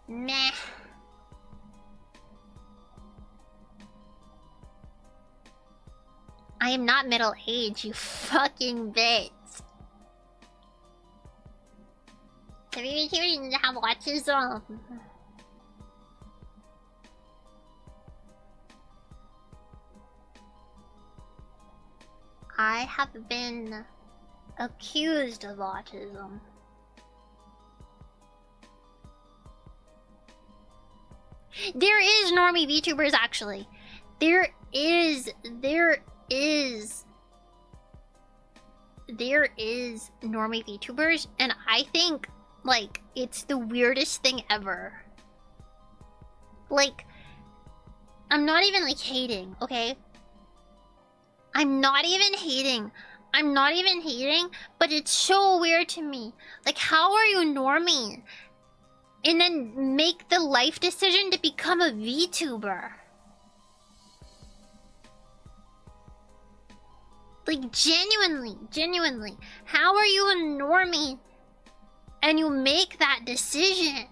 Meh. I am not middle-aged, you fucking bitch. The VTubers need to have autism. I have been accused of autism. There is normie VTubers actually. There is normie VTubers, and I think like it's the weirdest thing ever. Like, I'm not even like hating, okay? I'm not even hating. I'm not even hating, but it's so weird to me. Like, how are you normie and then make the life decision to become a VTuber? Like, genuinely, how are you a normie and you make that decision?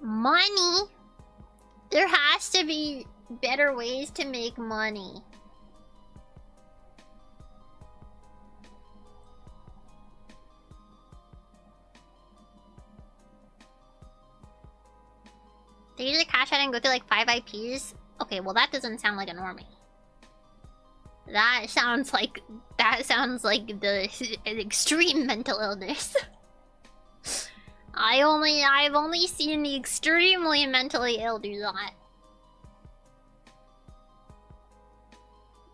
Money. There has to be better ways to make money. They usually cash out and go through like 5 IPs. Okay, well that doesn't sound like a normie. That sounds like the extreme mental illness. I've only seen the extremely mentally ill do that.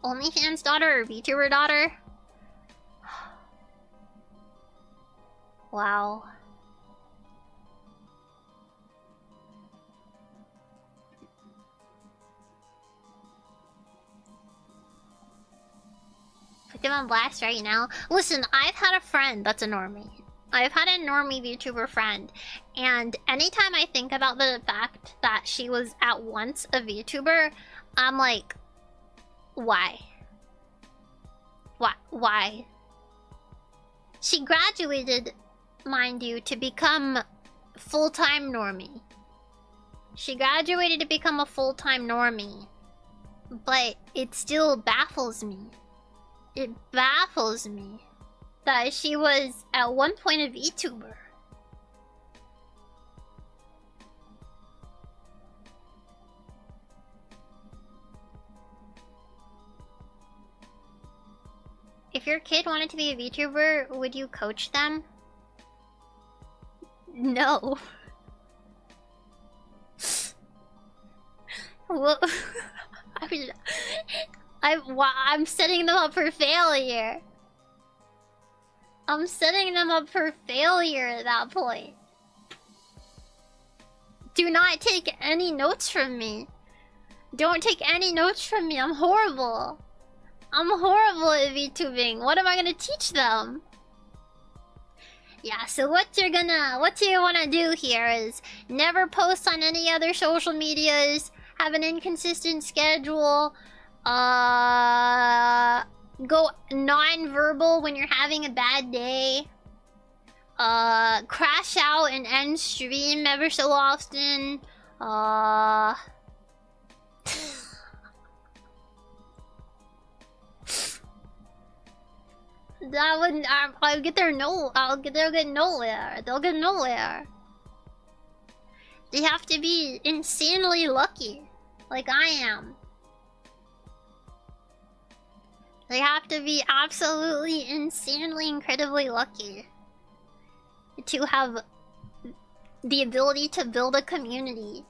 OnlyFans daughter or VTuber daughter? Wow. Put them on blast right now. Listen, I've had a friend that's a normie. I've had a normie VTuber friend, and anytime I think about the fact that she was at once a VTuber, I'm like, why? Why? She graduated, mind you, to become full-time normie. She graduated to become a full-time normie, but it still baffles me. It baffles me that she was at one point a VTuber. If your kid wanted to be a VTuber, would you coach them? No. Well, I'm setting them up for failure. I'm setting them up for failure at that point. Do not take any notes from me. Don't take any notes from me. I'm horrible. I'm horrible at VTubing. What am I gonna teach them? Yeah, so what you wanna do here is never post on any other social medias, have an inconsistent schedule, go non-verbal when you're having a bad day, crash out and end stream ever so often, that wouldn't. I'll get there. They'll get nowhere. They'll get nowhere. They have to be insanely lucky, like I am. They have to be absolutely, insanely, incredibly lucky to have the ability to build a community.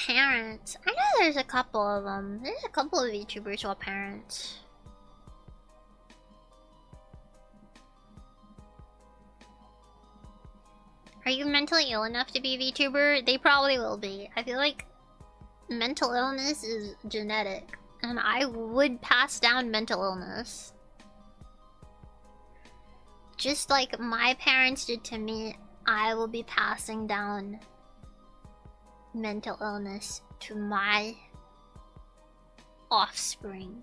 Parents. I know there's a couple of them. There's a couple of VTubers who are parents. Are you mentally ill enough to be a VTuber? They probably will be. I feel like mental illness is genetic, and I would pass down mental illness. Just like my parents did to me, I will be passing down mental illness to my offspring.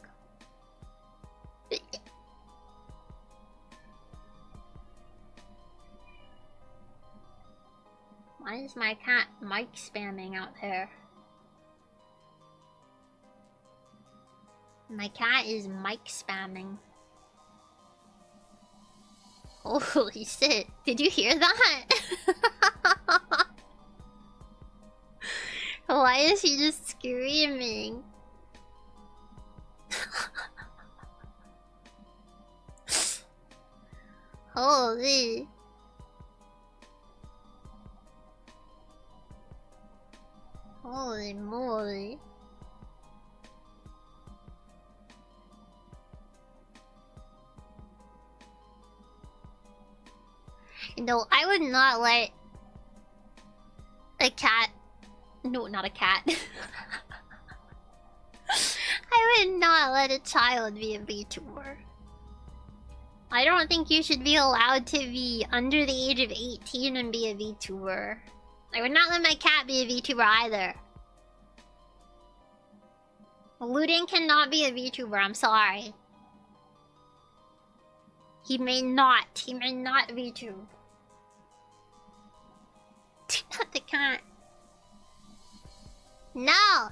Why is my cat mic spamming out there? My cat is mic spamming. Holy shit, did you hear that? Why is he just screaming? Holy. Holy moly. No, I would not let a cat... No, not a cat. I would not let a child be a VTuber. I don't think you should be allowed to be under the age of 18 and be a VTuber. I would not let my cat be a VTuber either. Lewd cannot be a VTuber, I'm sorry. He may not VTube. Not the cat. No!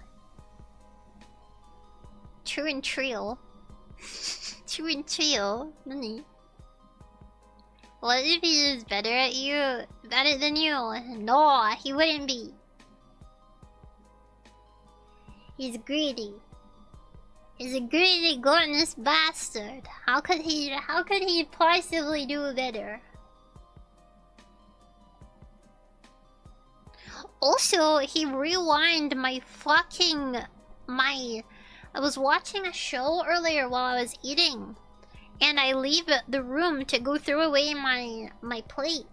True and trio. True and trio? Nani? What if he is better at you? Better than you? No, he wouldn't be. He's greedy. He's a greedy, gluttonous bastard. How could he possibly do better? Also, he rewind my fucking... I was watching a show earlier while I was eating. And I leave the room to go throw away my plate.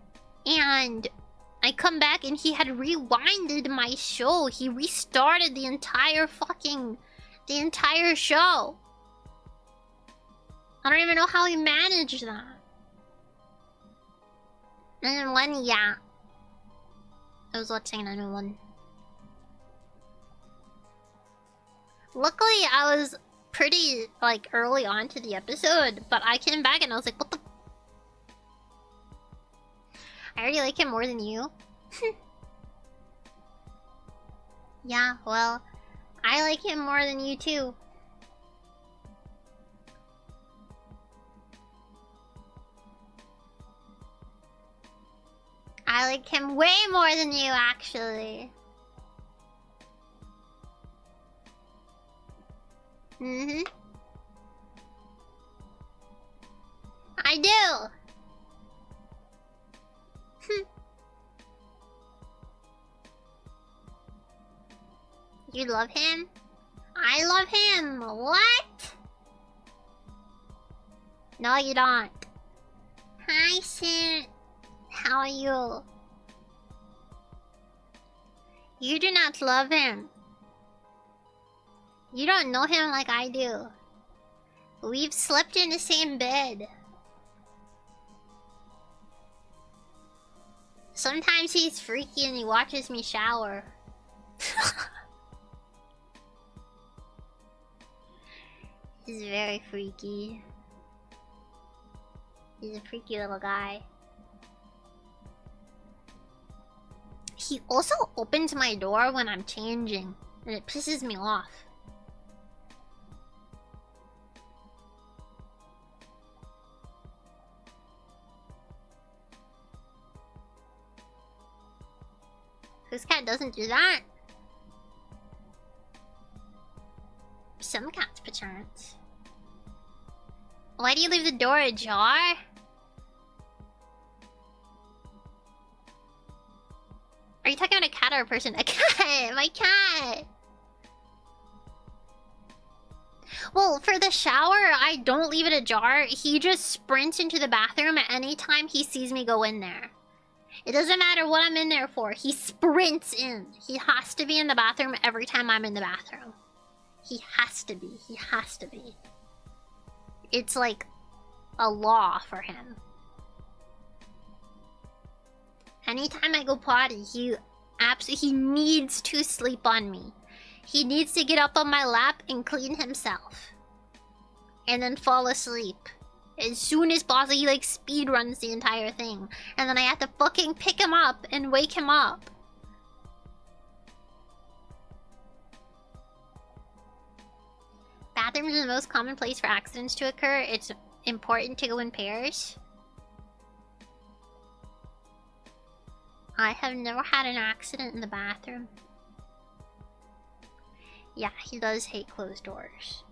And I come back and he had rewinded my show. He restarted the entire show. I don't even know how he managed that. And then one, yeah. I was watching another one. Luckily, I was pretty, like, early on to the episode, but I came back and I was like, what the... I already like him more than you. Yeah, well, I like him more than you too. I like him way more than you, actually. Mm-hmm. I do! You love him? I love him! What? No, you don't. Hi, Sid. How are you? You do not love him. You don't know him like I do. We've slept in the same bed. Sometimes he's freaky and he watches me shower. He's very freaky. He's a freaky little guy. He also opens my door when I'm changing, and it pisses me off. Whose cat doesn't do that? Some cats, perchance. Why do you leave the door ajar? Are you talking about a cat or a person? A cat! My cat! Well, for the shower, I don't leave it ajar. He just sprints into the bathroom at any time he sees me go in there. It doesn't matter what I'm in there for. He sprints in. He has to be in the bathroom every time I'm in the bathroom. He has to be. He has to be. It's like a law for him. Anytime I go potty, he needs to sleep on me. He needs to get up on my lap and clean himself. And then fall asleep. As soon as possible, he like speed runs the entire thing. And then I have to fucking pick him up and wake him up. Bathrooms are the most common place for accidents to occur. It's important to go in pairs. I have never had an accident in the bathroom. Yeah, he does hate closed doors.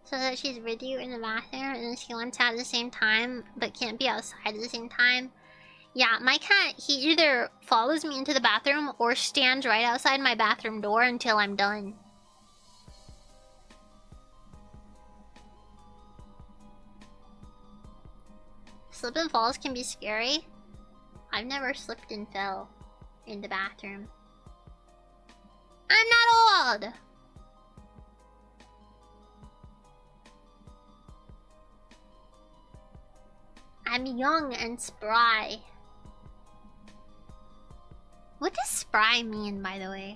So that she's with you in the bathroom and she wants out at the same time, but can't be outside at the same time. Yeah, my cat, he either follows me into the bathroom or stands right outside my bathroom door until I'm done. Slip and falls can be scary. I've never slipped and fell in the bathroom. I'm not old! I'm young and spry. What does spry mean, by the way?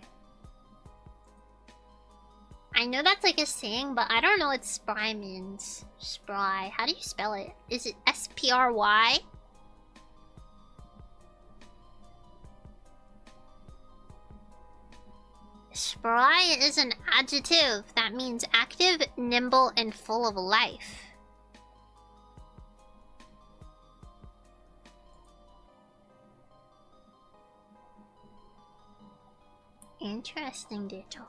I know that's like a saying, but I don't know what spry means. Spry. How do you spell it? Is it S-P-R-Y? Spry is an adjective that means active, nimble, and full of life. Interesting, Dechu.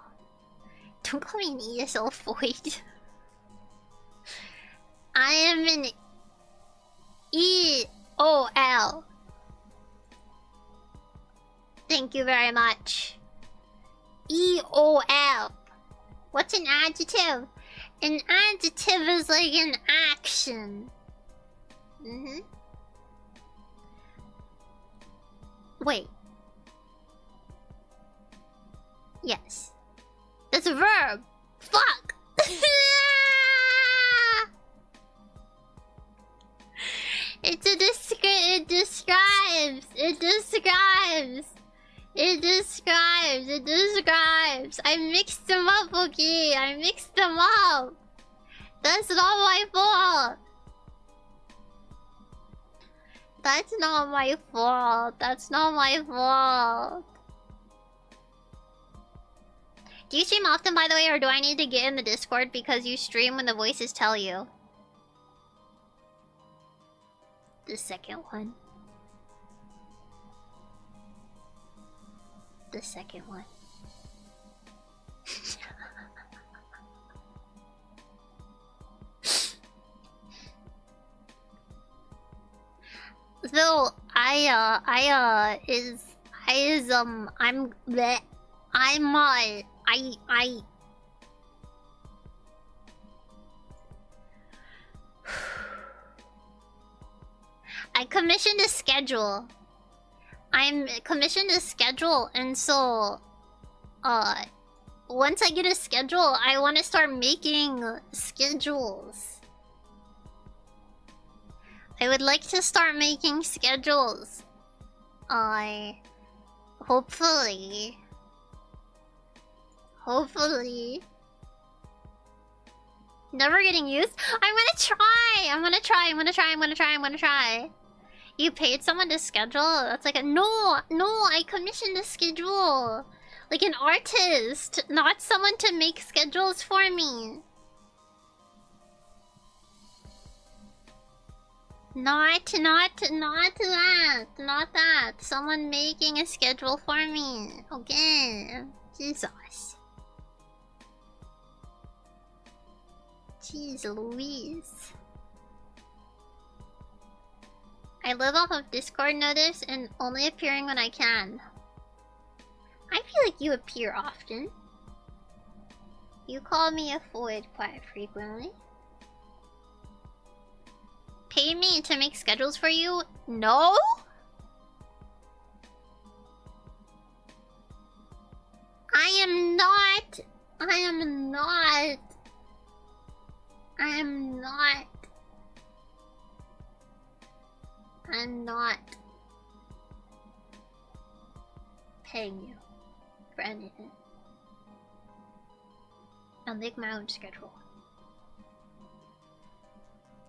Don't call me an ESL void. I am an EOL. Thank you very much. EOL. What's an adjective? An adjective is like an action. Wait. Yes. That's a verb. Fuck. It's a it describes. I mixed them up, okay? I mixed them up. That's not my fault. That's not my fault. That's not my fault. Do you stream often, by the way, or do I need to get in the Discord because you stream when the voices tell you? The second one. The second one. So I commissioned a schedule. I'm commissioned a schedule, and so once I get a schedule, I want to start making schedules. I would like to start making schedules. Hopefully. Never getting used? I'm gonna try. You paid someone to schedule? That's like a no, I commissioned a schedule. Like an artist, not someone to make schedules for me. Not that. Someone making a schedule for me. Okay. Jesus. Jeez Louise. I live off of Discord notice and only appearing when I can. I feel like you appear often. You call me a void quite frequently. Pay me to make schedules for you? No? I am not paying you for anything. I'll make my own schedule.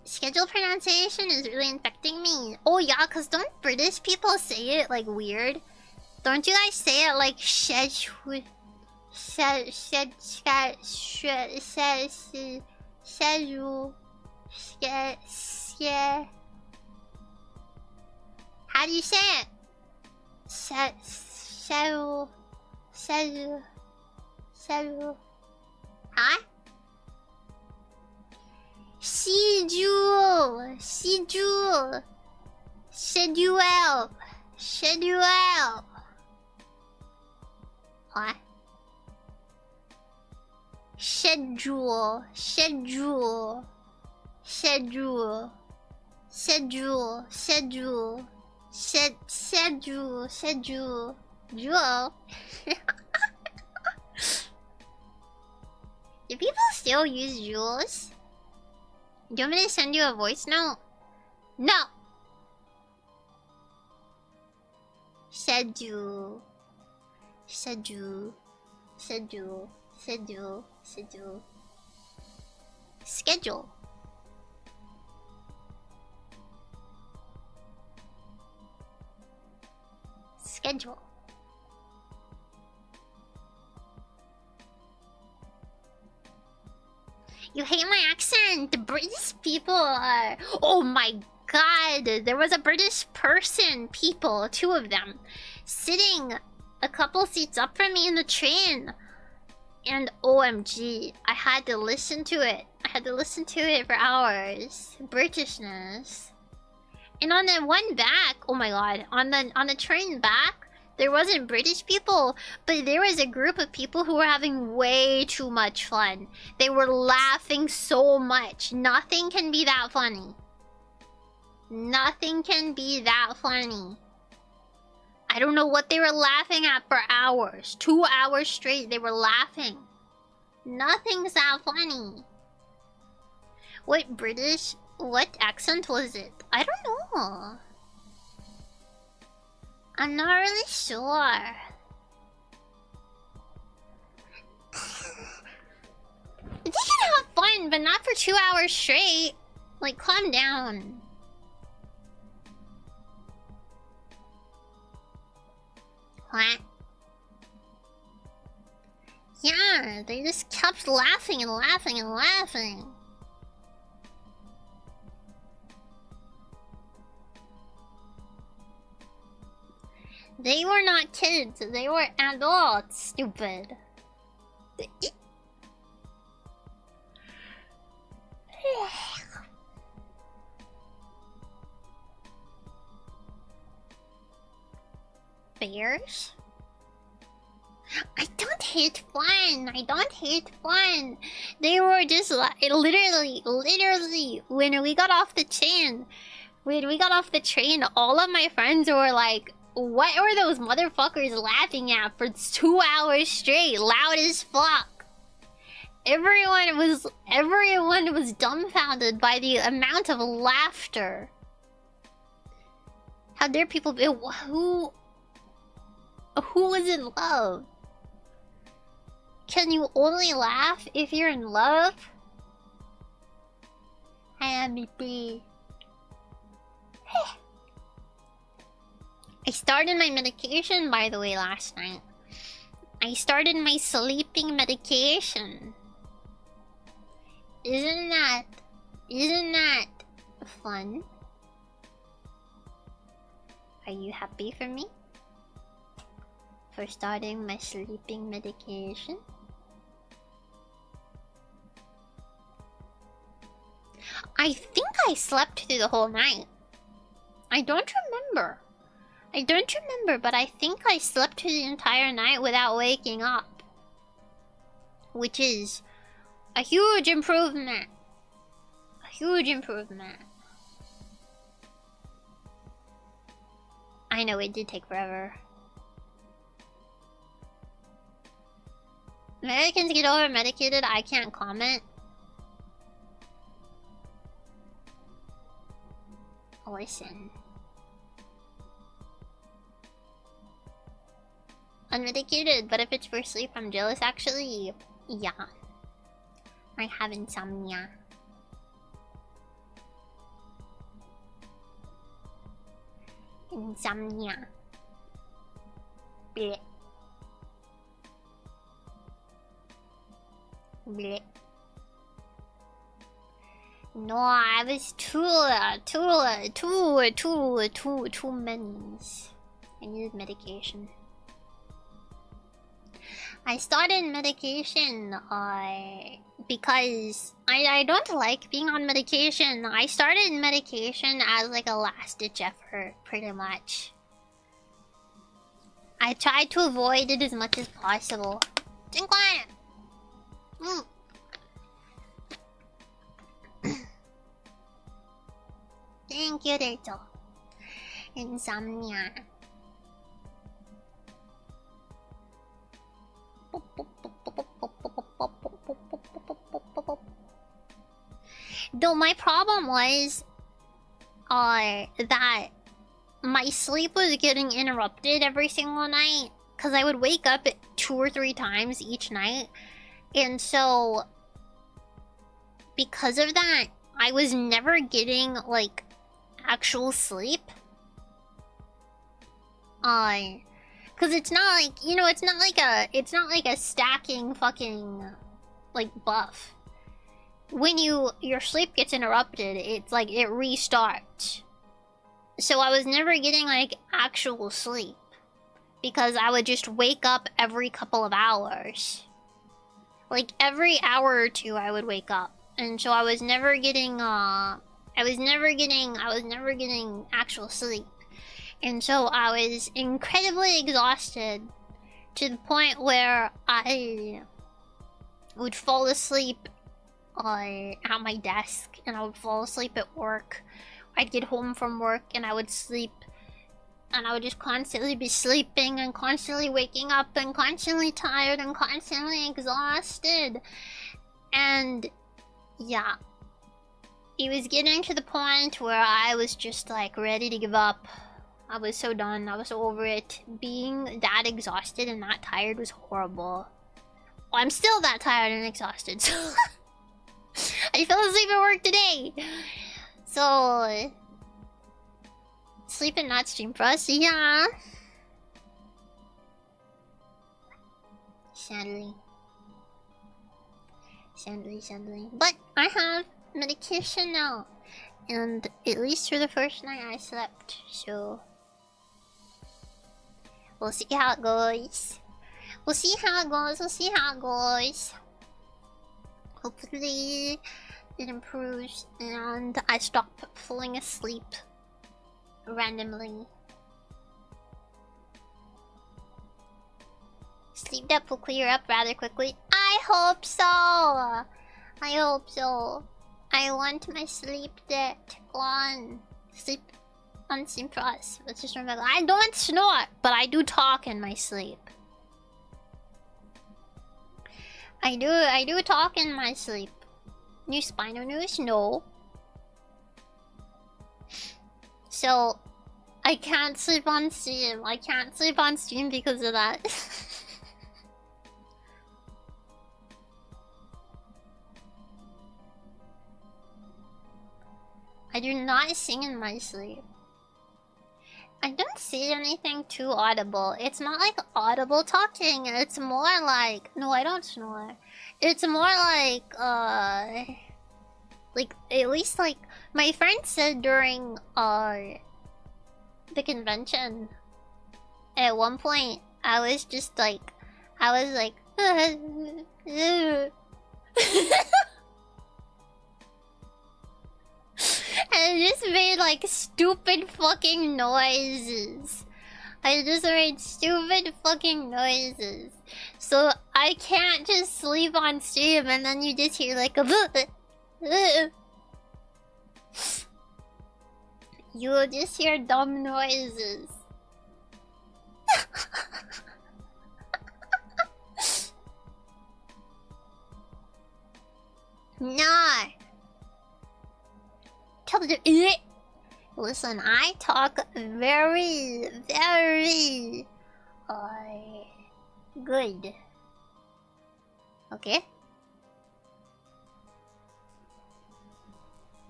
Schedule pronunciation is really infecting me. Oh yeah, cause don't British people say it like weird? Don't you guys say it like schedule? How do you say it? Schedule. Huh? Schedule. What? Schedule. Seju. Jewel. Do people still use jewels? Do you want me to send you a voice note? No! Seju. Schedule. You hate my accent! The British people are... Oh my god! There was a British person, people, 2 of them, sitting a couple seats up from me in the train. And OMG, I had to listen to it. I had to listen to it for hours. Britishness. And on the one back, oh my god, on the train back, there wasn't British people, but there was a group of people who were having way too much fun. They were laughing so much. Nothing can be that funny. Nothing can be that funny. I don't know what they were laughing at for hours. 2 hours straight, they were laughing. Nothing's that funny. What accent was it? I don't know. I'm not really sure. They can have fun, but not for 2 hours straight. Like, calm down. What? Yeah, they just kept laughing and laughing and laughing. They were not kids, they were adults, stupid. Bears? I don't hate fun. I don't hate fun. They were just like literally when we got off the train. All of my friends were like, what were those motherfuckers laughing at for 2 hours straight? Loud as fuck. Everyone was dumbfounded by the amount of laughter. How dare people be who was in love? Can you only laugh if you're in love? Hi, MVP. I started my medication, by the way, last night. I started my sleeping medication. Isn't that fun? Are you happy for me? For starting my sleeping medication? I think I slept through the whole night. I don't remember, but I think I slept through the entire night without waking up. Which is a huge improvement. A huge improvement. I know it did take forever. Americans get over medicated, I can't comment. Listen. Unmedicated, but if it's for sleep, I'm jealous actually. Yeah. I have insomnia. Insomnia. Blech. Blech. No, I was too many. I needed medication. I started medication because I don't like being on medication. I started medication as like a last ditch effort, pretty much. I tried to avoid it as much as possible. Drink water. Thank you, Rachel. Insomnia. Though my problem was that my sleep was getting interrupted every single night because I would wake up 2 or 3 times each night, and so because of that I was never getting like actual sleep. Because it's not like, you know, it's not like a stacking fucking like buff. When your sleep gets interrupted, it's like it restarts. So I was never getting like actual sleep because I would just wake up every couple of hours. Like every hour or 2 I would wake up. And so I was never getting actual sleep. And so I was incredibly exhausted to the point where I would fall asleep at my desk, and I would fall asleep at work. I'd get home from work and I would sleep, and I would just constantly be sleeping and constantly waking up and constantly tired and constantly exhausted. And yeah, it was getting to the point where I was just like ready to give up. I was so done. I was so over it. Being that exhausted and that tired was horrible. Well, I'm still that tired and exhausted, so I fell asleep at work today. So sleep and not stream for us, yeah. Sadly. But I have medication now. And at least for the first night I slept, so we'll see how it goes. Hopefully it improves and I stop falling asleep randomly. Sleep debt will clear up rather quickly. I hope so. I want my sleep debt gone. Sleep on Steam Plus. Let's just remember, I don't snore, but I do talk in my sleep. I do talk in my sleep. New spinal news? No. So I can't sleep on Steam. I can't sleep on Steam because of that. I do not sing in my sleep. I don't say anything too audible. It's not like audible talking. It's more like... No, I don't snore. It's more like, at least like... My friend said during, the convention, at one point, I was just like... And I just made like stupid fucking noises. So I can't just sleep on stream and then you just hear like a you'll just hear dumb noises. Nah. Listen, I talk very good. Okay?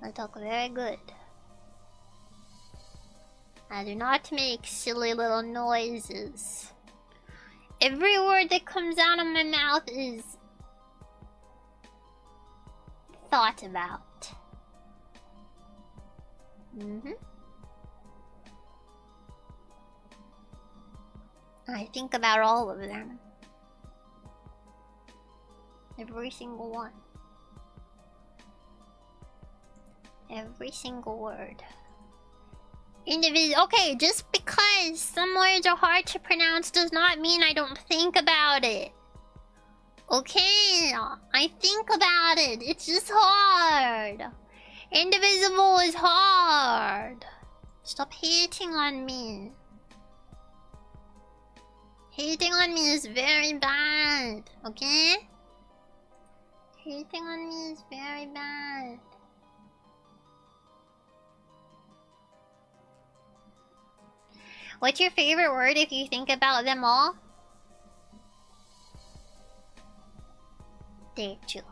I talk very good. I do not make silly little noises. Every word that comes out of my mouth is thought about. I think about all of them. Every single one. Every single word. Okay, just because some words are hard to pronounce does not mean I don't think about it. Okay, I think about it. It's just hard. Indivisible is hard. Stop hating on me. Hating on me is very bad, okay? Hating on me is very bad. What's your favorite word if you think about them all? Dechu.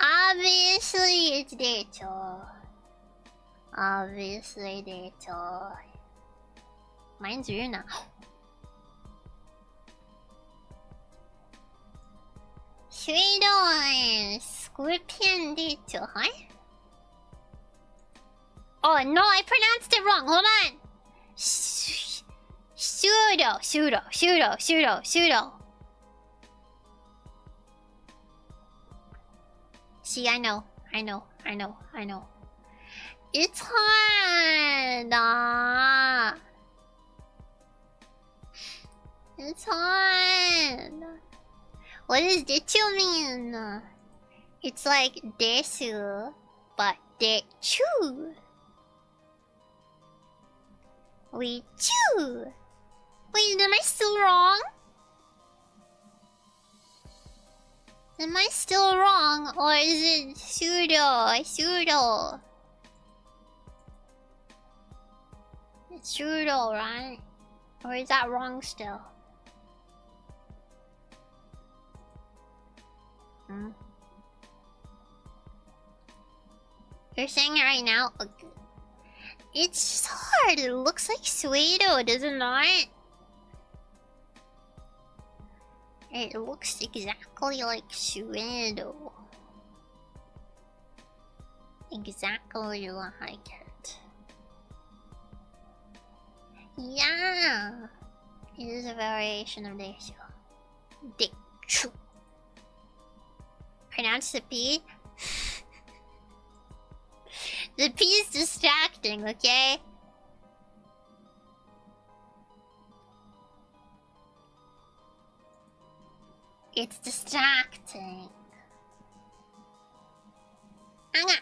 Obviously it's Dechu. Obviously Dechu. Mine's Runa. Sweeto Scorpion Dechu, huh? Oh no, I pronounced it wrong. Hold on. Pseudo. See, I know. It's hard. It's hard. What does Dechu mean? It's like Desu, but Dechu. We chew. Wait, am I still wrong? Am I still wrong, or is it pseudo? It's pseudo, right? Or is that wrong still? You're saying it right now? Okay. It's just hard. It looks like Suedo, does it not? It looks exactly like Suedo. Exactly like it. Yeah. It is a variation of Dechu. Dechu. Pronounce the P. The P is distracting, okay? It's distracting. Anga.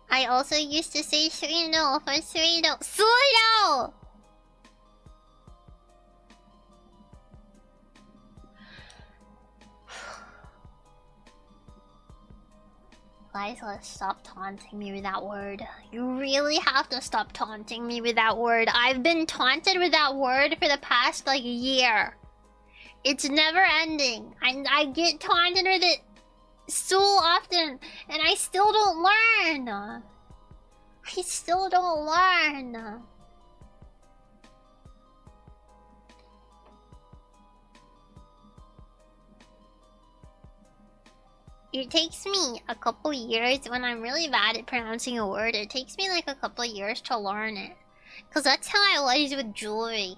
I also used to say Suino for Suino. Suino! Guys, let's stop taunting me with that word. You really have to stop taunting me with that word. I've been taunted with that word for the past, like, year. It's never ending. I get taunted with it so often, and I still don't learn. I still don't learn. It takes me a couple years when I'm really bad at pronouncing a word. It takes me like a couple years to learn it. Because that's how I was with jewelry.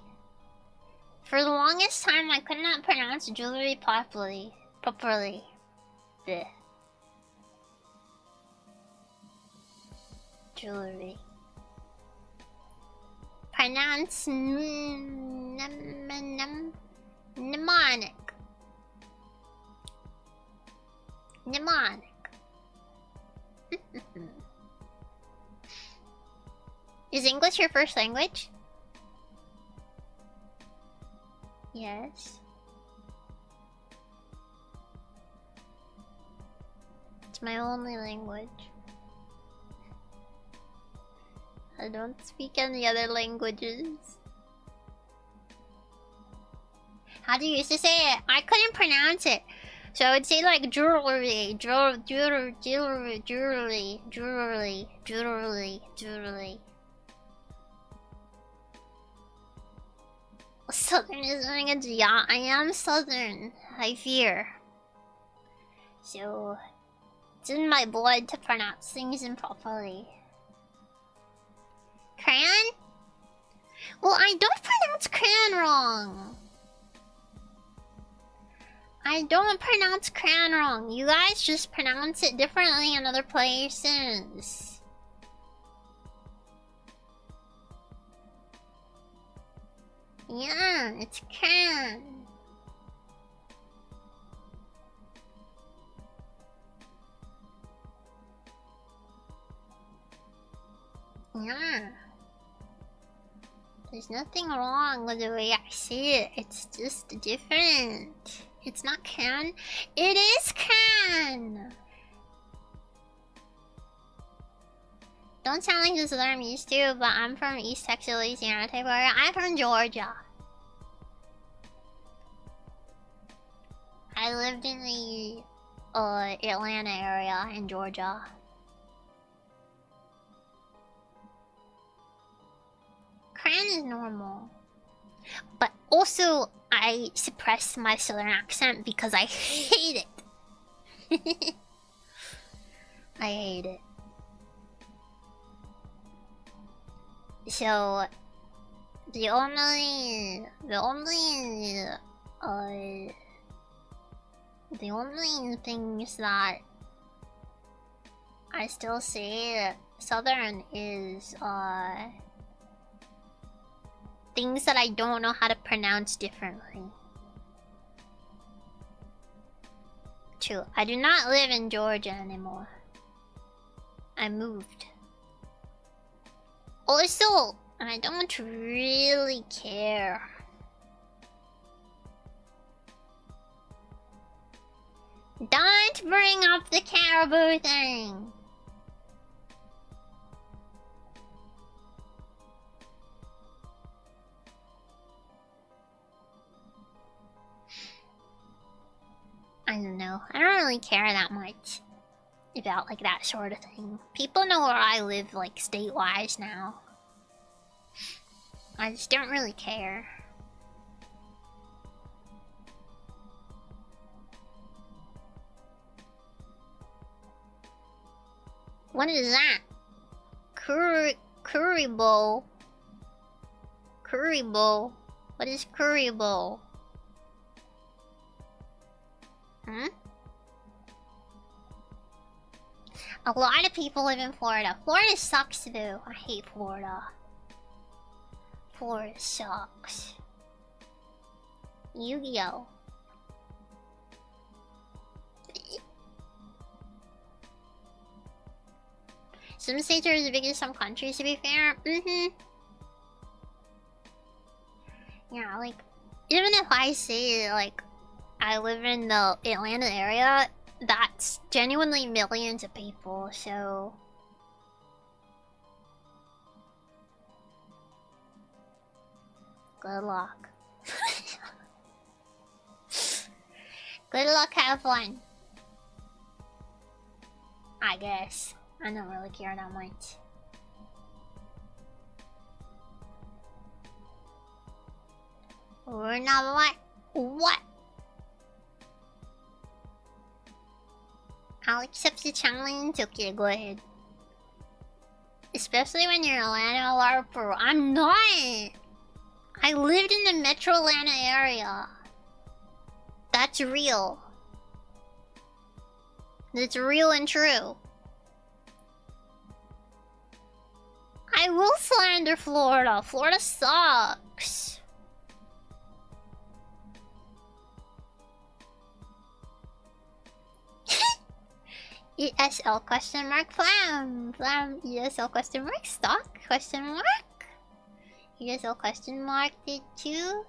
For the longest time, I could not pronounce jewelry properly. Blech. Jewelry. Pronounce mnemonic. Mnemonic. Is English your first language? Yes. It's my only language. I don't speak any other languages. How do you used to say it? I couldn't pronounce it. So I would say like jewelry. Southern is doing a yeah, I am Southern, I fear. So it's in my blood to pronounce things improperly. Crayon? Well, I don't pronounce crayon wrong. I don't pronounce crayon wrong. You guys just pronounce it differently in other places. Yeah, it's can. Yeah. There's nothing wrong with the way I see it. It's just different. It's not can. It is can. Don't sound like this is what I'm used to, but I'm from East Texas, Louisiana type area. I'm from Georgia. I lived in the Atlanta area in Georgia. Cran is normal. But also, I suppress my southern accent because I hate it. I hate it. So, the only things that I still say southern is things that I don't know how to pronounce differently. True. I do not live in Georgia anymore. I moved. Also, I don't really care. Don't bring up the caribou thing. I don't know. I don't really care that much about like that sort of thing. People know where I live like state-wise now. I just don't really care. What is that? Curry bowl. Curry bowl. What is curry bowl? Hmm? A lot of people live in Florida. Florida sucks though. I hate Florida. Florida sucks. Yu-Gi-Oh! Some states are as big as some countries, to be fair. Yeah, like, even if I say, like, I live in the Atlanta area, that's genuinely millions of people, so... Good luck. Good luck, have fun. I guess. I don't really care that much. Runa, what? What? I'll accept the challenge. Okay, go ahead. Especially when you're in Atlanta LARPer. I'm not! I lived in the Metro Atlanta area. That's real. That's real and true. I will slander Florida. Florida sucks. ESL question mark flam. Flam ESL question mark stock question mark. ESL question mark Dechu.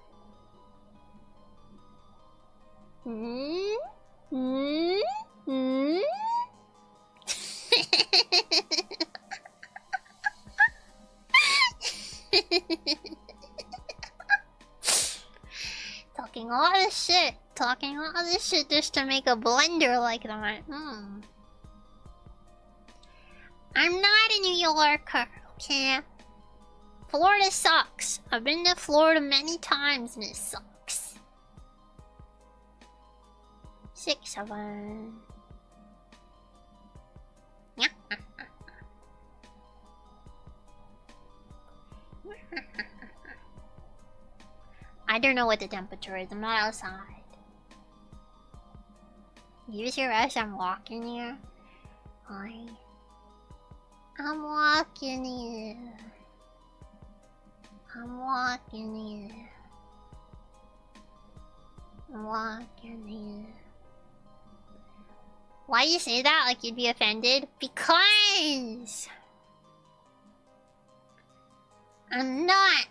Talking all this shit. Talking all this shit just to make a blender like that. I'm not a New Yorker, okay? Florida sucks. I've been to Florida many times and it sucks. 6 of them. I don't know what the temperature is. I'm not outside. You hear us? I'm walking here. Hi. I'm walking here. I'm walking here. Walking here. Why do you say that? Like you'd be offended? Because I'm not.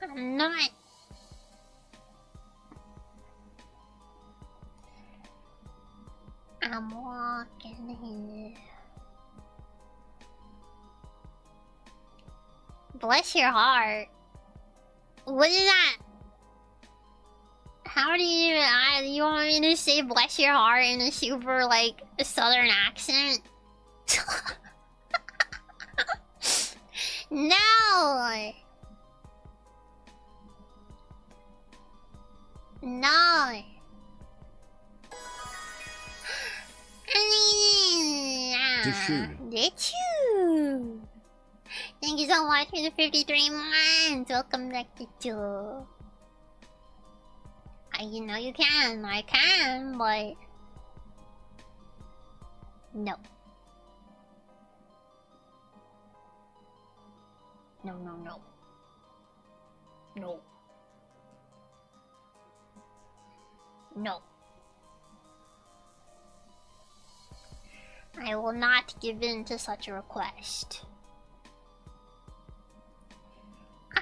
I'm not. I'm walking here. Bless your heart. What is that? How do you... you want me to say bless your heart in a super, like, southern accent? No! No! Dechu! Thank you so much for the 53 months! Welcome back, Dechu. You know you can. I can, but... No. No, no, no. No. No. I will not give in to such a request.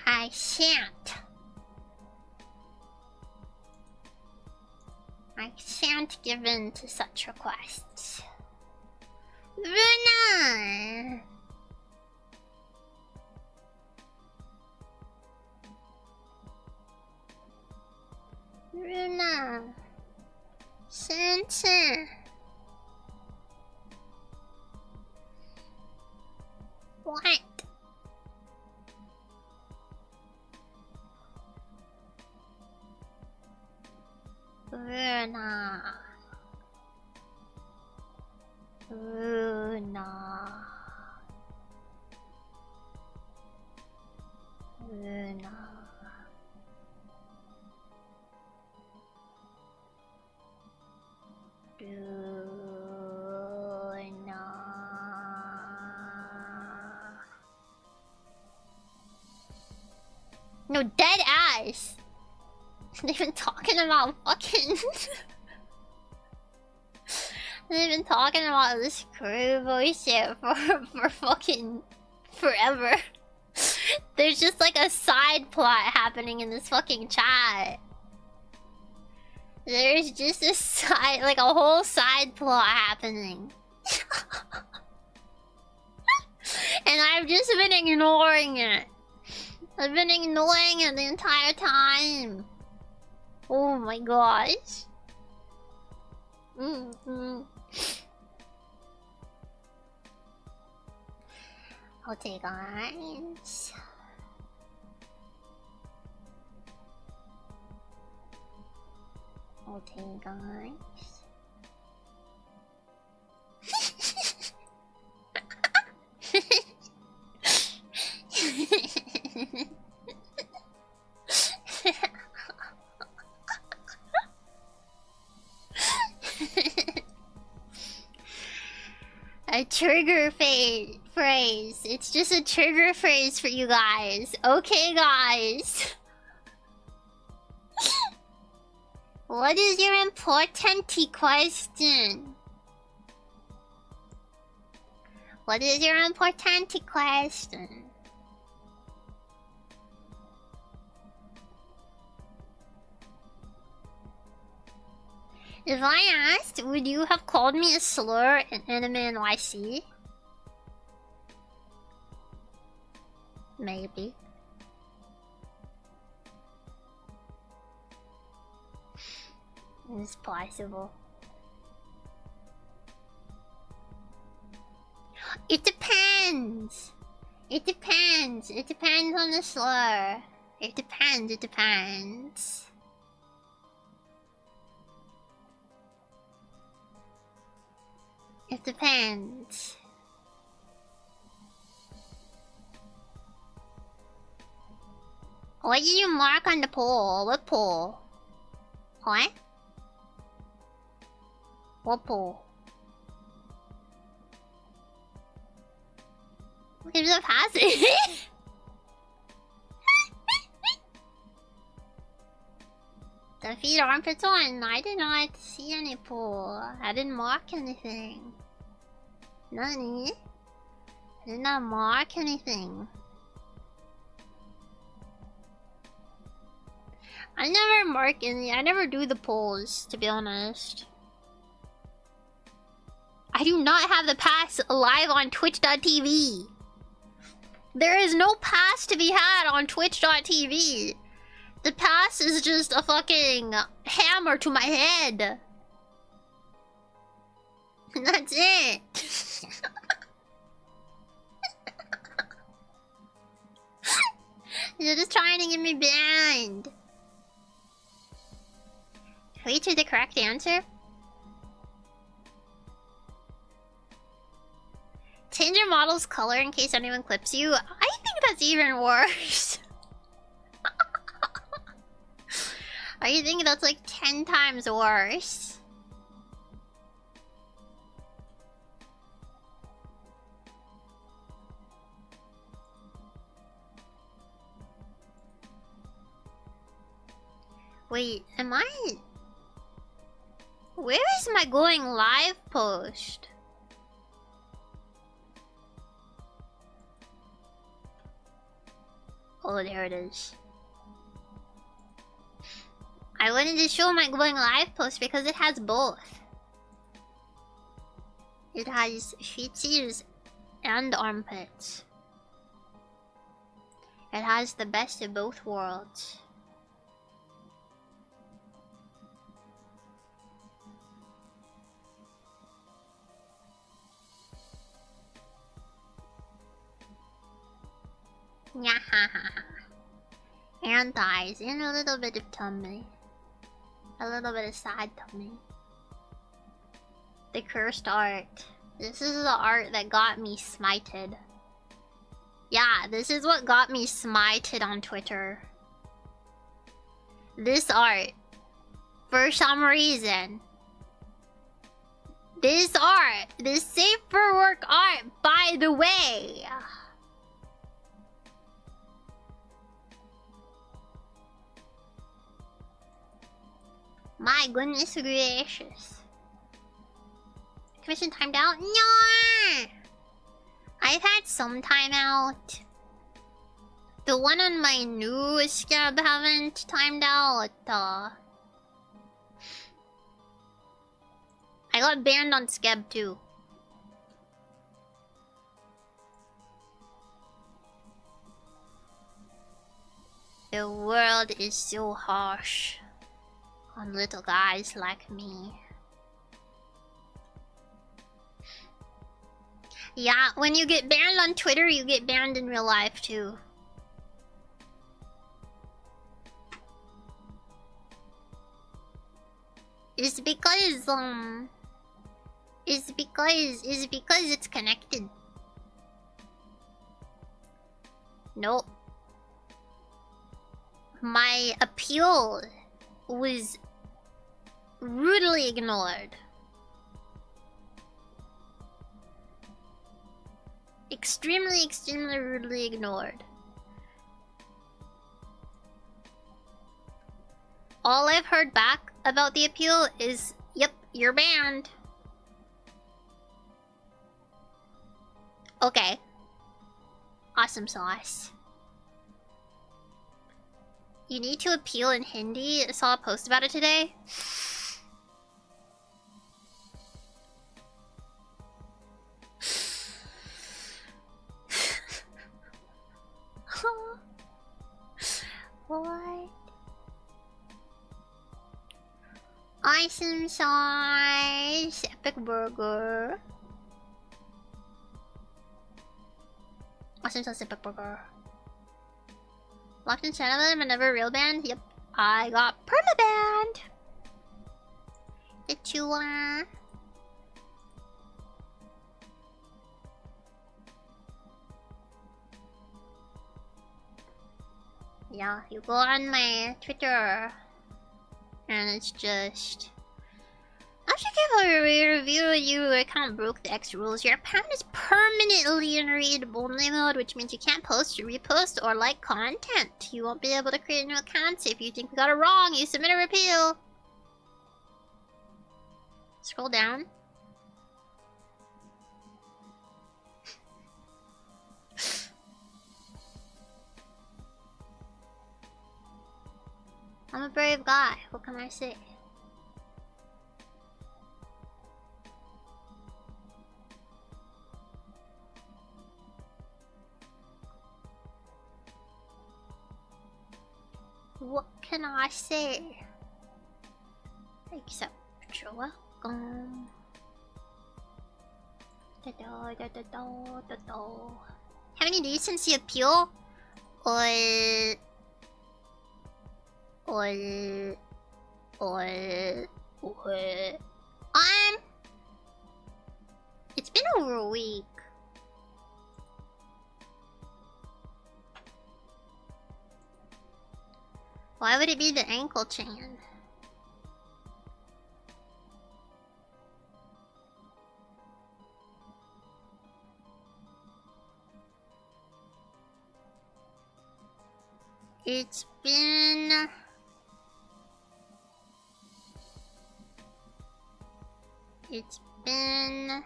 I shan't. I shan't give in to such requests. Runa! Runa! Santa! What? Runa. Runa. Runa. No, dead ass. They've been talking about fucking. They've been talking about this crew bullshit for fucking forever. There's just like a side plot happening in this fucking chat. There's just a side, like a whole side plot happening. And I've just been ignoring it. I've been ignoring it the entire time. Oh my gosh. Okay, guys. Okay, guys. A trigger phrase. It's just a trigger phrase for you guys. Okay, guys. What is your important question? What is your important question? If I asked, would you have called me a slur in Anime NYC? Maybe. It's possible. It depends. It depends. It depends on the slur. It depends. It depends. It depends. What did you mark on the poll? What poll? What? What poll? Give the pass it. The feet armpits on. I did not see any pool. I didn't mark anything. Nani? I did not mark anything. I never mark any. I never do the polls, to be honest. I do not have the pass live on twitch.tv. There is no pass to be had on twitch.tv. The pass is just a fucking hammer to my head. That's it. You're just trying to get me banned. Wait to the correct answer? Change your model's color in case anyone clips you. I think that's even worse. I think that's like 10 times worse. Wait, am I... Where is my going live post? Oh, there it is. I wanted to show my going live post because it has both. It has feetsies and armpits. It has the best of both worlds. And thighs, and a little bit of tummy. A little bit of side tummy. The cursed art. This is the art that got me smited. Yeah, this is what got me smited on Twitter. This art. For some reason. This art. This safe for work art, by the way. My goodness gracious. Commission timed out? No! I've had some time out. The one on my new scab haven't timed out. I got banned on scab too. The world is so harsh on little guys like me. Yeah, when you get banned on Twitter, you get banned in real life too. It's because it's connected. Nope. My appeal was rudely ignored. Extremely rudely ignored. All I've heard back about the appeal is, yep, you're banned. Okay. Awesome sauce. You need to appeal in Hindi. I saw a post about it today. What? Awesome sauce. Epic burger. Awesome sauce, epic burger. Locked in channel and never real banned? Yep. I got permabanned. Dechu. Yeah, you go on my Twitter and it's just... I should give review your account broke the X rules. Your account is permanently in read-only mode, which means you can't post, repost, or like content. You won't be able to create new accounts. If you think we got it wrong, you submit a repeal. Scroll down. I'm a brave guy. What can I say? What can I say? Except you're welcome. Have any decency appeal? Or it's been over a week. Why would it be the ankle chain? It's been... It's been...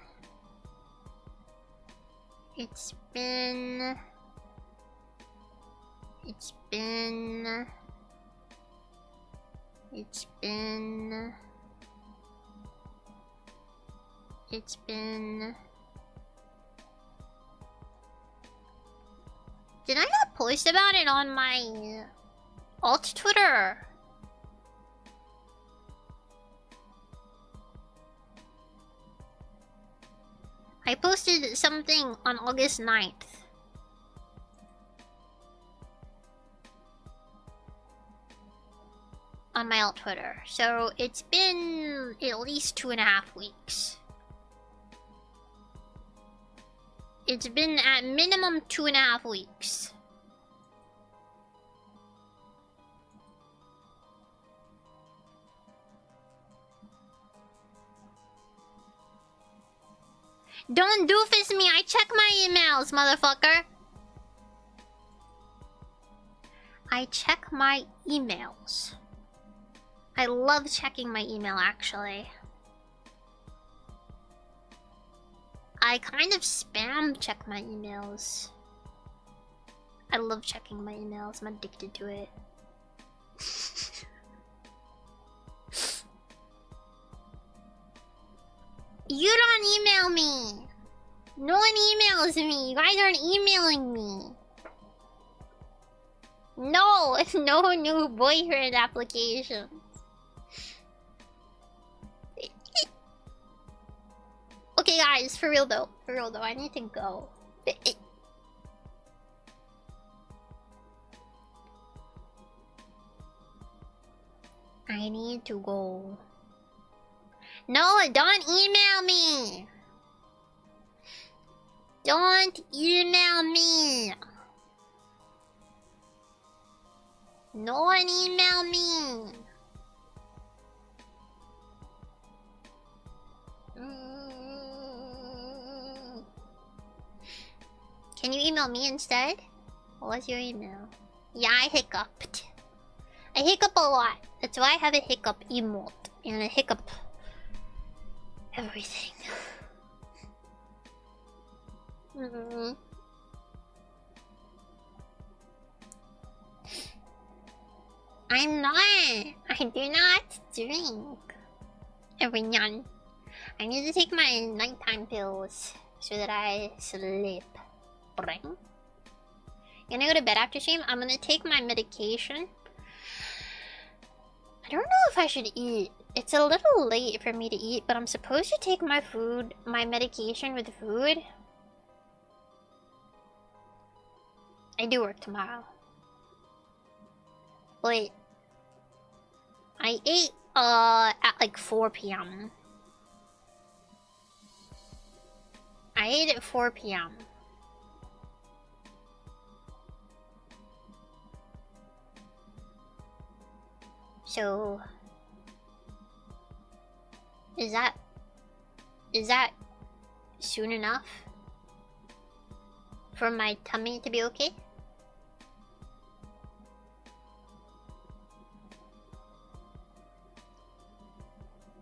It's been... It's been... It's been... It's been... Did I not post about it on my alt Twitter? I posted something on August 9th. On my alt Twitter. So it's been at least 2.5 weeks. It's been at minimum 2.5 weeks. Don't doofus me, I check my emails, motherfucker. I check my emails. I love checking my email, actually. I kind of spam check my emails. I love checking my emails. I'm addicted to it. You don't email me. No one emails me. You guys aren't emailing me. No, no new boyfriend applications. Okay, guys, for real though, I need to go. I need to go. No, don't email me. Don't email me. No one email me. Can you email me instead? What's your email? Yeah, I hiccuped. I hiccup a lot. That's why I have a hiccup emote. And a hiccup... everything. I'm not. I do not drink. Everyone. I need to take my nighttime pills so that I sleep. Bring. Gonna go to bed after stream. I'm gonna take my medication. I don't know if I should eat. It's a little late for me to eat, but I'm supposed to take my food, my medication with food. I do work tomorrow. Wait. I ate at like 4 p.m. I ate at 4 p.m. So... is that Is that soon enough for my tummy to be okay?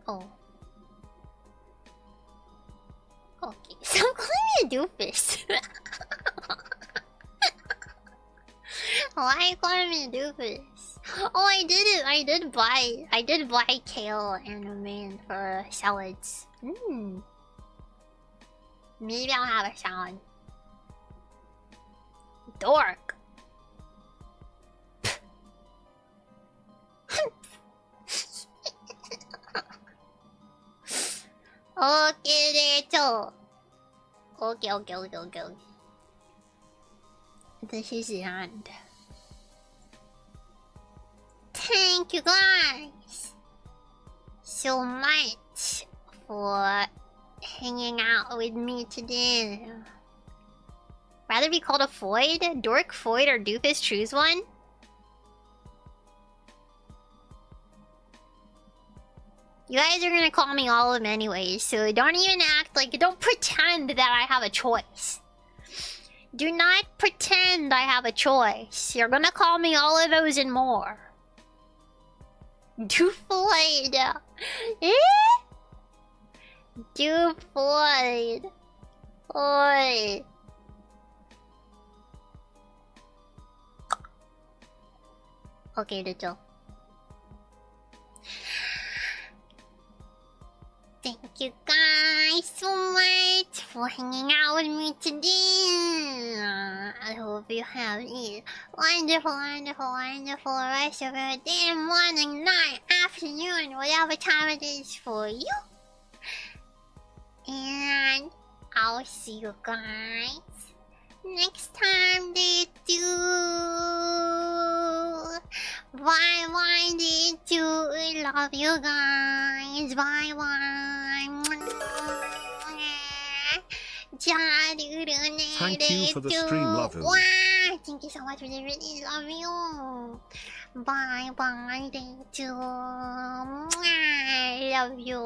Oh. Okay, stop calling me a doofus. Why calling me a doofus? Oh, I did it. I did buy kale and a mint for salads. Maybe I'll have a salad. Dork. Okay, Dechu. Okay. This is the end. Thank you guys so much for hanging out with me today. Rather be called a Foid? Dork, Foid, or Doofus? Choose one. You guys are gonna call me all of them anyways, so don't even act like... Don't pretend that I have a choice. Do not pretend I have a choice. You're gonna call me all of those and more. Doofoid. Eh? Doofoid. Oi. Okay, Dechu. Thank you guys so much for hanging out with me today. I hope you have a wonderful rest of your day, morning, night, afternoon, whatever time it is for you. And I'll see you guys next time they do. Bye, Dechu. Love you guys. Bye. Thank you for the stream, lovers. Thank you so much for the really love you. Bye, Dechu. Love you.